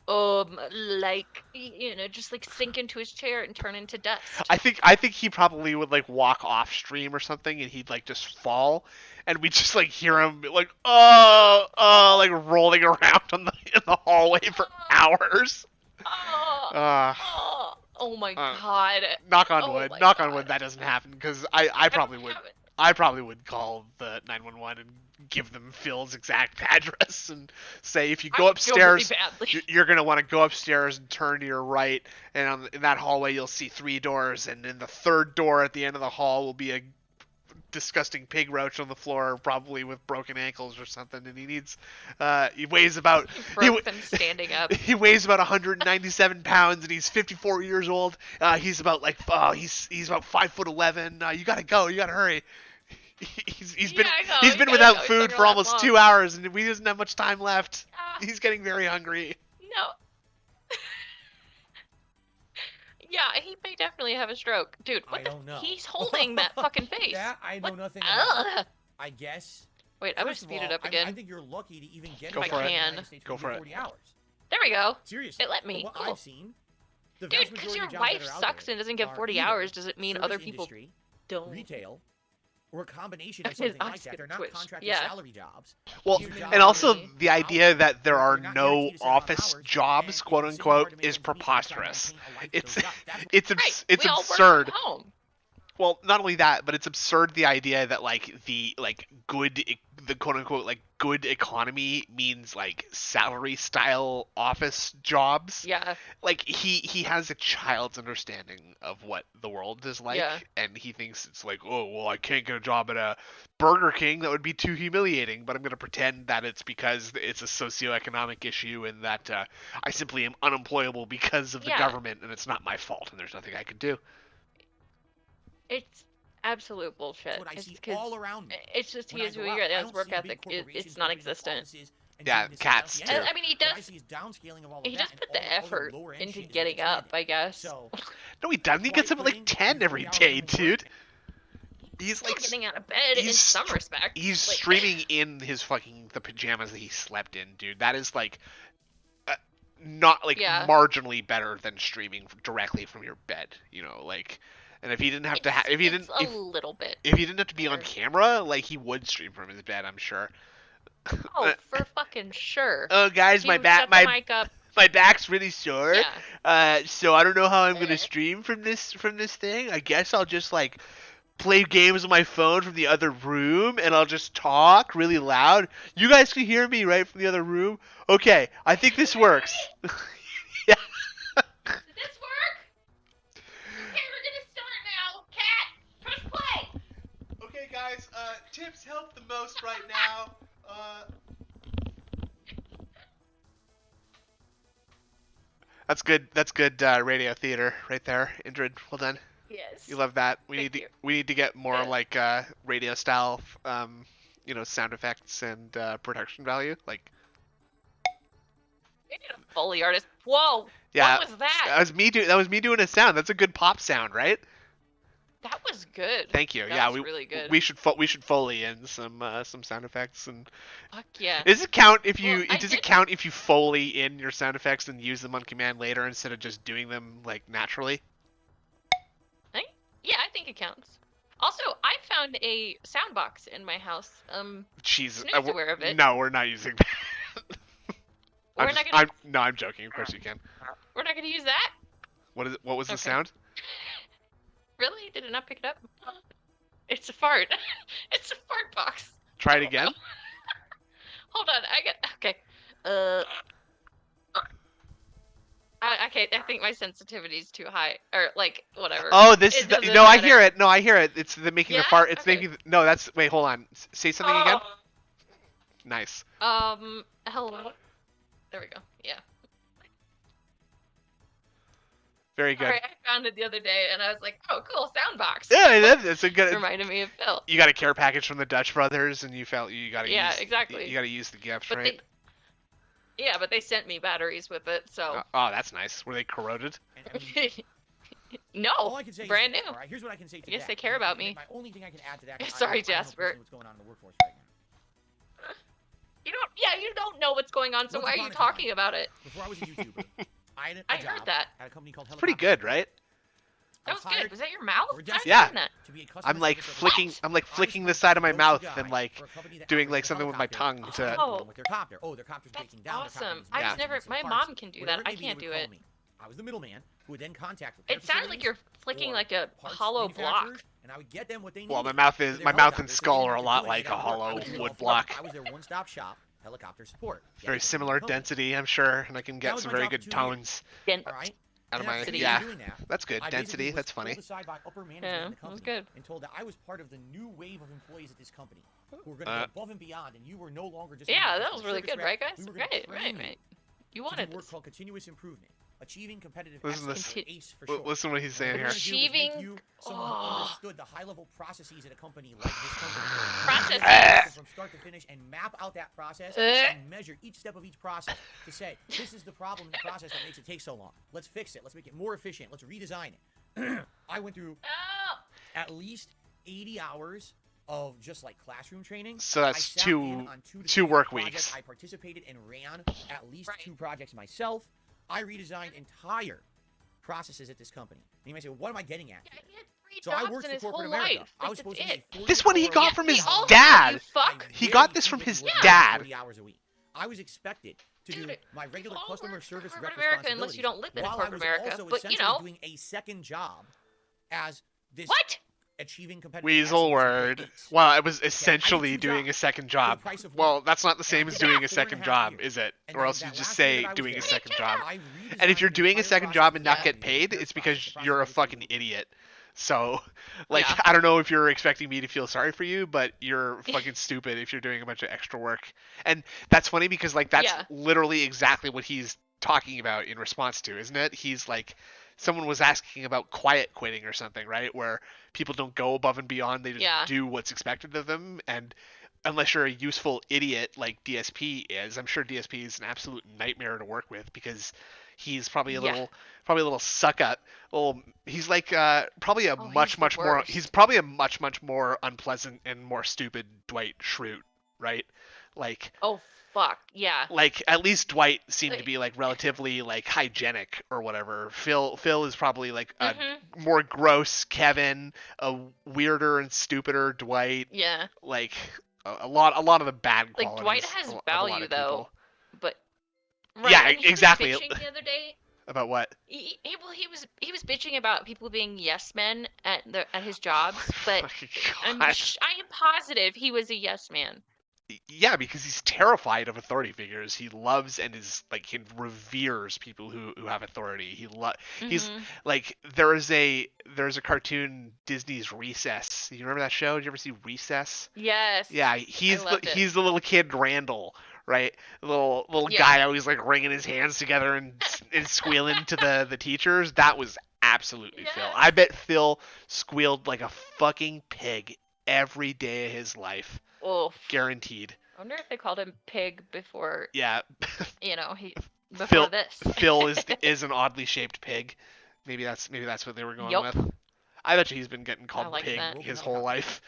like, you know, just like sink into his chair and turn into dust. I think he probably would like walk off stream or something, and he'd like just fall, and we just like hear him like like rolling around in the hallway for hours. Oh my god. Knock on wood. Knock on wood that doesn't happen, because I probably would. I probably would call the 911 and give them Phil's exact address and say, if you go upstairs, you're going to want to go upstairs and turn to your right, and in that hallway you'll see 3 doors, and in the 3rd door at the end of the hall will be a disgusting pig roach on the floor, probably with broken ankles or something, and he weighs about standing up. He weighs about 197 pounds, and he's 54 years old. He's about like he's about 5'11". You gotta hurry. He's been without food for almost 2 hours, and he doesn't have much time left. He's getting very hungry. No. Yeah, he may definitely have a stroke. Dude, I don't know. He's holding that fucking face. That I know nothing about. I guess. Wait, I'm gonna speed it up again. I think you're lucky to even get Go for it. Go for 40 hours. There we go. Seriously. It let me. What I've seen, dude, because your wife sucks and doesn't get 40 hours, does it mean other people don't? Retail, or a combination of something like that. They're not contracted salary jobs. Well, and also the idea that there are no office jobs, quote unquote, is preposterous. It's absurd. Well, not only that, but it's absurd the idea that the quote unquote good economy means like salary style office jobs. Yeah. Like he has a child's understanding of what the world is like, and he thinks it's like, oh well, I can't get a job at a Burger King, that would be too humiliating, but I'm going to pretend that it's because it's a socioeconomic issue and that I simply am unemployable because of the government, and it's not my fault and there's nothing I can do. It's absolute bullshit. What I see all around me. It's just he has his work ethic. It's non-existent. Yeah, cats too. I mean, he does put the effort into getting up, I guess. So, no, he doesn't. He gets up at like 10 every day, dude. He's like getting out of bed in some respect. He's streaming in his the pajamas that he slept in, dude. That is like not like marginally better than streaming directly from your bed, you know, like. And if he didn't have to if he didn't have to be on camera, like he would stream from his bed, I'm sure. Oh, for fucking sure. Oh, guys, my my back's really sore. Yeah. So I don't know how I'm gonna stream from this thing. I guess I'll just like play games on my phone from the other room, and I'll just talk really loud. You guys can hear me right from the other room. Okay, I think this works. Yeah. Did this work? Okay, we're gonna start now. Cat, press play. Okay, guys. Tips help the most right now. That's good. That's good radio theater right there, Indrid. Well done. Yes. You love that. We need to get more like radio style, sound effects and production value. Like. You need a Foley artist. Whoa. Yeah. What was that? That was me doing a sound. That's a good pop sound, right? That was good. Thank you. That was really good. We should Foley in some sound effects and. Fuck yeah. Does it count if you count if you Foley in your sound effects and use them on command later instead of just doing them like naturally? Yeah, I think it counts. Also, I found a sound box in my house. Jesus, Snoop's aware of it. No, we're not using that. I'm joking. Of course you can. We're not gonna use that. What was the sound? Really? Did it not pick it up? It's a fart. It's a fart box. Try it again. Hold on. Okay. I think my sensitivity is too high, or like whatever. Oh, I hear it. No, I hear it. It's making the fart. It's making. No, that's. Wait, hold on. Say something again. Nice. Hello. There we go. Yeah. Very good. Alright, I found it the other day, and I was like, "Oh, cool, sound box." Yeah, that's a good. It reminded me of Phil. You got a care package from the Dutch brothers, and you felt you got to use. Yeah, exactly. You got to use the gift, right? Yeah, but they sent me batteries with it, so. Oh, that's nice. Were they corroded? No, all I can say brand new. All right, here's what I can say to I guess that. they care about me. My only thing I can add to that. Sorry, Jasper. What's going on in the workforce right now? You don't know what's going on, so why are you talking about it? Before I was a YouTuber, I had a I job heard that. at a company called It's pretty good, right? That was good. Was that your mouth? Yeah. To be a customer I'm like service flicking. representative. I'm like I was flicking the supposed side to of my go mouth to and guy like for a company that doing like operates a something with my tongue helicopter. to. Oh. With their copter. Oh, their copter's That's breaking down. awesome. Their I've copter's never. missing My parts. mom can do Whatever that. I it may be, can't they do would it. call me. I was the middleman who would then contact It sounded like you're flicking like a parts hollow block. manufacturers, and I would get them what they needed. Well, my mouth for is their my mouth and helicopters, so skull they are a didn't lot have to do like a anything. I hollow was doing it all wood for them. block. I was their one-stop shop helicopter support. Very similar density, I'm sure, and I can get some very good tones All right. out of my. Density. Yeah, Doing that, that's good. I Density, basically that's was funny. pulled aside by upper management Yeah, in the that was company good. and told that I was part of the new wave of employees at this company who were going to go above and beyond, and you were no longer just. Yeah, that was really good, right, guys? We were gonna train Right. You to wanted do work this. called continuous improvement, achieving competitive Listen to excellence, this. ACE for short. Listen to what he's saying here. What we're gonna do is make Achieving- you someone who understood the high-level processes at a company like this company. Processes. From start to finish and map out that process Uh. and measure each step of each process to say, this is the problem in the process that makes it take so long. Let's fix it. Let's make it more efficient. Let's redesign it. I went through Oh. at least 80 hours of just like classroom training. So I that's sat two in on 2 to 3 work projects. weeks. I participated and ran at least Right. 2 projects myself. I redesigned entire processes at this company. And you might say, well, what am I getting at? Yeah, here? he had 3 So I jobs worked in for his corporate whole America. life. I was Like, supposed that's to it. be a This one he 40-hour got week. from his all have dad. You fuck. He got this from his Very dad. 40 hours a week. I was expected to do Dude, my regular all customer work for service corporate rep America unless you don't live in while corporate I was America. also But, essentially you know. doing a second job as this What? achieving competitive Weasel excellence word. employees. Well, I was I essentially did 2 doing a jobs second for the job. price of Well, one. that's not the And same I as did that doing for a 4.5 second job, years. is it? And Or then else you that just last year say that I was doing a there, second job. I And if you're redesigned doing the a second entire job and not process get of paid, the it's process, because the you're a process fucking of the idiot. So, like, Yeah. I don't know if you're expecting me to feel sorry for you, but you're fucking stupid if you're doing a bunch of extra work. And that's funny because, like, that's Yeah. literally exactly what he's talking about in response to, isn't it? He's like, someone was asking about quiet quitting or something, right? Where people don't go above and beyond, they just Yeah. do what's expected of them. And unless you're a useful idiot like DSP is, I'm sure DSP is an absolute nightmare to work with because he's probably a Yeah. little suck up. Well, he's like probably a Oh, much he's the much more. worst. He's probably a much much more unpleasant and more stupid Dwight Schrute, right? Like Oh, fuck. Yeah. like at least Dwight seemed to Like- be like relatively like hygienic or whatever. Phil is probably like a Mhm. more gross Kevin, a weirder and stupider Dwight. Yeah. Like a lot of the bad Like, qualities. Dwight has of a lot value, of though. people. But Right, yeah, and he exactly. was bitching the other day. About what? He was bitching about people being yes men at his jobs, but I am positive he was a yes man. Yeah, because he's terrified of authority figures. He loves and is like he reveres people who have authority. He's like there's a cartoon, Disney's Recess. You remember that show? Did you ever see Recess? Yes. Yeah, he's the little kid Randall, right? The little guy always like wringing his hands together and squealing to the teachers. That was absolutely Phil. I bet Phil squealed like a fucking pig every day of his life. Oh, guaranteed. I wonder if they called him Pig before. Yeah. Before this. Phil is an oddly shaped pig. Maybe that's what they were going with. I bet you he's been getting called Pig his whole life.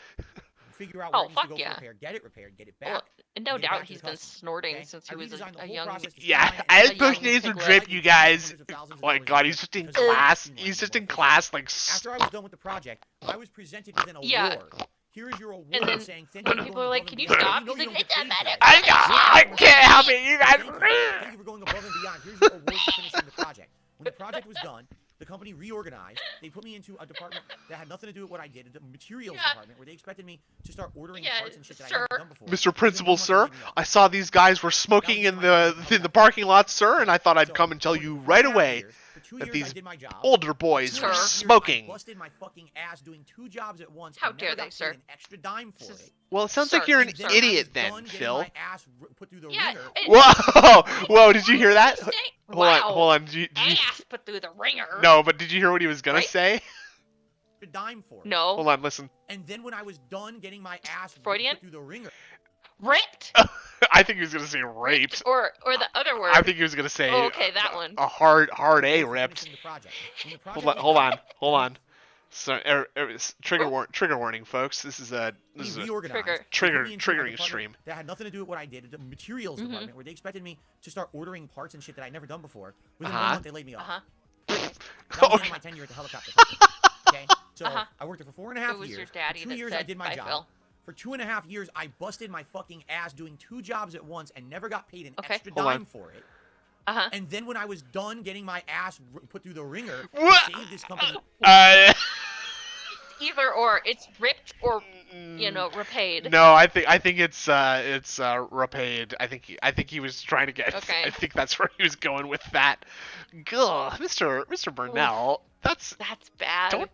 Figure out where it needs to go for repair. Get it repaired. Get it back. Well, no doubt he's been snorting since he was a young. Yeah, as those days would drip, you guys. Oh my God, he's just in class. He's just in class like. After I was done with the project, I was presented with an award. Here's your award and then saying thank when people are like, "Can you stop?" He's like, "It doesn't matter." I can't help it. You guys. Thank you for going above and beyond. Here's your award for finishing the project. When the project was done, the company reorganized. They put me into a department that had nothing to do with what I did, the materials department, where they expected me to start ordering parts and shit that I hadn't done before. Mr. Principal, sir, I saw these guys were smoking in the parking lot, sir, and I thought I'd come and tell you right away that these older boys were smoking. I busted my fucking ass doing 2 jobs at once. How dare they, sir? An extra dime for it. Well, it sounds like you're an idiot then, Phil. Whoa, did you hear that? Hold on. Did you... Ass put through the ringer. No, but did you hear what he was gonna say? A dime for it. No. Hold on, listen. And then when I was done getting my ass Freudian? put through the ringer. Ripped? I think he was gonna say raped. Or the other word. I think he was gonna say. Oh, okay, that one. A hard A ripped. Hold on. So trigger warning, folks. This is a triggering stream. That had nothing to do with what I did. The materials department, where they expected me to start ordering parts and shit that I'd never done before. Within 1 month, they laid me off. That was my tenure at the helicopter company. Okay, so I worked there for 4.5 years. Your daddy for 2 years, I did my job. For 2.5 years, I busted my fucking ass doing 2 jobs at once and never got paid an extra dime for it. And then when I was done getting my ass put through the ringer to save this company. Either or, it's ripped or repaid. No, I think it's repaid. I think he was trying to get. Okay. I think that's where he was going with that. Gah, Mr. Burnell, that's bad. Don't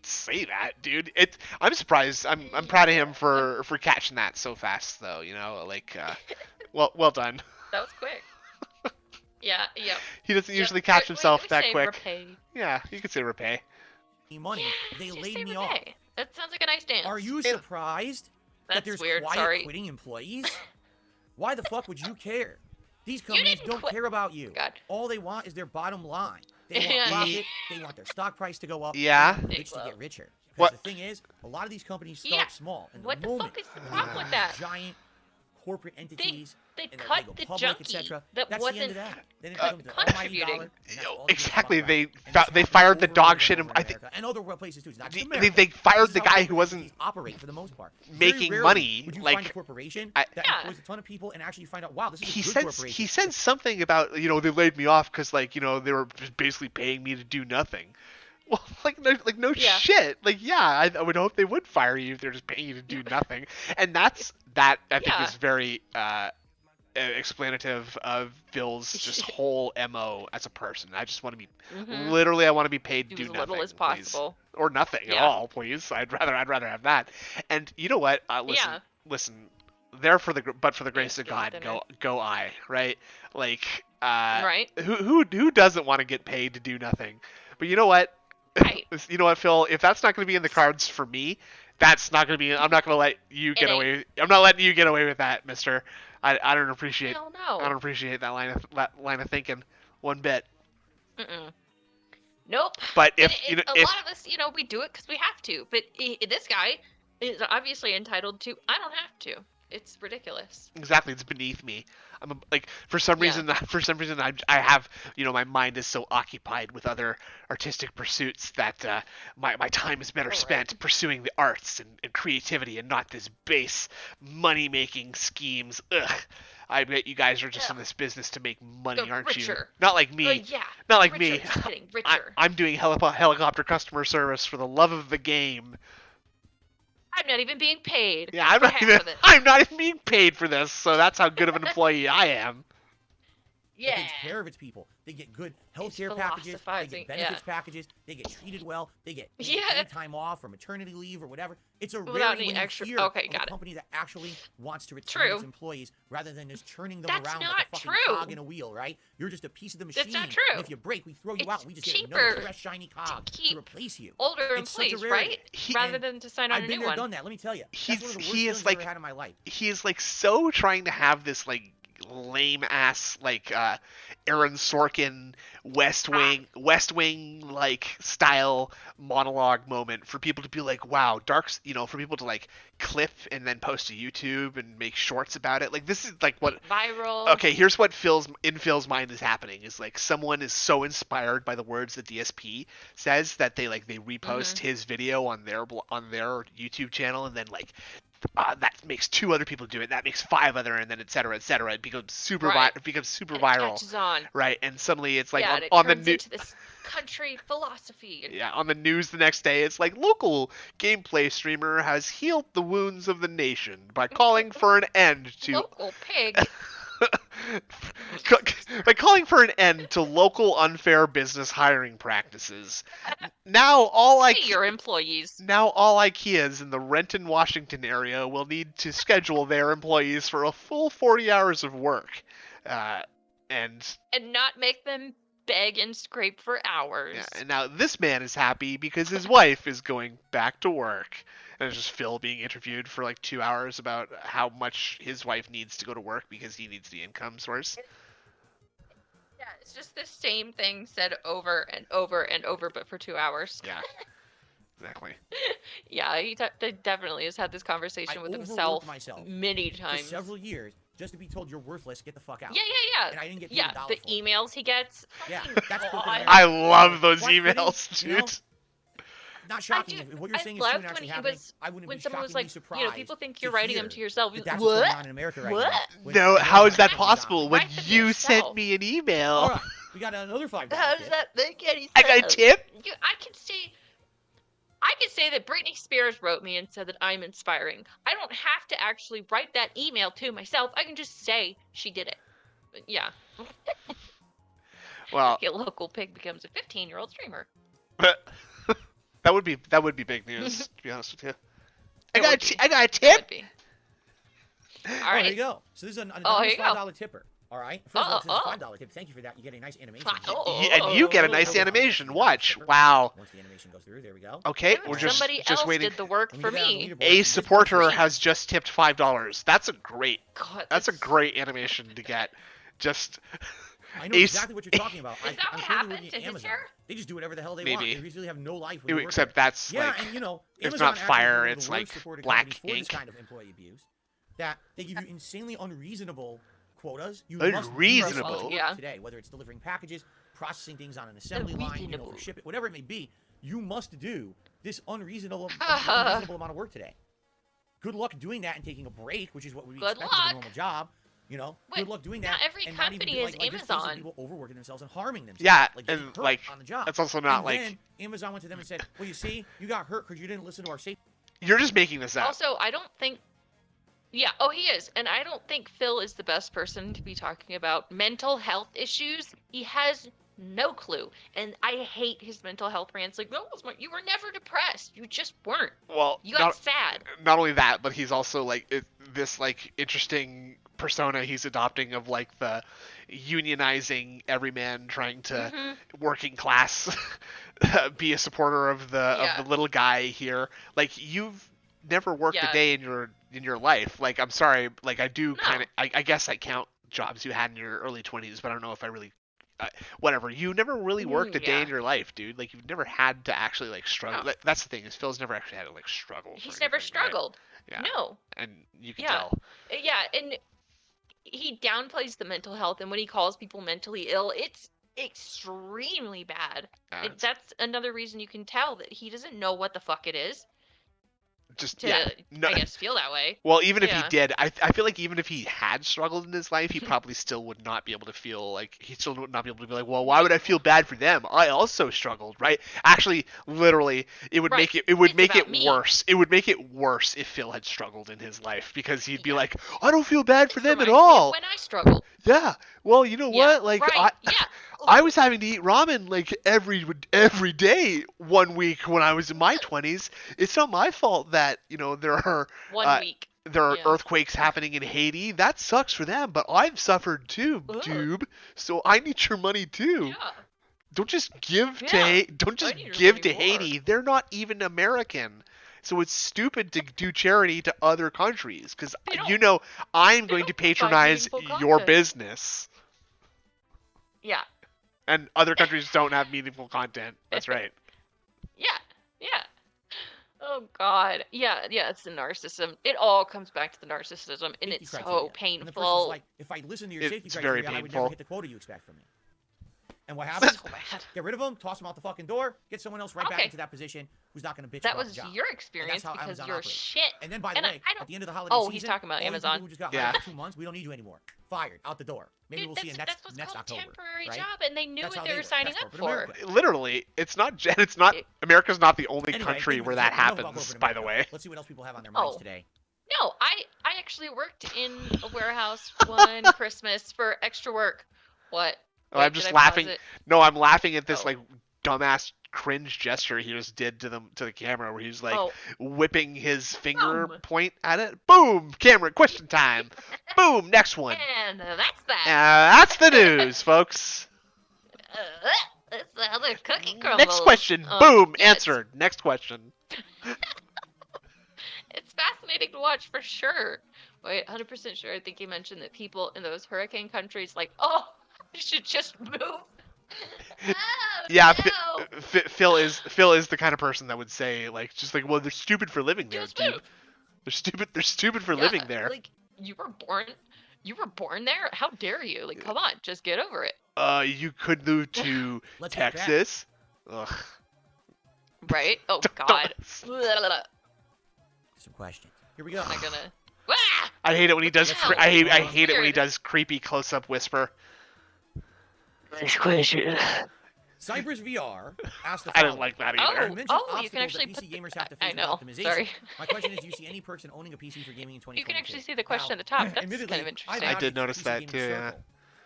say that, dude. I'm surprised. I'm proud of him for catching that so fast, though. Well done. That was quick. Yeah. He doesn't usually catch himself that quick. Repay. Yeah, you could say repay. Money. They laid me off. That sounds like a nice dance. Are you surprised that there's quiet quitting employees? Why the fuck would you care? These companies don't care about you. God. All they want is their bottom line. They want profit. They want their stock price to go up. Yeah. They want the rich to get richer. Because the thing is, a lot of these companies start small. And what the fuck is the problem with that? Giant corporate entities. They cut the junkie that That's wasn't the end of that. Then it becomes the almighty dollar. Exactly. They fired the dog shit. I think. And other places too. It's not just they fired the guy who wasn't operate for the most part. making money. Would you like find a corporation that employs a ton of people and actually find out, wow, this is a good corporation. He said something about they laid me off because they were just basically paying me to do nothing. Well, no shit. I would hope they would fire you if they're just paying you to do nothing. And that I think is very explanative of Phil's just whole MO as a person. I just want to be literally. I want to be paid to do nothing, little as possible, please. Or nothing at all, please. I'd rather have that. And you know what? Listen. There for the grace of God, go I, right? Right. Who doesn't want to get paid to do nothing? But you know what? Right. You know what, Phil? If that's not going to be in the cards for me, that's not going to be. I'm not going to let you get away. I'm not letting you get away with that, Mister. I don't appreciate. Hell no. I don't appreciate that line of thinking one bit. Nope. But if a lot of us, we do it because we have to. But this guy is obviously entitled to. I don't have to. It's ridiculous. Exactly, it's beneath me. I'm like for some reason I have, my mind is so occupied with other artistic pursuits that my time is better spent pursuing the arts and creativity and not this base money making schemes. Ugh. I bet you guys are just in this business to make money, aren't you? Not like me. Not like me. Just kidding. Richer. I'm doing helicopter customer service for the love of the game. I'm not even being paid. Yeah, I'm not even being paid for this, so that's how good of an employee I am. Yeah. It takes care of its people. They get good healthcare packages. They get benefits packages. They get treated well. They get time off or maternity leave or whatever. It's a rarity when you hear of a company that actually wants to retain its employees rather than just churning them around like a fucking cog in a wheel, right? You're just a piece of the machine. That's not true. And if you break, we throw you out. And we just get another fresh, shiny cog to replace you. Older employees, right? Rather than to sign on a new one. I've been there, done that. Let me tell you. That's one of the worst feelings I've ever had in my life. He is like so trying to have this like lame ass like Aaron Sorkin West Wing like style monologue moment for people to be like, wow, for people to like clip and then post to YouTube and make shorts about it. Like this is like what viral. Okay, here's what in Phil's mind is happening is like someone is so inspired by the words that DSP says that they repost his video on their YouTube channel and then like that makes 2 other people do it. That makes 5 other, and then et cetera, et cetera. It becomes super viral. It catches on. Right, and suddenly it's like on the news. Into this country philosophy. Yeah, on the news the next day, it's like local gameplay streamer has healed the wounds of the nation by calling for an end to local pig. By calling for an end to local unfair business hiring practices. Now all your employees. Now all IKEAs in the Renton, Washington area will need to schedule their employees for a full 40 hours of work, and not make them beg and scrape for hours. Yeah, and now this man is happy because his wife is going back to work. And it's just Phil being interviewed for like 2 hours about how much his wife needs to go to work because he needs the income source. Yeah, it's just the same thing said over and over and over, but for 2 hours. Yeah, exactly. Yeah, he definitely has had this conversation with himself many times. For several years, just to be told you're worthless, get the fuck out. Yeah. And I didn't get paid $1 the emails he gets. Yeah, that's I love those emails, dude. Not shocking. If what you're saying is true and actually happening, I wouldn't be shockingly surprised. People think you're writing them to yourself. That's what's going on in America right now. No, how is that possible when you sent me an email? All right, we got another $5 How does that make any sense? I got a tip? I can say that Britney Spears wrote me and said that I'm inspiring. I don't have to actually write that email to myself. I can just say she did it. But yeah. Well, a local pig becomes a 15-year-old streamer. That would be big news, to be honest with you. I got a tip. All right. There you go. So this is a $5 tipper. All right. First of all, this is a $5 tip. Thank you for that. You get a nice animation. And you get a nice animation. Watch. Wow. Once the animation goes through, there we go. Okay, we're just somebody else waiting. Did the work for me. A supporter has just tipped $5. That's a great. That's a great animation to get. Just. I know exactly what you're talking about. I'm currently working at Amazon. They just do whatever the hell they want. They usually have no life. Except that's and you know, it's not fire. It's like black ink. For this kind of employee abuse, that they give you insanely unreasonable quotas. You must do today, whether it's delivering packages, processing things on an assembly line, for ship it, whatever it may be. You must do this unreasonable amount of work today. Good luck doing that and taking a break, which is what we expect of a normal job. Good luck doing that. Not every company is Amazon. People overworking themselves and harming themselves. Yeah, and on the job. That's also not then Amazon went to them and said, "Well, you see, you got hurt because you didn't listen to our safety." You're just making this up. Also, I don't think. Yeah. Oh, he is, and I don't think Phil is the best person to be talking about mental health issues. He has no clue, and I hate his mental health rants. Like, no, you were never depressed. You just weren't. Well, you got sad. Not only that, but he's also like this like interesting persona he's adopting of like the unionizing everyman trying to working class be a supporter of the little guy here. Like, you've never worked a day in your life. Like, I'm sorry, like I do kind of I guess I count jobs you had in your early 20s, but I don't know if I really whatever. You never really worked a day in your life, dude. Like, you've never had to actually like struggle. No. That's the thing, is Phil's never actually had to like struggle. He's never struggled. Right? Yeah. No. And you can tell. Yeah, and he downplays the mental health, and when he calls people mentally ill, it's extremely bad. That's another reason you can tell that he doesn't know what the fuck it is. Just I guess feel that way. Well, even if he did, I feel like even if he had struggled in his life, he probably still would not be able to feel like he still would not be able to be like, well, why would I feel bad for them? I also struggled, right? Actually, literally, it would make it worse. It would make it worse if Phil had struggled in his life, because he'd be like, I don't feel bad for them at all. When I struggled. Yeah. Well, you know what? Like I was having to eat ramen like every day 1 week when I was in my 20s. It's not my fault that, there are earthquakes happening in Haiti. That sucks for them, but I've suffered too, dude. So I need your money too. Yeah. Don't just give to Haiti. They're not even American. So it's stupid to do charity to other countries, because I'm going to patronize your business. Yeah. And other countries don't have meaningful content. That's right. Yeah. Oh, God. Yeah, it's the narcissism. It all comes back to the narcissism, and it's so painful. And the person's like, if I listen to your safety criteria, I would never hit the quota you expect from me. And what happens? So bad. Get rid of them, toss them out the fucking door, get someone else back into that position who's not going to bitch about the job. That was your experience because you're shit. And then, by the way, at the end of the holiday season, he's talking about Amazon. Who just got hired for 2 months, we don't need you anymore. Fired, out the door. Maybe we'll see you next October. That's what's called temporary job, and they knew what they were signing up for. Literally, America's not the only country where that happens, by the way. Let's see what else people have on their minds today. No, I actually worked in a warehouse one Christmas for extra work. What? Oh, I'm just laughing. No, I'm laughing at this like dumbass cringe gesture he just did to the camera, where he's like whipping his finger point at it. Boom! Camera, question time. Boom! Next one. And that's that. That's the news, folks. That's how the cookie crumbles. Next question. Boom! Answered. Next question. It's fascinating to watch for sure. Wait, 100% sure. I think you mentioned that people in those hurricane countries you should just move. Yeah, no. Phil is the kind of person that would say well, they're stupid for living there, dude. Move. They're stupid for living there. Like, you were born there? How dare you? Like, come on, just get over it. You could move to Texas. Ugh. Right? Oh God. Some questions. Here we go. I'm not gonna. I hate it when he does. I hate it when he does creepy close-up whisper. Next question. Cypress VR asked the I didn't like that either. You can actually PC gamers have to face I know. optimization. Sorry. My question is, do you see any person owning a PC for gaming in 2022? You can actually see the question at the top. That's kind of interesting. I did notice that too. Yeah.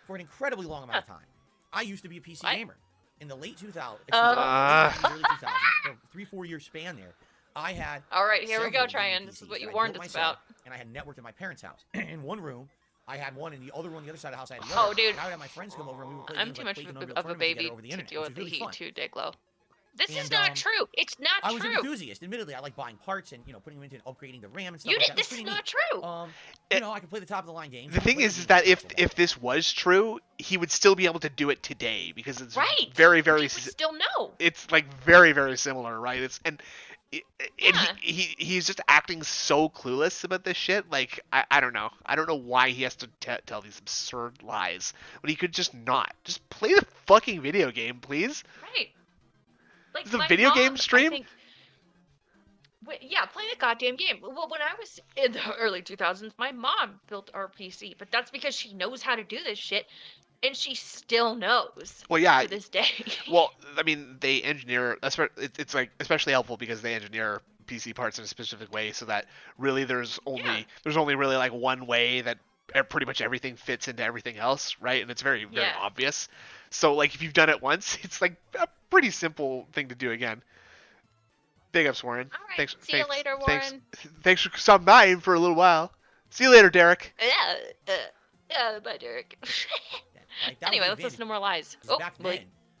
For an incredibly long amount of time. I used to be a PC gamer in the late 2000s. Early 2000s, 3-4 year span there. I had. All right, here we go, Tryon. This is what you warned us about. And I had networked at my parents' house. In one room, I had one, in the other room, the other side of the house, I had the other. Oh, dude. And I would have my friends come over, and we would play I'm too much of a baby to deal with the heat too, Digglow. This is not true. It's not true. I was an enthusiast. Admittedly, I like buying parts and putting them into and upgrading the RAM and stuff. This is not true. I can play the top of the line games. The thing is that if this was true, he would still be able to do it today, because it's very, very. He would still know. It's like very, very similar, right? He's just acting so clueless about this shit. Like, I don't know. I don't know why he has to tell these absurd lies when he could just not. Just play the fucking video game, please. Right. Like, the video game stream? play the goddamn game. Well, when I was in the early 2000s, my mom built our PC, but that's because she knows how to do this shit. And she still knows. Well, yeah. To this day. Well, I mean, they engineer. It's like especially helpful because they engineer PC parts in a specific way, so that really there's only really like one way that pretty much everything fits into everything else, right? And it's very, very obvious. So like if you've done it once, it's like a pretty simple thing to do again. Big ups, Warren. All right. See you later, Warren. Thanks for stopping by for a little while. See you later, Derek. Yeah, bye, Derek. Anyway, let's listen to more lies. Back then,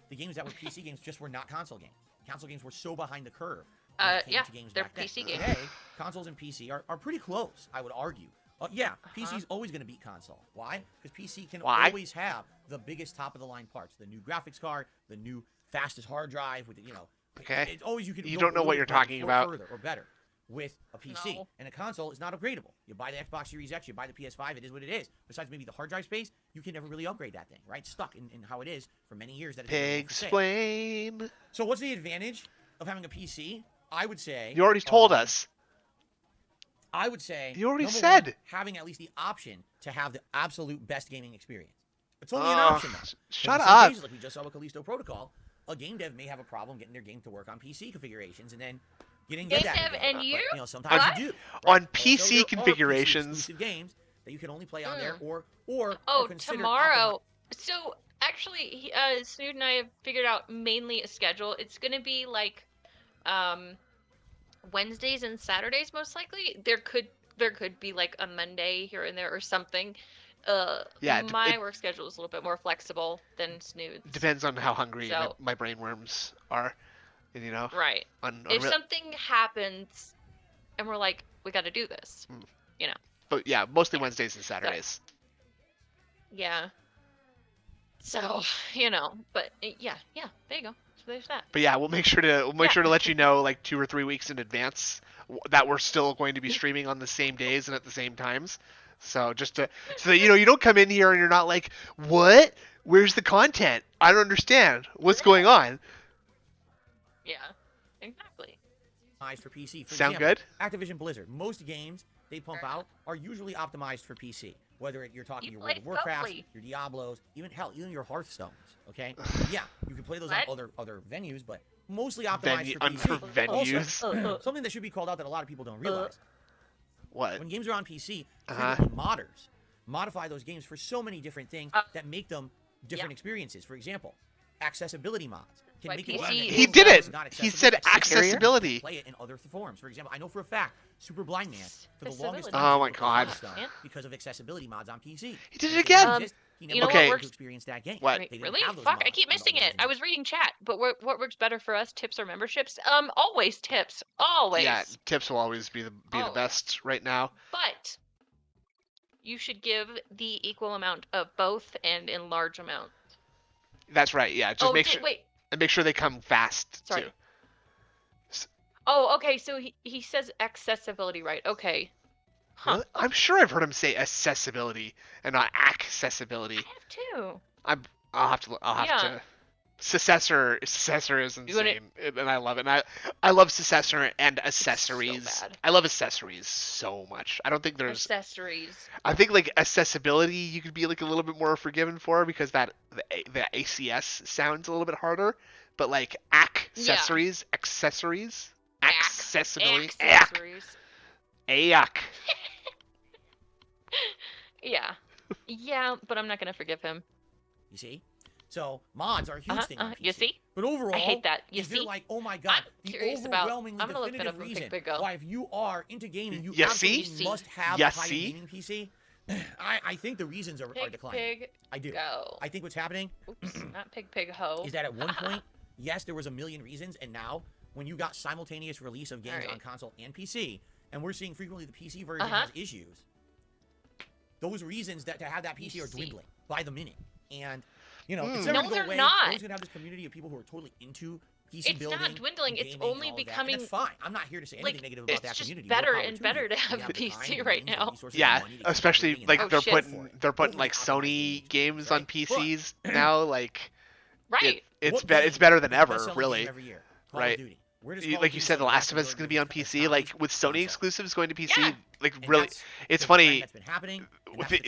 the games that were PC games just were not console games. Console games were so behind the curve. They're PC games. Today, consoles and PC are pretty close, I would argue. Yeah, PC's always going to beat console. Why? Because PC can Why? always have the biggest top-of-the-line parts. The new graphics card, the new fastest hard drive with, Okay. It's always you can. You go don't know a what little you're bit talking about. further or better with a PC. No. And a console is not upgradable. You buy the Xbox Series X, you buy the PS5, it is what it is. Besides maybe the hard drive space, you can never really upgrade that thing, right? Stuck in how it is for many years. That it's Explain. So what's the advantage of having a PC? I would say... You already told us. I would say... You already number said. one, having at least the option to have the absolute best gaming experience. It's only an option, though. Shut in some up. cases, like we just saw with Careesto Reetocol, a game dev may have a problem getting their game to work on PC configurations, and then you didn't get Game that. dev and but, you? sometimes What? you do. On Also, PC there are configurations. PC-exclusive games that you can only play on there, or Oh, are considered tomorrow. So actually, Snood and I have figured out mainly a schedule. It's gonna be like Wednesdays and Saturdays most likely. There could be like a Monday here and there or something. My work schedule is a little bit more flexible than Snood's. Depends on how hungry So- my brainworms are, you know. Right. If Unreal- something happens, and we're like, we got to do this, you know. But yeah, mostly Wednesdays and Saturdays. Yeah. So, you know, but yeah, there you go. So there's that. But yeah, we'll make sure to let you know like 2 or 3 weeks in advance that we're still going to be streaming on the same days and at the same times. So so that you don't come in here and you're not like, what? Where's the content? I don't understand. What's going on? Yeah, exactly. For PC. For Sound example, good? Activision Blizzard. Most games they pump out are usually optimized for PC. Whether you're talking your World of Warcraft, your Diablos, even your Hearthstones. Okay, yeah, you can play those on other venues, but mostly optimized for PC. Venues. Also, something that should be called out that a lot of people don't realize. What? When games are on PC, modders modify those games for so many different things that make them different experiences. For example, accessibility mods can make it. He did it. He said accessibility. Play it in other forms. For example, I know for a fact Super Blind Man for the longest Oh time. my God. Because of accessibility mods on PC. He did it again. He never okay. to experience that game. What? Really? Fuck! I keep missing it. I was reading chat, but what works better for us? Tips or memberships? Always tips. Always. Yeah, tips will always be the best right now. But you should give the equal amount of both and in large amounts. That's right. Yeah, just make sure they come fast Sorry. too. Oh, okay. So he says accessibility, right? Okay. Huh. Really? I'm sure I've heard him say accessibility and not accessibility. I have too. I'll have to. Successor is insane, and I love it. And I love Successor and accessories. So bad. I love accessories so much. I don't think there's accessories. I think like accessibility you could be like a little bit more forgiven for because the ACS sounds a little bit harder, but like accessories, accessibility, Ayak. Yeah, but I'm not gonna forgive him. You see? So mods are a huge thing. On PC. You see? But overall, I hate that. You if see? you're like, oh my god, the overwhelmingly I'm gonna look that definitive up on reason Big Go. why if you are into gaming, you You absolutely see? must have You a high see? gaming PC. I think the reasons are declining. I do. Go. I think what's happening Oops, not pig ho. is that at one point, yes, there was a million reasons, and now when you got simultaneous release of games on console and PC, and we're seeing frequently the PC version has issues, those reasons that to have that PC are dwindling by the minute. And it's never No, gonna go they're away. not. We're always gonna have this community of people who are totally into PC building. It's not dwindling. It's only becoming. That's fine. I'm not here to say anything negative about that community. It's just better and better to have a PC right now. Yeah, especially like they're putting like Sony games on PCs now. Like, it's better than ever, really. Right. Like you said, The Last of Us is going to be on PC. Like with Sony exclusives going to PC, like really, it's funny.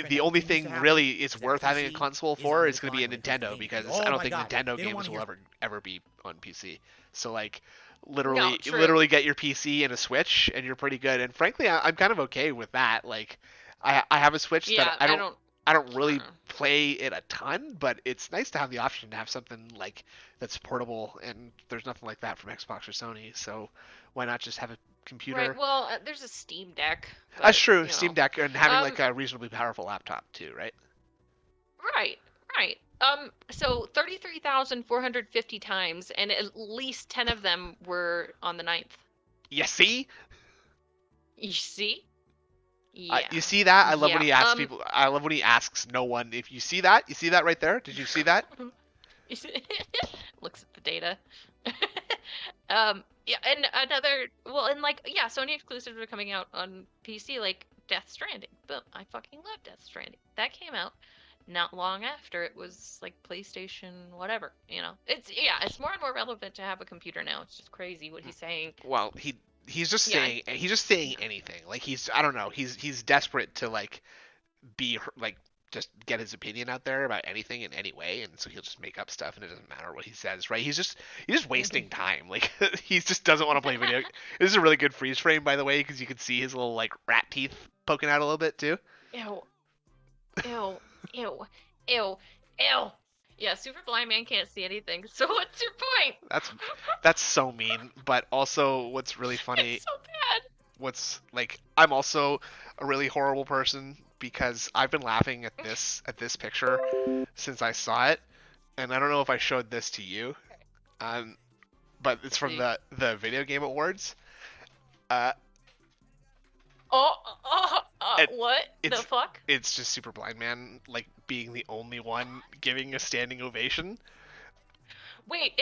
The only thing really is worth having a console for is going to be a Nintendo because I don't think Nintendo games will ever be on PC. So like, literally get your PC and a Switch and you're pretty good. And frankly, I'm kind of okay with that. Like, I have a Switch that I don't really play it a ton, but it's nice to have the option to have something like that's portable, and there's nothing like that from Xbox or Sony. So why not just have a computer? Right. Well, there's a Steam Deck. But, that's true. Steam Deck and having like a reasonably powerful laptop too, right? Right. So 33,450 times, and at least 10 of them were on the 9th. You see? You see? Yeah. You see that? I love Yeah. when he asks people. I love when he asks no one. If you see that, you see that right there. Did you see that? Looks at the data. Yeah, and another, well, and like, yeah, Sony exclusives are coming out on PC, like Death Stranding. Boom, I fucking love Death Stranding. That came out not long after it was like PlayStation, whatever. You know, it's it's more and more relevant to have a computer now. It's just crazy what he's saying. Well, he's just saying anything. Like I don't know. He's desperate to like be like just get his opinion out there about anything in any way, and so he'll just make up stuff, and it doesn't matter what he says, right? He's just wasting time. Like he just doesn't want to play video. This is a really good freeze frame, by the way, because you can see his little like rat teeth poking out a little bit too. Ew, ew, ew, ew, ew. Yeah, super blind man can't see anything. So what's your point? That's so mean. But also, what's really funny? It's so bad. What's like, I'm also a really horrible person because I've been laughing at this picture since I saw it, and I don't know if I showed this to you, but it's from the Video Game Awards. What the fuck? It's just super blind man like being the only one giving a standing ovation. Wait,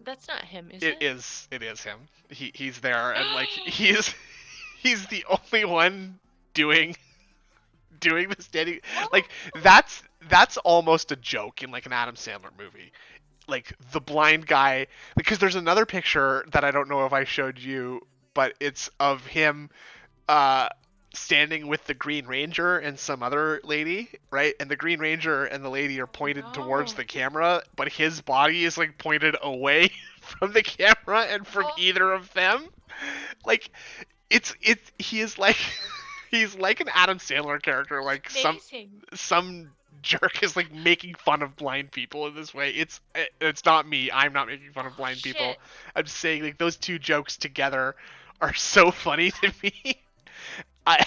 that's not him, is it? It is him. He's there, and like he's the only one doing the standing, like that's almost a joke in like an Adam Sandler movie. Like the blind guy, because there's another picture that I don't know if I showed you, but it's of him standing with the Green Ranger and some other lady, right? And the Green Ranger and the lady are pointed towards the camera, but his body is like pointed away from the camera and from either of them. Like he is like he's like an Adam Sandler character, like some jerk is like making fun of blind people in this way. It's not me. I'm not making fun of blind people. I'm just saying like those two jokes together are so funny to me. I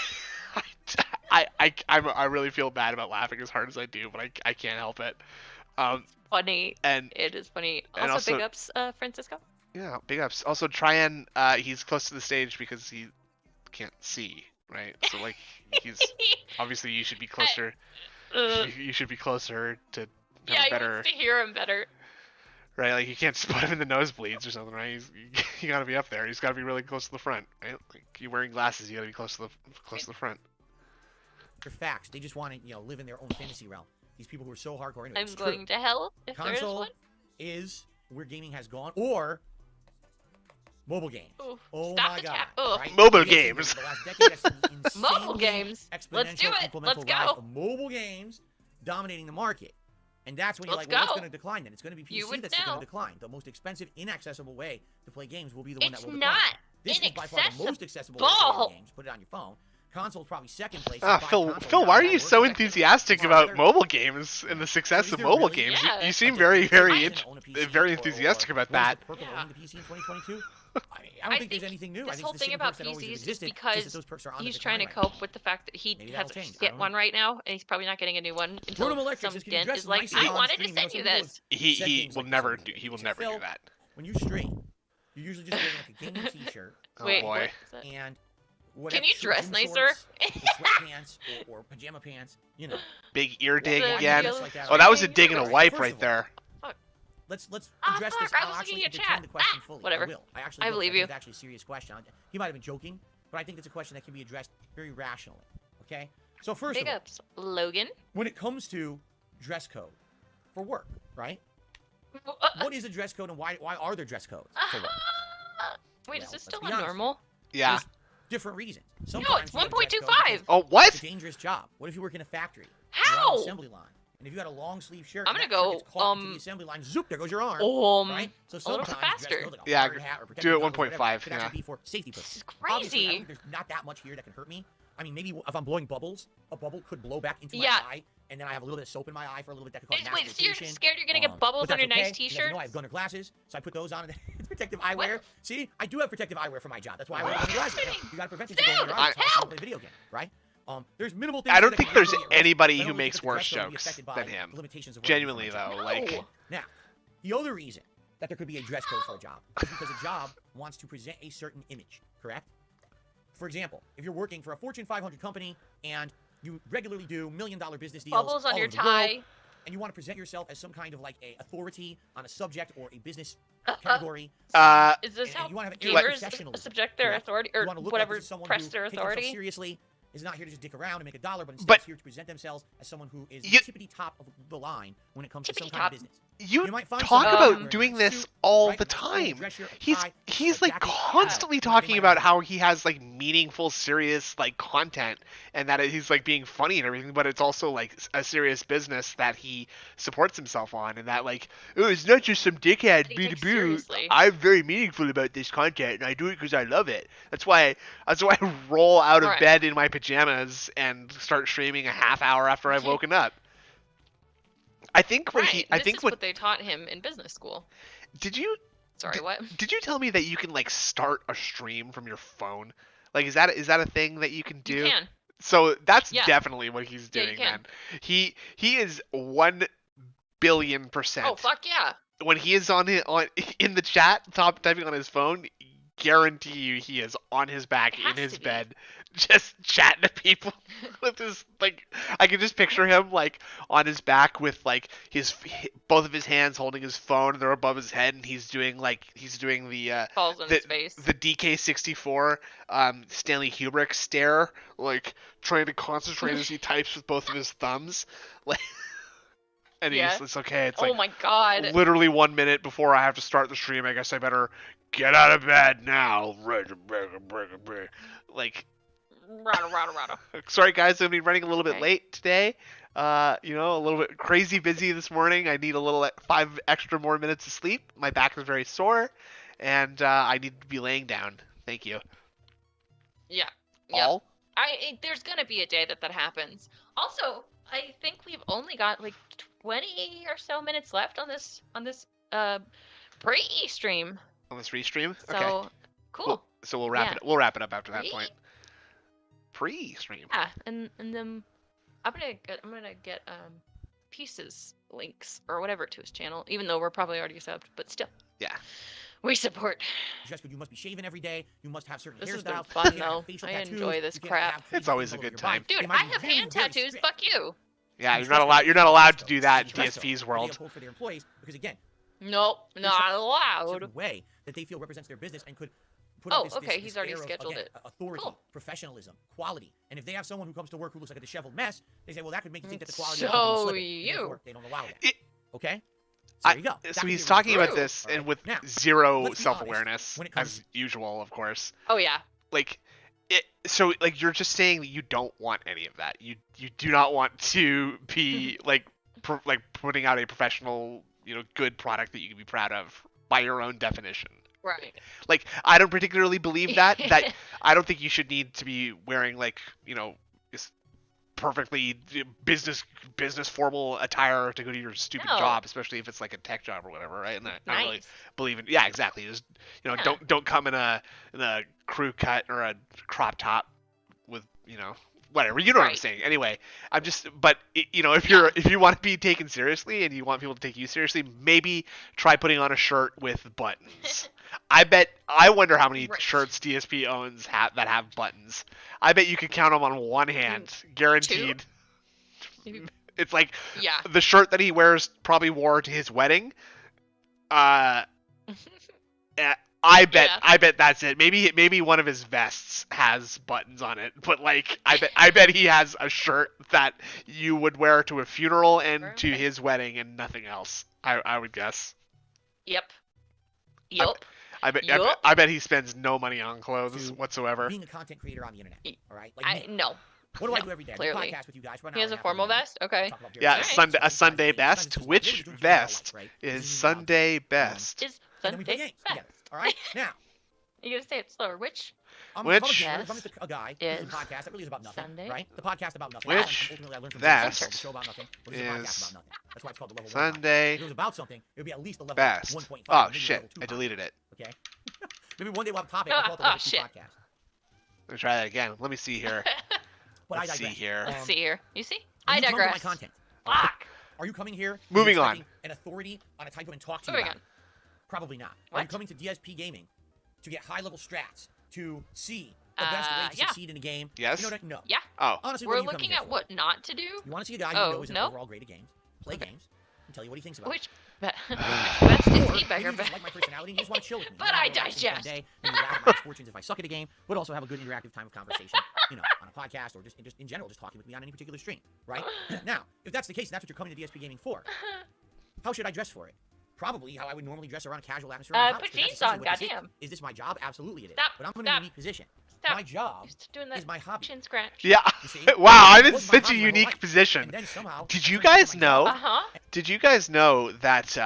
really feel bad about laughing as hard as I do, but I can't help it. Funny. And it is funny. Also, big ups, Francisco. Yeah, big ups. Also, Tryan, he's close to the stage because he can't see, right? So like he's obviously you should be closer. You should be closer to have better. You want to hear him better. Right, like you can't just put him in the nosebleeds or something, right? You gotta be up there. He's gotta be really close to the front, right? Like you're wearing glasses, you gotta be close to the front. They're facts. They just want to, live in their own fantasy realm. These people who are so hardcore into it. I'm going to hell if there is one. Console is where gaming has gone, or mobile games. Ooh, oh stop my the god! tap. Right? Mobile games. The last decade, that's mobile games. Let's do it. Let's go. Rise of mobile games dominating the market. And that's when you're like, well, what's going to decline then? It's going to be PC that's going to decline. The most expensive, inaccessible way to play games will be the one that will decline. This is by far the most accessible way to play games. Put it on your phone. Console's probably second place. Phil, why are you so enthusiastic about mobile games and the success of mobile games? You seem very enthusiastic about that. I don't think there's anything new. This whole thing about PCs is because he's trying to cope with the fact that he has to get one right now, and he's probably not getting a new one until some dent is like, I wanted to send you this. He will never do that. When you stream, you're usually just wearing like a gaming t-shirt. Oh boy. And can you dress nicer? Sweatpants or pajama pants, Big ear dig again. Oh, that was a dig and a wipe right there. Let's address this. I'll actually entertain the question fully. Whatever. I believe you. It's actually a serious question. He might have been joking, but I think it's a question that can be addressed very rationally. Okay? So first of all, Logan. When it comes to dress code for work, right? What is a dress code and why are there dress codes for work? Wait, is this still on normal? Yeah. There's different reasons. Sometimes no, it's 1.25. Oh, what? It's a dangerous job. What if you work in a factory? How? Assembly line. And if you got a long sleeve shirt, I'm gonna go to the assembly line. Zoop! There goes your arm. Right? So a little faster. Like yeah, do it 1.5. Could actually be for safety purposes. This is crazy. Obviously, I think there's not that much here that can hurt me. I mean, maybe if I'm blowing bubbles, a bubble could blow back into my eye, and then I have a little bit of soap in my eye for a little bit. That could cause wait, so you're scared you're gonna get bubbles on your nice t-shirt? No, I have gunner glasses, so I put those on. It's protective eyewear. See, I do have protective eyewear for my job. That's why I wear gunner glasses. You got to prevent it from going in your eyes. Help! Play video game, right? There's minimal things. I don't think there's anybody who makes worse jokes than him. Genuinely, though, like. Now, the other reason that there could be a dress code for a job is because a job wants to present a certain image, correct? for example, if you're working for a Fortune 500 company and you regularly do $1 million business deals, bubbles on your tie, and you want to present yourself as some kind of like a authority on a subject or a business category. Is this how you want to have gamers subject their authority or whatever press their authority? Seriously, is not here to just dick around and make a dollar, but instead is here to present themselves as someone who is tippity top of the line when it comes to some kind of business. You talk about doing this all the time. He's like constantly talking about how he has like meaningful, serious like content, and that he's like being funny and everything, but it's also like a serious business that he supports himself on, and that like, oh, it's not just some dickhead B2B. I'm very meaningful about this content, and I do it because I love it. That's why I roll out of bed in my pajamas and start streaming a half hour after I've woken up. I think what this is what they taught him in business school. Did you? Sorry, what? Did you tell me that you can like start a stream from your phone? Like, is that a thing that you can do? You can. So that's definitely what he's doing, man. He is 1 billion%. Oh fuck yeah! When he is in the chat, typing on his phone, guarantee you he is on his back in his bed, just chatting to people with his like. I can just picture him like on his back with like both of his hands holding his phone, and they're above his head, and he's doing the falls on his face. The DK64 Stanley Kubrick stare, like trying to concentrate as he types with both of his thumbs, like. And it's okay. It's like, oh my god! Literally 1 minute before I have to start the stream. I guess I better get out of bed now. Like, rada. Sorry guys, I'm gonna be running a little bit late today. A little bit crazy busy this morning. I need a little 5 extra more minutes of sleep. My back is very sore, and I need to be laying down. Thank you. Yeah. There's gonna be a day that happens. Also, I think we've only got like 20 or so minutes left on this pre-stream. On this restream? So, okay. Cool. So we'll wrap it. We'll wrap it up after that point. Pre-stream. Yeah, and then I'm gonna get pieces links or whatever to his channel, even though we're probably already subbed, but still. Yeah. We support. You must be shaving every day. You must have certain hairstyles. This is fun though. I enjoy this crap. It's always a good time. Dude, I have hand tattoos. Fuck you. Yeah, you're not allowed. You're not allowed to do that in DSP's world. For their employees, because again, nope, not allowed. Way that they feel represents their business and could put he's already scheduled it. Authority, professionalism, quality, and if they have someone who comes to work who looks like a disheveled mess, they say, well, that could make you think that the quality. They don't allow it. Okay. So there you go. So he's talking about this and with zero self-awareness, as usual, of course. Oh yeah. So you're just saying that you don't want any of that. You do not want to be like putting out a professional, good product that you can be proud of by your own definition. Right. Like, I don't particularly believe that. That I don't think you should need to be wearing this perfectly business formal attire to go to your stupid job, especially if it's like a tech job or whatever, right? And I don't really believe in. Yeah, exactly. Just don't come in a crew cut or a crop top with whatever. You know what I'm saying. Anyway, I'm just. But if you want to be taken seriously and you want people to take you seriously, maybe try putting on a shirt with buttons. I wonder how many shirts DSP owns that have buttons. I bet you could count them on one hand, guaranteed. It's like the shirt that he probably wore to his wedding. I bet that's it. Maybe one of his vests has buttons on it, but I bet he has a shirt that you would wear to a funeral and to his wedding and nothing else. I would guess. Yep. I bet he spends no money on clothes whatsoever. Being a content creator on the internet, all right? No. What do I do every day? Clearly. Podcast with you guys. He has a formal vest? Okay. Yeah, a Sunday best. Which vest is Sunday best? Is Sunday best. All right? Now. You gotta say it slower. Which a guy who's a podcast that really is about nothing, Sunday? right? The podcast about nothing. Which vest show about nothing, is That's why it's called the level Sunday 1. If it was about something, it would be at least a level best. 1.5. Oh shit! I deleted it. Okay. Maybe one day we'll have a topic. I'll call it the level 2 podcast. Let me try that again. Let me see here. Let's see here. Let's see here. You see? I digress. My content. Fuck. Are you coming here? Moving on. An authority on a type of and talk to you about? Probably not. What? Are you coming to DSP Gaming to get high-level strats, to see the best way to succeed in a game? Yes. You know what? No. Yeah. Oh. Honestly, we're looking at what not to do. You want to see a guy who knows an overall great at games, play games, and tell you what he thinks about it. Best is he beggar best. Like my personality, you just want to chill with me. But I digest. Maybe laugh at my misfortunes if I suck at a game, but also have a good interactive time of conversation, you know, on a podcast or just in general, just talking with me on any particular stream, right? Now, if that's the case, and that's what you're coming to DSP Gaming for, how should I dress for it? Probably how I would normally dress around a casual atmosphere. Put jeans on, goddamn. Is this my job? Absolutely it is. Stop. But I'm in a unique position. Stop. My job is my hobby. Chin scratch. Yeah. Wow, I'm in such a unique position. And then somehow, did you guys know? Did you guys know that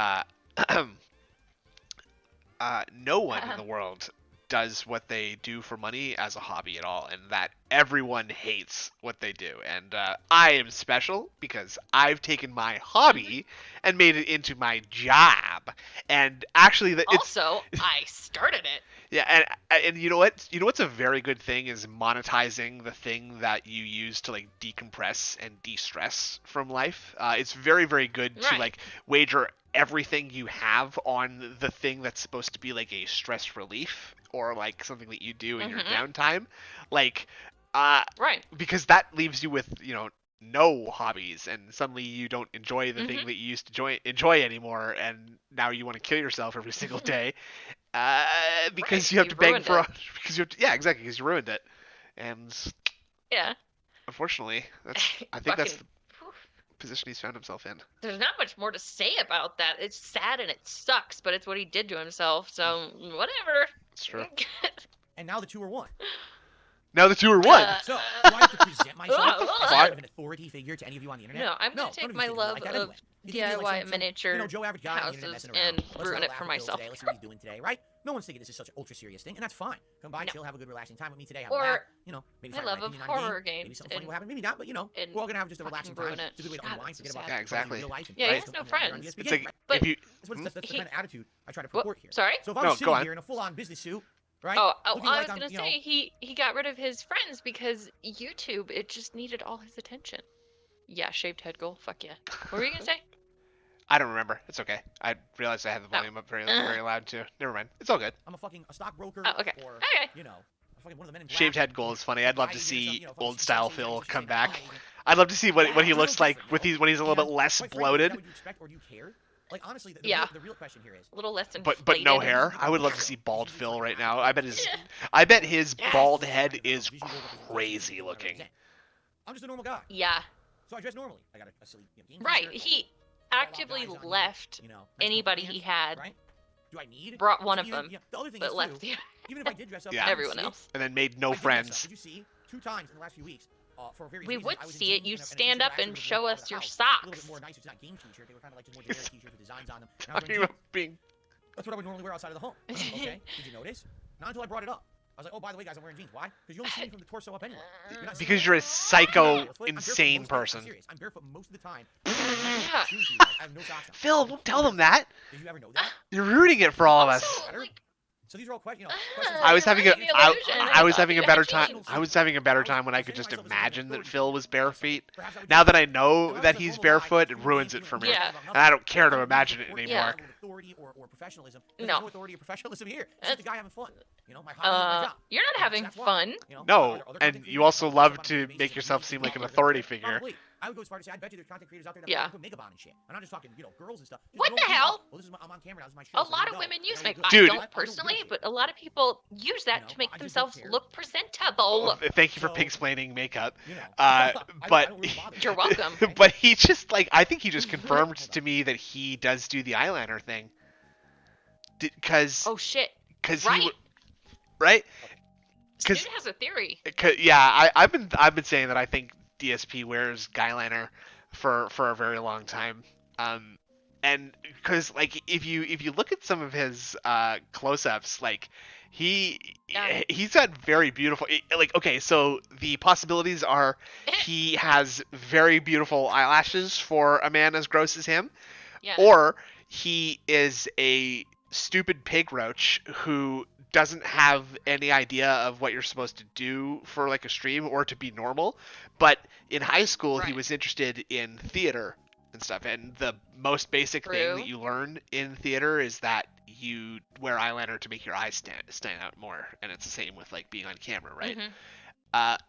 no one in the world does what they do for money as a hobby at all, and that everyone hates what they do? And I am special because I've taken my hobby and made it into my job. And actually, also I started it. Yeah, and you know what? You know what's a very good thing is monetizing the thing that you use to like decompress and de-stress from life. It's very, very good to like wager everything you have on the thing that's supposed to be like a stress relief or like something that you do in your downtime, like because that leaves you with, you know, no hobbies, and suddenly you don't enjoy the thing that you used to enjoy anymore, and now you want to kill yourself every single day because you have to beg for because you ruined it. And unfortunately I think that's the position he's found himself in. There's not much more to say about that. It's sad and it sucks, but it's what he did to himself, so whatever. It's true. And now the two are one. Now the two are one. So, do I have to present myself as kind of an authority figure to any of you on the internet? No, I'm going to take my love of DIY miniature houses and ruin it for myself. Let's see what he's doing today, right? No one's thinking this is such an ultra serious thing, and that's fine. Come by, chill, have a good relaxing time with me today. You know, maybe my love of horror games. Maybe something funny will happen. Maybe not, but you know, we're all gonna have just a relaxing time. It's a good way to unwind, forget about exactly. real life. Yeah, he has no friends. It's like but that's the kind of attitude I try to purport here. Sorry? So if I'm sitting here in a full-on business suit, right? Oh, I was gonna say he got rid of his friends because YouTube, it just needed all his attention. Yeah, shaved head goal. Fuck yeah. What were you gonna say? I don't remember. It's okay. I realized I had the volume up very loud too. Never mind. It's all good. I'm a stockbroker. Oh, okay. Or, you know, fucking one of the men in black. Shaved head goal is funny. I'd love to see old style Phil come back. I'd love to see what he looks like when he's a little bit less bloated. Would you expect, or do you care? Like honestly, the real question here is a little less but no hair. I would love to see bald Phil right now. I bet his bald head is crazy looking. I'm just a normal guy. Yeah. So I dress normally. I got a silly game right. He actively left anybody he had. Right? Do I need? Brought one of them, the other thing but is left too, even if I did dress up, everyone else, and then made no friends. Did you see 2 times in the last few weeks? For various we reasons, would see it. You stand up and show us your socks. A little bit more nice. It's not game t-shirt. They were kind of like just more generic t-shirts with designs on them. That's what I would normally wear outside of the home. Okay. Did you notice? Not until I brought it up. I was like, oh, by the way, guys, I'm wearing jeans. Why? Because you only see me from the torso up anyway. Because you're a psycho, insane person. I'm barefoot most of the time. Yeah. I have no socks on. Phil, don't tell them that. Did you ever know that? You're ruining it for all of us. So these are all questions. I was having a better time. I was having a better time when I could just imagine that Phil was bare feet. Now that I know that he's barefoot, it ruins it for me. Yeah. And I don't care to imagine it anymore. Yeah. Authority or professionalism. No. There's no authority or professionalism here. It's just the guy having fun. You know, my hobby is my job. You're not having fun. No, and you also love to make yourself seem like an authority figure. I would go as far to say I bet you there's content creators out there that put makeup on and shit. I'm not just talking, girls and stuff. What the hell? Well, I'm on camera now. This is my show. A lot of women use makeup. Dude. I don't personally, but a lot to use that to make themselves look presentable. Thank you for pig-splaining makeup. But you're welcome. But he just I think he just confirmed to me that he does do the eyeliner thing. Oh shit. Right? Stu has a theory. Yeah, I've been saying that I think DSP wears guyliner for a very long time. And because if you look at some of his close-ups, he's got very beautiful okay, so the possibilities are he has very beautiful eyelashes for a man as gross as him, or he is a stupid pig roach who doesn't have any idea of what you're supposed to do for a stream or to be normal, but in high school he was interested in theater and stuff, and the most basic thing that you learn in theater is that you wear eyeliner to make your eyes stand out more, and it's the same with like being on camera, right?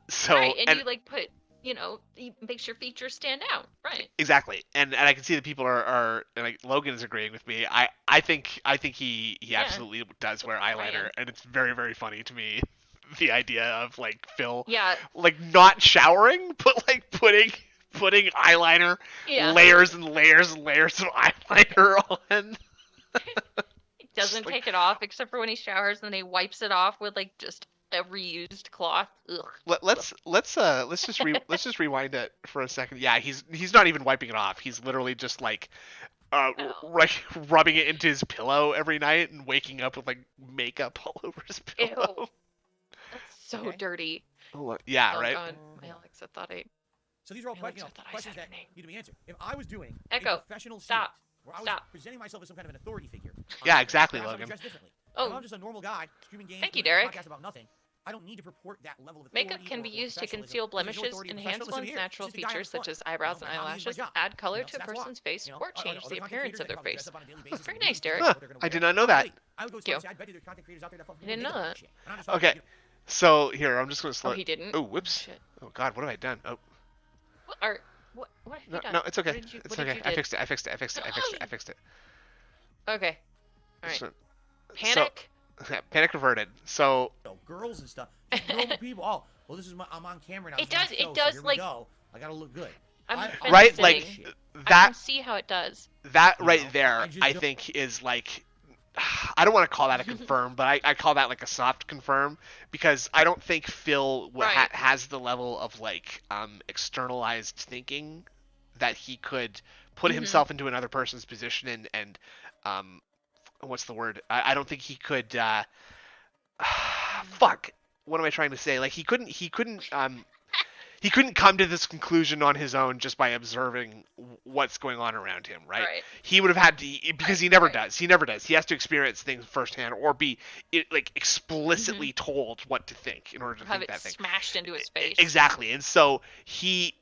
So right, and you like put, it makes your features stand out, right? Exactly, and I can see that people are and like Logan is agreeing with me. I think he absolutely does wear eyeliner, and it's very, very funny to me, the idea of like Phil like not showering, but like putting eyeliner, layers and layers and layers of eyeliner on. He doesn't take it off except for when he showers, and then he wipes it off with like just a reused cloth. Ugh. Let's just rewind it for a second. Yeah, he's not even wiping it off. He's literally just like rubbing it into his pillow every night and waking up with like makeup all over his pillow. Ew. That's so dirty. Yeah, oh, right? God. My Alexa thought I... So these are all questions that need to be answered. If I was doing Echo, a professional series where I was Stop. presenting myself as some kind of an authority figure. Yeah, exactly, Logan. Logan. Oh. If I'm just a normal guy streaming games, Thank you, doing a Derek. podcast about nothing. I don't need to purport that level of authority. Makeup can be used to conceal blemishes, enhance one's natural features such as eyebrows and eyelashes, add color to a person's face, or change the appearance of their face. Very nice, Derek. Huh, I did not know that. I didn't know that. Okay, so here, I'm just going to slow... Oh, he didn't? Oh, whoops. Shit. Oh, God, what have I done? Oh. What have you done? No, it's okay. It's okay. I fixed it. Okay. Alright. Panic? Panic averted. So... girls and stuff. Normal people. Oh, well, this is I'm on camera now. It does, like... I gotta look good. Right, like, that... I can see how it does. That right there, I think, is like... I don't want to call that a confirm, but I call that like a soft confirm, because I don't think Phil has the level of like externalized thinking that he could put himself into another person's position and what's the word? I don't think he could fuck. What am I trying to say? Like he couldn't come to this conclusion on his own just by observing what's going on around him, right? He would have had to, because he never does. He never does. He has to experience things firsthand or be like explicitly told what to think in order to think that thing. Smashed into his face. Exactly. And so he,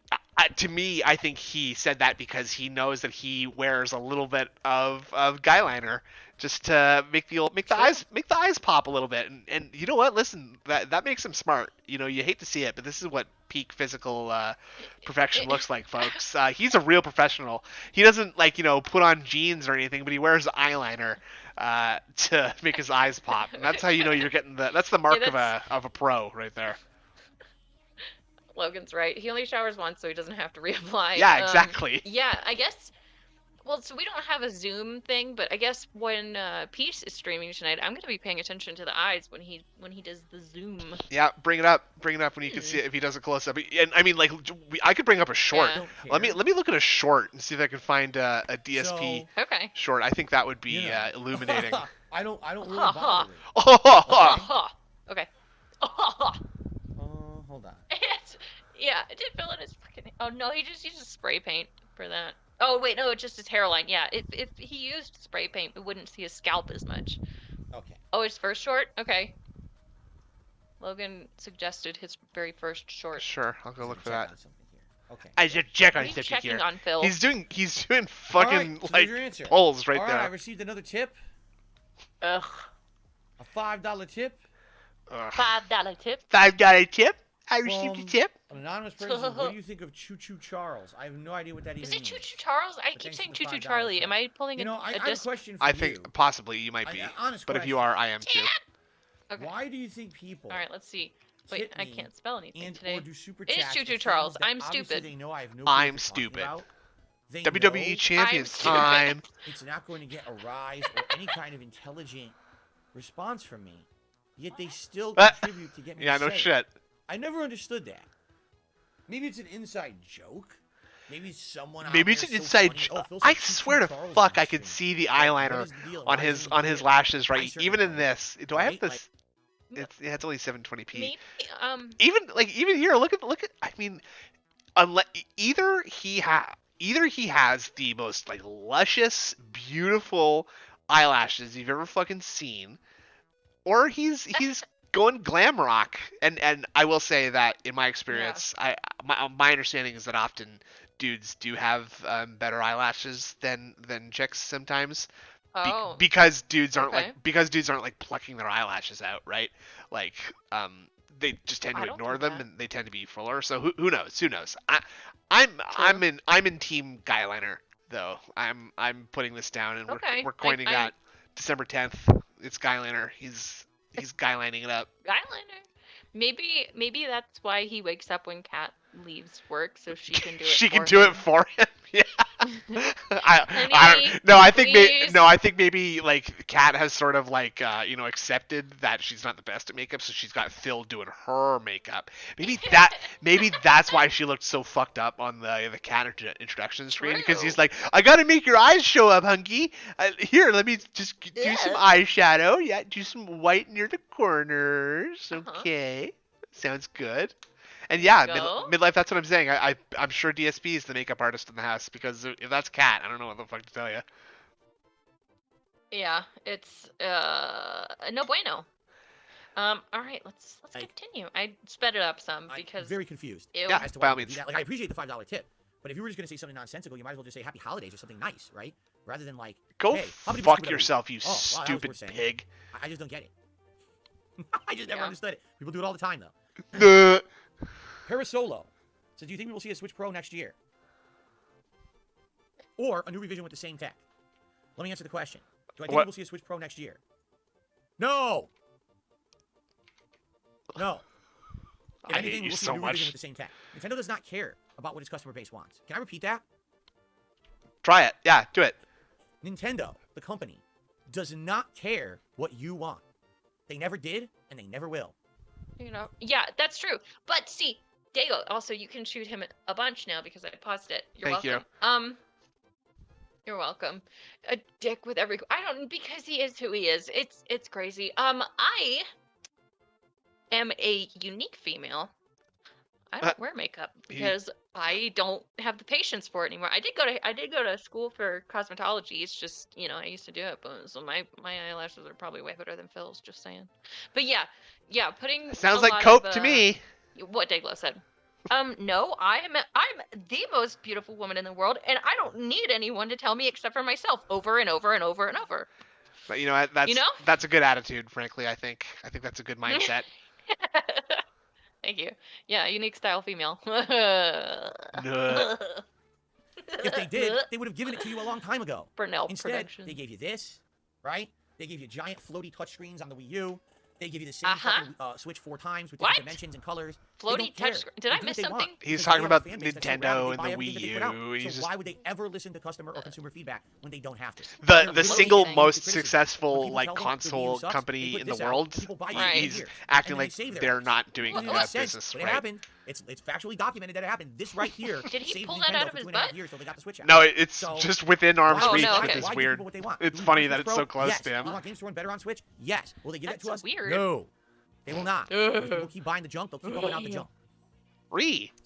to me, I think he said that because he knows that he wears a little bit of guy liner just to make the eyes pop a little bit. And you know what? Listen, that makes him smart. You know, you hate to see it, but this is what peak physical perfection looks like, folks. He's a real professional. He doesn't put on jeans or anything, but he wears eyeliner to make his eyes pop. And that's how you know you're getting that's the mark of a pro right there. Logan's right. He only showers once, so he doesn't have to reapply. Yeah, exactly. Yeah, I guess. Well, so we don't have a Zoom thing, but I guess when Peace is streaming tonight, I'm going to be paying attention to the eyes when he does the Zoom. Yeah, bring it up when you can see it if he does a close up. And I mean, like, I could bring up a short. Yeah. Let me look at a short and see if I can find a DSP short. I think that would be illuminating. I don't really bother it. Okay. Hold on. It did fill in his freaking. Oh no, he just uses spray paint for that. Oh wait, no, it's just his hairline. Yeah, if he used spray paint, we wouldn't see his scalp as much. Okay. Oh, his first short. Okay. Logan suggested his very first short. Sure, I'll go look for that. Okay. I just check on He's something checking here. on Phil. He's doing fucking polls right there. I received another tip. Ugh. A $5 tip. $5 tip. $5 tip. I received a tip. An anonymous person. What do you think of Choo Choo Charles? I have no idea what that even means. Is it Choo Choo Charles? I keep saying Choo Choo Charlie. Am I pulling a I have a question for I you. think possibly you might be. Honest but question. if you are, I am too. Okay. Why do you think people? All right, let's see. Wait, I can't spell anything today. Or do super It is chats Choo Choo with Charles. things that I'm stupid. They know I have no I'm clue stupid. what they're talking about. WWE Champions time. It's not going to get a rise or any kind of intelligent response from me. Yet they still contribute to get me. Yeah, no shit. I never understood that. Maybe it's an inside joke. Maybe someone. Maybe it's an inside joke. I swear to fuck, I could see the eyeliner on his lashes right. Even in this, do I have this? It's only 720p. Maybe, even here, look at. I mean, unless either he has the most like luscious, beautiful eyelashes you've ever fucking seen, or he's going glam rock. And I will say that in my experience, my understanding is that often dudes do have better eyelashes than chicks sometimes. because dudes aren't like plucking their eyelashes out, right? Like they just tend to ignore them, and they tend to be fuller. So who knows? Who knows? I'm in team guyliner though. I'm putting this down, and we're coining that December 10th. It's guyliner. He's guylining it up. Guyliner. Maybe that's why he wakes up when Kat leaves work, so she can do it. She can do it for him. Yeah. I don't. No, I think maybe like Kat has sort of like accepted that she's not the best at makeup, so she's got Phil doing her makeup. Maybe that's why she looked so fucked up on the Kat introduction screen, because he's like, I gotta make your eyes show up, hunky. Here, let me just do some eyeshadow. Yeah, do some white near the corners. Okay, sounds good. And yeah, midlife. That's what I'm saying. I'm sure DSP is the makeup artist in the house, because if that's Kat, I don't know what the fuck to tell you. Yeah, it's no bueno. All right, let's continue. I sped it up some because I'm very confused. Yeah, as to by why all means. Like, I appreciate the $5 tip, but if you were just gonna say something nonsensical, you might as well just say Happy Holidays or something nice, right? Rather than like, go hey, fuck yourself, you stupid pig. I just don't get it. I just never understood it. People do it all the time though. Careesto says, do you think we will see a Switch Pro next year? Or a new revision with the same tech? Let me answer the question. Do I think we will see a Switch Pro next year? No! No. If anything, we'll see a new revision with the same tech. Nintendo does not care about what its customer base wants. Can I repeat that? Try it. Yeah, do it. Nintendo, the company, does not care what you want. They never did, and they never will. Yeah, that's true. But see, Dago, also you can shoot him a bunch now because I paused it. Thank you. You're welcome. A dick with because he is who he is. It's crazy. I am a unique female. I don't wear makeup because I don't have the patience for it anymore. I did go to school for cosmetology. It's just, I used to do it, but so my eyelashes are probably way better than Phil's, just saying. But yeah, putting sounds like cope to me. What Dayglow said. No, I'm the most beautiful woman in the world, and I don't need anyone to tell me except for myself over and over and over and over. But that's a good attitude, frankly. I think that's a good mindset. Thank you. Yeah, unique style female. If they did, they would have given it to you a long time ago. Burnell Instead, production. they gave you this, right? They gave you giant floaty touchscreens on the Wii U. They give you the same fucking, Switch 4 times with different dimensions and colors. Floaty touch. Did I miss something? He's talking about Nintendo and the Wii U. So why would they ever listen to customer or consumer feedback when they don't have to? The single most successful console company in the world. He's acting like they're not doing that business right. It happened. It's factually documented that it happened. This right here. Did he pull that out of his butt? Years, so they got the Switch out. No, it's just within arm's reach with this why weird. What they want? It's funny that it's so close yes. to him. You want games to run better on Switch? Yes. Will they give that to us? Weird. No. They will not. If people keep buying the junk, they'll keep pumping out the junk. So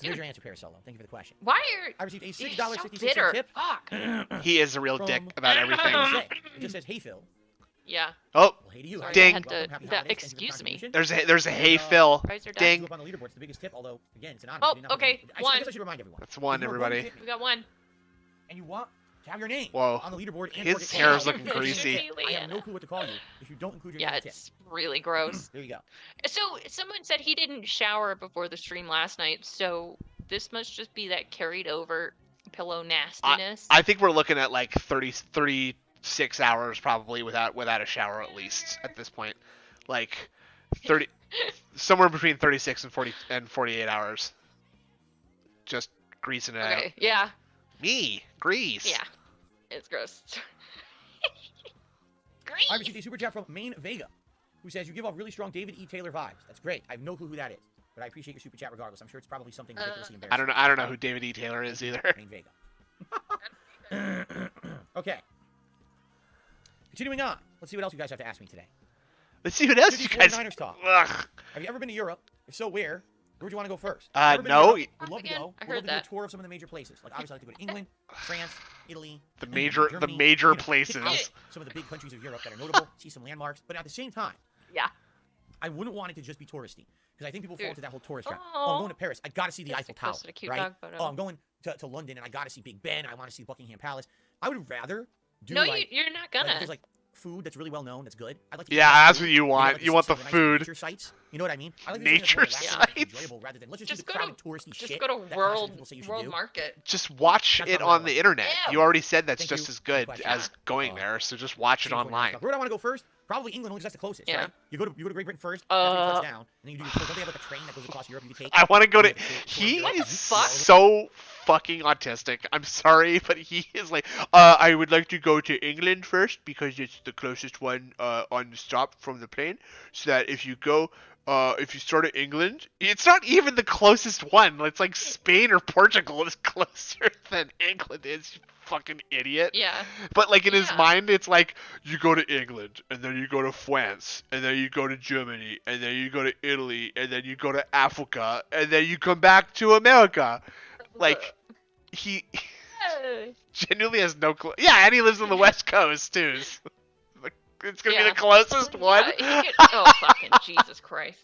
there's your answer, Careesto. Thank you for the question. Why I received a $6.66 so tip. Fuck. He is a real dick about everything. It just says, hey, Phil. Yeah. Oh, well, hey to you. Ding. Excuse me. There's a hey, Phil. Ding. Up on the leaderboard. It's the biggest tip, although, again, it's anonymous. Oh, okay. One. I guess I should remind everyone. That's one, everybody. We got one. And you want to have your name on the leaderboard. And his hair is looking greasy. I have no clue what to call you if you don't include your name in the tip. It's really gross. There you go. So, someone said he didn't shower before the stream last night, so this must just be that carried over pillow nastiness. I think we're looking at like 36 hours probably without a shower at least at this point. Like 30 somewhere between 36 and 48 hours. Just greasing it out. Yeah. Me, grease. Yeah. It's gross. Grease. I received a super chat from Main Vega, who says you give off really strong David E. Taylor vibes. That's great. I have no clue who that is, but I appreciate your super chat regardless. I'm sure it's probably something ridiculously embarrassing. I don't know who David E. Taylor is either. Main Vega. Okay. Continuing on. Let's see what else you guys have to ask me today. Let's see what else you guys. Niners talk. Ugh. Have you ever been to Europe? If so, where? Where would you want to go first? No. Would love to go. Would love to do a tour of some of the major places. Like obviously, I'd like to go to England, France, Italy. The major places. Some of the big countries of Europe that are notable. See some landmarks, but at the same time, I wouldn't want it to just be touristy because I think people fall into that whole tourist trap. Oh, I'm going to Paris. I got to see the Eiffel Tower, right? Oh, I'm going to London and I got to see Big Ben. I want to see Buckingham Palace. I would rather do No, like, you're not like, gonna. if there's like food that's really well known, that's good. I'd like to Yeah, that's what you want. Like You want the nice food. nature sites. You know what I mean? I like Nature sites. sites. Rather than let's Just do the go crowded to touristy just shit go to that World people say you should do. Market. Just watch That's it not what I on the like. internet. Ew. You already said that's Thank just you. as good Good as going there, so just watch it online. Where do I want to go first? Probably England, because that's the closest. Yeah. Right? You go to Great Britain first. After you touch down, and then you do. Don't they have like a train that goes across Europe? You can take. I want to go to. What He the is fuck? so fucking autistic. I'm sorry, but he is like, I would like to go to England first because it's the closest one on the stop from the plane. So that if you go, if you start at England, it's not even the closest one. It's like Spain or Portugal is closer than England is. You fucking idiot. Yeah. But like in his Yeah. mind, it's like you go to England, and then you go to France, and then you go to Germany, and then you go to Italy, and then you go to Africa, and then you come back to America. Like he genuinely has no clue. Yeah, and he lives on the West Coast too. So, like, it's gonna be Yeah. the closest one. Yeah, oh fucking Jesus Christ!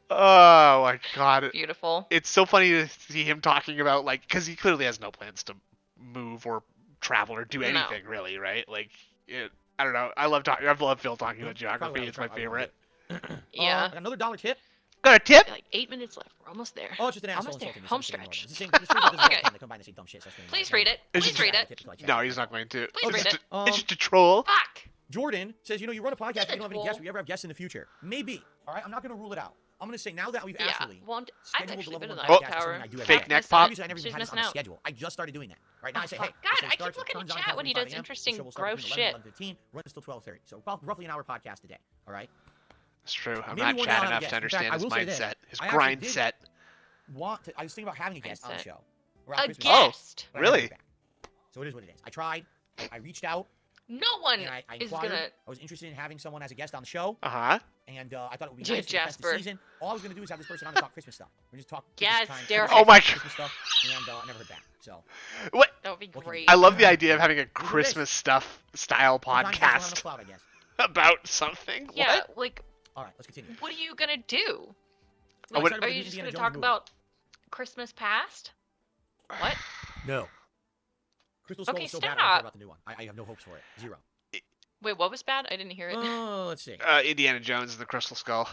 Oh my god. Beautiful. It's so funny to see him talking about like, because he clearly has no plans to move or travel or do No. anything really, right? Like, I don't know. I love talking. I've loved Phil talking about geography. It's my favorite. Yeah. Another $1 tip. Got a tip? Like 8 minutes left. We're almost there. Oh, it's just an asshole Almost there. insulting me, Home so I'm stretch. just saying, this Oh, okay. They combine and say dumb shit. So that's gonna be Please annoying. read it. It's Please just- read it. Tips like that. No, he's not going to. Please read it. It's just a troll. Fuck. Jordan says, you run a podcast, Is but you it don't have any cool? guests. Will you ever have guests in the future? Maybe. All right, I'm not going to rule it out. I'm going to say now that we've Yeah. actually Well, I've scheduled the actually level been in 1 the Oh. Eiffel podcast, Tower. something I do Fake have. neck pop. Previously, I never She's even had this missing on the out. schedule. I just started doing that. Right now, I say, Oh, hey, God, the show I keep starts, looking at turns on chat when he 10:45 does a.m. interesting, The show will start gross between shit. 11 and 11:15, runs till 12:30. So roughly an hour podcast a day. All right. It's true. I'm Maybe not one chat day I'll enough have to a guest. In fact, understand I his will say this. mindset, his I actually grind did set. I was thinking about having a guest on the Mindset. show. around A Christmas. guest. But I never Really? heard back. So it is what it is. I tried. I reached out. No one And I is inquired. gonna. I was interested in having someone as a guest on the show, Uh-huh. and I thought it would be Yeah, nice for the festive Jasper. season. All I was gonna do is have this person on to talk Christmas stuff. We're just talk Yes, Christmas time, they're- Oh my Christmas stuff, and I never heard back. So What? That would be What can great. you I love the idea of having a do this. Christmas stuff style sometimes that's on the podcast cloud, I guess. about something. Yeah, What? like, All right, let's continue. what are you gonna do? I would- Like, are you just gonna talk about Christmas past? What? No. Crystal Skull Okay, was so bad. I don't stop. care about the new one. I have no hopes for it. Zero. Wait, what was bad? I didn't hear it. Oh, let's see. Indiana Jones and the Crystal Skull.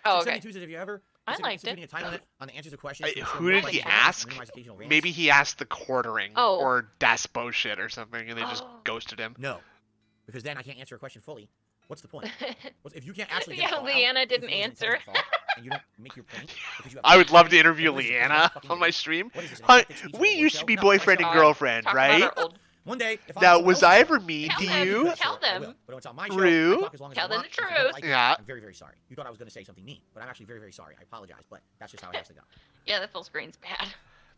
Oh, okay. 72 says, have you ever I considered liked it. instituting a time limit on the answers to questions? to ensure Who more did likely he to answer and ask? minimize occasional rants? Maybe he asked the quartering Oh. or Das bullshit or something, and they just Oh. ghosted him. No, because then I can't answer a question fully. What's the point? If you can't actually Yeah, get thought Leanna out, didn't if it wasn't answer. intelligent thought, and you don't make your point because you have I would love to then interview what is this? Leanna Fucking on my idiot. stream. What is this, an Hi, accepted speech we for a used show? to be No, boyfriend and I saw- girlfriend, Talk about right? our old- One day, if Now, I'm was I ever mean Tell to them. you? Tell them. But when it's on my show, True. I talk as long as Tell I them want. the If you don't truth. like it, Yeah. I'm very, very sorry. You thought I was going to say something mean, but I'm actually very, very sorry. I apologize, but that's just how it has to go. Yeah, that full screen's bad.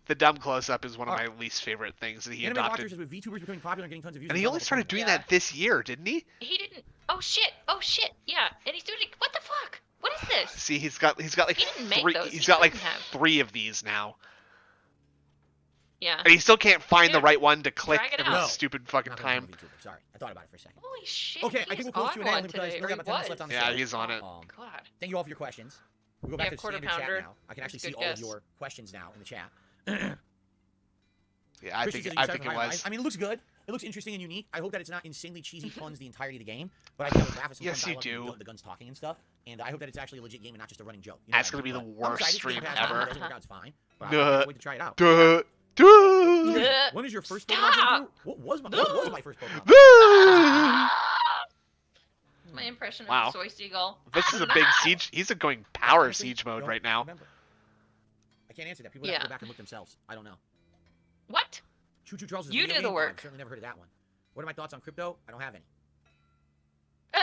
The dumb close-up is one of my Alright. least favorite things that he Anime adopted. Watchers says with VTubers becoming popular and getting tons of views. And he only started doing Yeah. that this year, didn't he? He didn't. Oh shit! Oh shit! Yeah, and he's doing. What the fuck? What is this? See, he's got like He didn't make three. those. He's He got like couldn't have. 3 of these now, Yeah. and he still can't find the Dude, right one to click drag it every out. No. stupid fucking Not gonna time. be a VTuber. Sorry, I thought about it for a second. Holy shit! Okay, I he's think we'll close on Q&A one only because today, we or only got 10 minutes left on the Yeah, show. he's on it. God. Thank you all for your questions. We'll go back Yeah, to the quarter standard chat pounder. now. I can actually Good see all guess. of your questions now in the chat. Yeah, I Christian think says I he's think excited it for High was. Life. I mean, it looks good. It looks interesting and unique. I hope that it's not insanely cheesy puns the entirety of the game, but I think I would laugh at some Yes, fun you dialogue do. with the guns talking and stuff. And I hope that it's actually a legit game and not just a running joke. You know That's what I gonna be mean? the But I'm worst excited. stream If it ever. doesn't work out, it's fine. But I Duh. can't wait to try it out. Duh, duh, When is your first Pokemon Stop. debut? What was my first Pokemon? duh. My impression Wow. of the soy seagull. This is a big siege. He's going power siege mode Don't right now. remember. I can't answer that. People have to Yeah. go back and look themselves. I don't know. What? Choo Choo Charles is a You video do the game? work. I've certainly never heard of that one. What are my thoughts on crypto? I don't have any. Uh,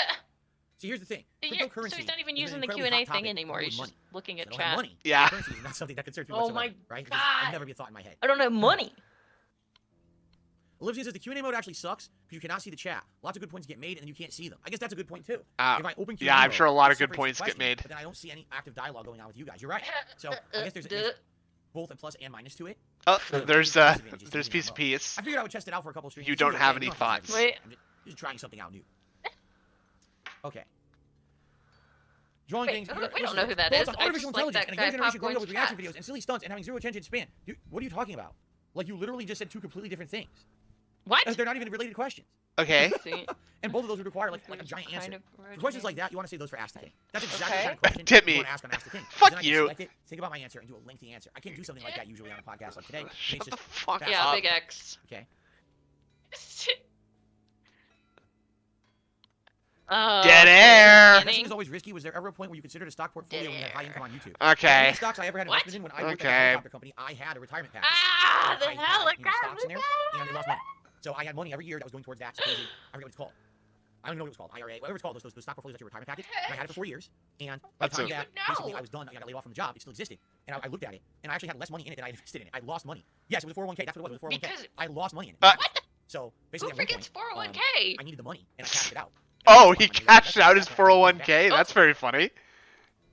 See, here's the thing. so Cryptocurrency he's not even is an using the incredibly Q&A hot thing topic. anymore. I He's want just money. looking I at don't have chat. money. Yeah. Cryptocurrency is not something that concerns me Oh whatsoever. my right? God. I'll never be a thought in my head. I don't have money. Olivia says the Q&A mode actually sucks because you cannot see the chat. Lots of good points get made and you can't see them. I guess that's a good point too. If I open Q&A yeah, I'm mode, sure a lot it of good separates points the get question, made. But then I don't see any active dialogue going on with you guys. You're right. So I guess there's both a plus and minus to it. Oh, So there's disadvantages to there's using piece that of mode. peace. I figured I would test it out for a couple of streams. You and see don't what have it's any like. You don't thoughts. Wait. I'm just trying something out new. Okay. Drawing Wait, things. we don't know who that Thoughts is. on I artificial just like intelligence that and a guy younger generation growing up Popcorn's with reaction chat. videos and silly stunts and having zero attention span. Dude, what are you talking about? Like you literally just said two completely different things. What? They're not even related questions. Okay. And both of those would require like a giant answer. For questions like that, you want to save those for Ask the King. That's exactly the kind of question Tip me. you want to ask on Ask the King. Fuck then you. I can select it, think about my answer, and do a lengthy answer. I can't do something like that usually on a podcast like today. Shut the fuck yeah, up. big X. Okay. Dead air. Investing is always risky. Was there ever a point where you considered a stock portfolio when you had high income on YouTube? Okay. The only stocks I ever had investment in when I worked at a helicopter company, I had a retirement package. The helicopter. Stocks in there, and they lost money. So I had money every year that was going towards that. Supposedly, I forget what it's called. I don't even know what it was called. IRA, whatever it's called. Those stock portfolios, that's your retirement package. And I had it for 4 years. And by the time that basically I was done, I got laid off from the job. It still existed. And I looked at it, and I actually had less money in it than I invested in it. I lost money. Yes, it was a 401k. That's what it was. It was a 401k. Because I lost money in it. what? So basically, Who forgets 401k? I needed the money, and I cashed it out. Oh, he cashed out his 401k. That's very funny.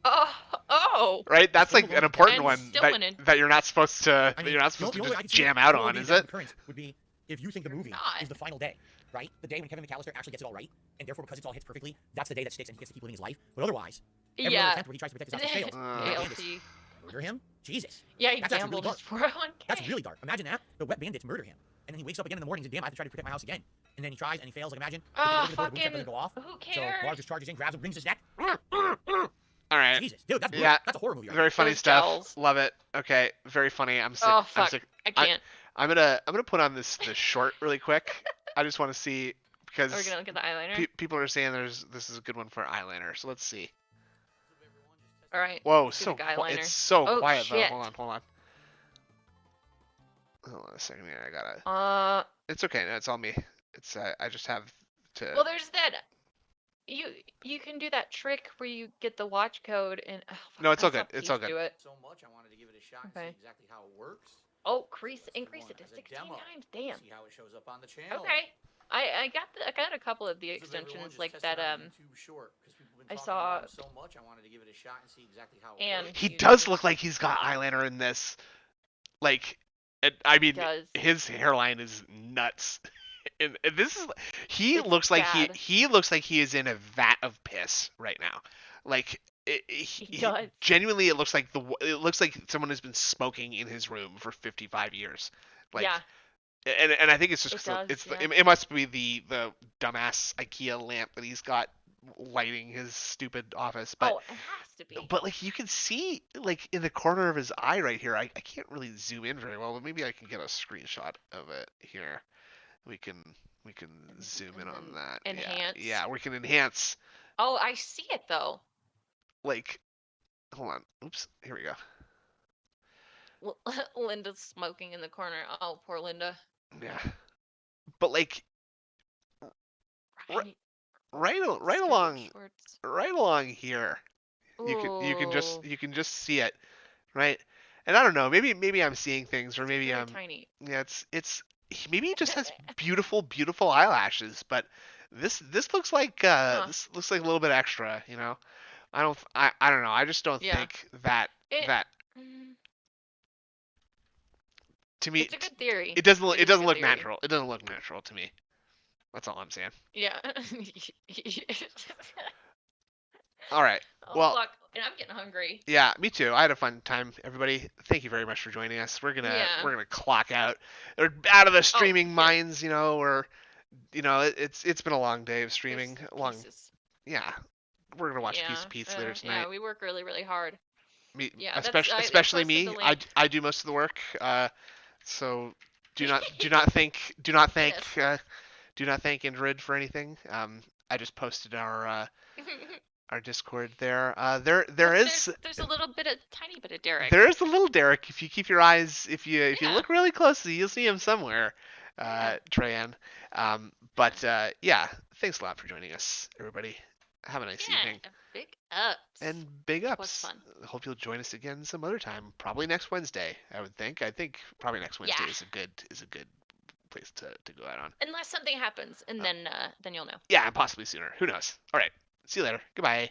Oh. Right, that's like an important one winning. that you're not supposed to I mean, you're not supposed to the only way I just could see jam out on, the is it? occurrence would be if you think the movie is the final day, right? The day when Kevin McAllister actually gets it all right, and therefore because it's all hits perfectly, that's the day that sticks and he gets to keep living his life. But otherwise, every other attempt where he tries to protect his house fails. Murder him? Jesus. Yeah, he that's gambled really his 401k. That's really dark. Imagine that. The wet bandits murder him. And then he wakes up again in the morning and says, damn, I have to try to protect my house again. And then he tries and he fails. Like, imagine. Fucking. Doesn't go off. Who cares? So Marv just charges in, grabs him, brings his neck. All right. Jesus, dude, that's that's a horror movie. Right? Very funny Those stuff. gels. Love it. Okay, very funny. I'm sick. Oh fuck. I'm sick. I can't. I'm gonna put on this short really quick. I just want to see because Are we gonna look at the eyeliner? people are saying this is a good one for eyeliner. So let's see. All right. Whoa, see so the eyeliner. it's so Oh, quiet though. shit. Hold on. Hold on a second here. I gotta. It's okay. No, it's all me. It's I just have to. Well, there's that. You can do that trick where you get the watch code and. Oh, fuck, No, it's I all good. stopped It's all used to good. it. So much, I wanted to give it a shot and Okay. see exactly how it works. Oh, increase it to As a 16 demo. times. Damn. See how it shows up on the channel. Okay. I got a couple of the extensions like that. I saw. So much, I wanted to give it a shot and see exactly how it And works. He does look like he's got eyeliner in this. Like, I mean, does. his hairline is nuts. And this is he It's looks like bad. he looks like he is in a vat of piss right now. Like He does. genuinely, it looks like someone has been smoking in his room for 55 years. Like, Yeah. And I think it's just It does, it must be the dumbass IKEA lamp that he's got lighting his stupid office. But Oh, it has to be. but like you can see like in the corner of his eye right here. I can't really zoom in very well, but maybe I can get a screenshot of it here. We can zoom in on that. Enhance. Yeah, we can enhance. Oh, I see it though. Like, hold on. Oops. Here we go. Linda's smoking in the corner. Oh, poor Linda. Yeah. But like Right. right along here, you can just see it, right? And I don't know. Maybe I'm seeing things, or maybe I'm tiny. Yeah, it's maybe he just has beautiful eyelashes, but this looks like this looks like a little bit extra, you know. I don't know. I just don't think that to me It's a good theory. it doesn't look natural. It doesn't look natural to me. That's all I'm saying. Yeah. All right. Oh, Well, fuck. And I'm getting hungry. yeah, me too. I had a fun time, everybody. Thank you very much for joining us. We're gonna clock out. We're out of the streaming minds, you know. Or, you know, it's been a long day of streaming. Yeah. We're gonna watch Piece of Pizza later tonight. Yeah, we work really, really hard. Me, Yeah, especially me. I do most of the work. So do not thank Indrid for anything. I just posted our Discord there. There's a little bit of tiny bit of Derek. There is a little Derek. If you keep your eyes, if you look really closely, you'll see him somewhere. Trayan. But yeah, thanks a lot for joining us, everybody. Have a nice evening. Big ups. And big ups. Was fun. Hope you'll join us again some other time. Probably next Wednesday, I would think. I think probably next Wednesday is a good place to go out on. Unless something happens, and then you'll know. Yeah, and possibly sooner. Who knows? All right. See you later. Goodbye.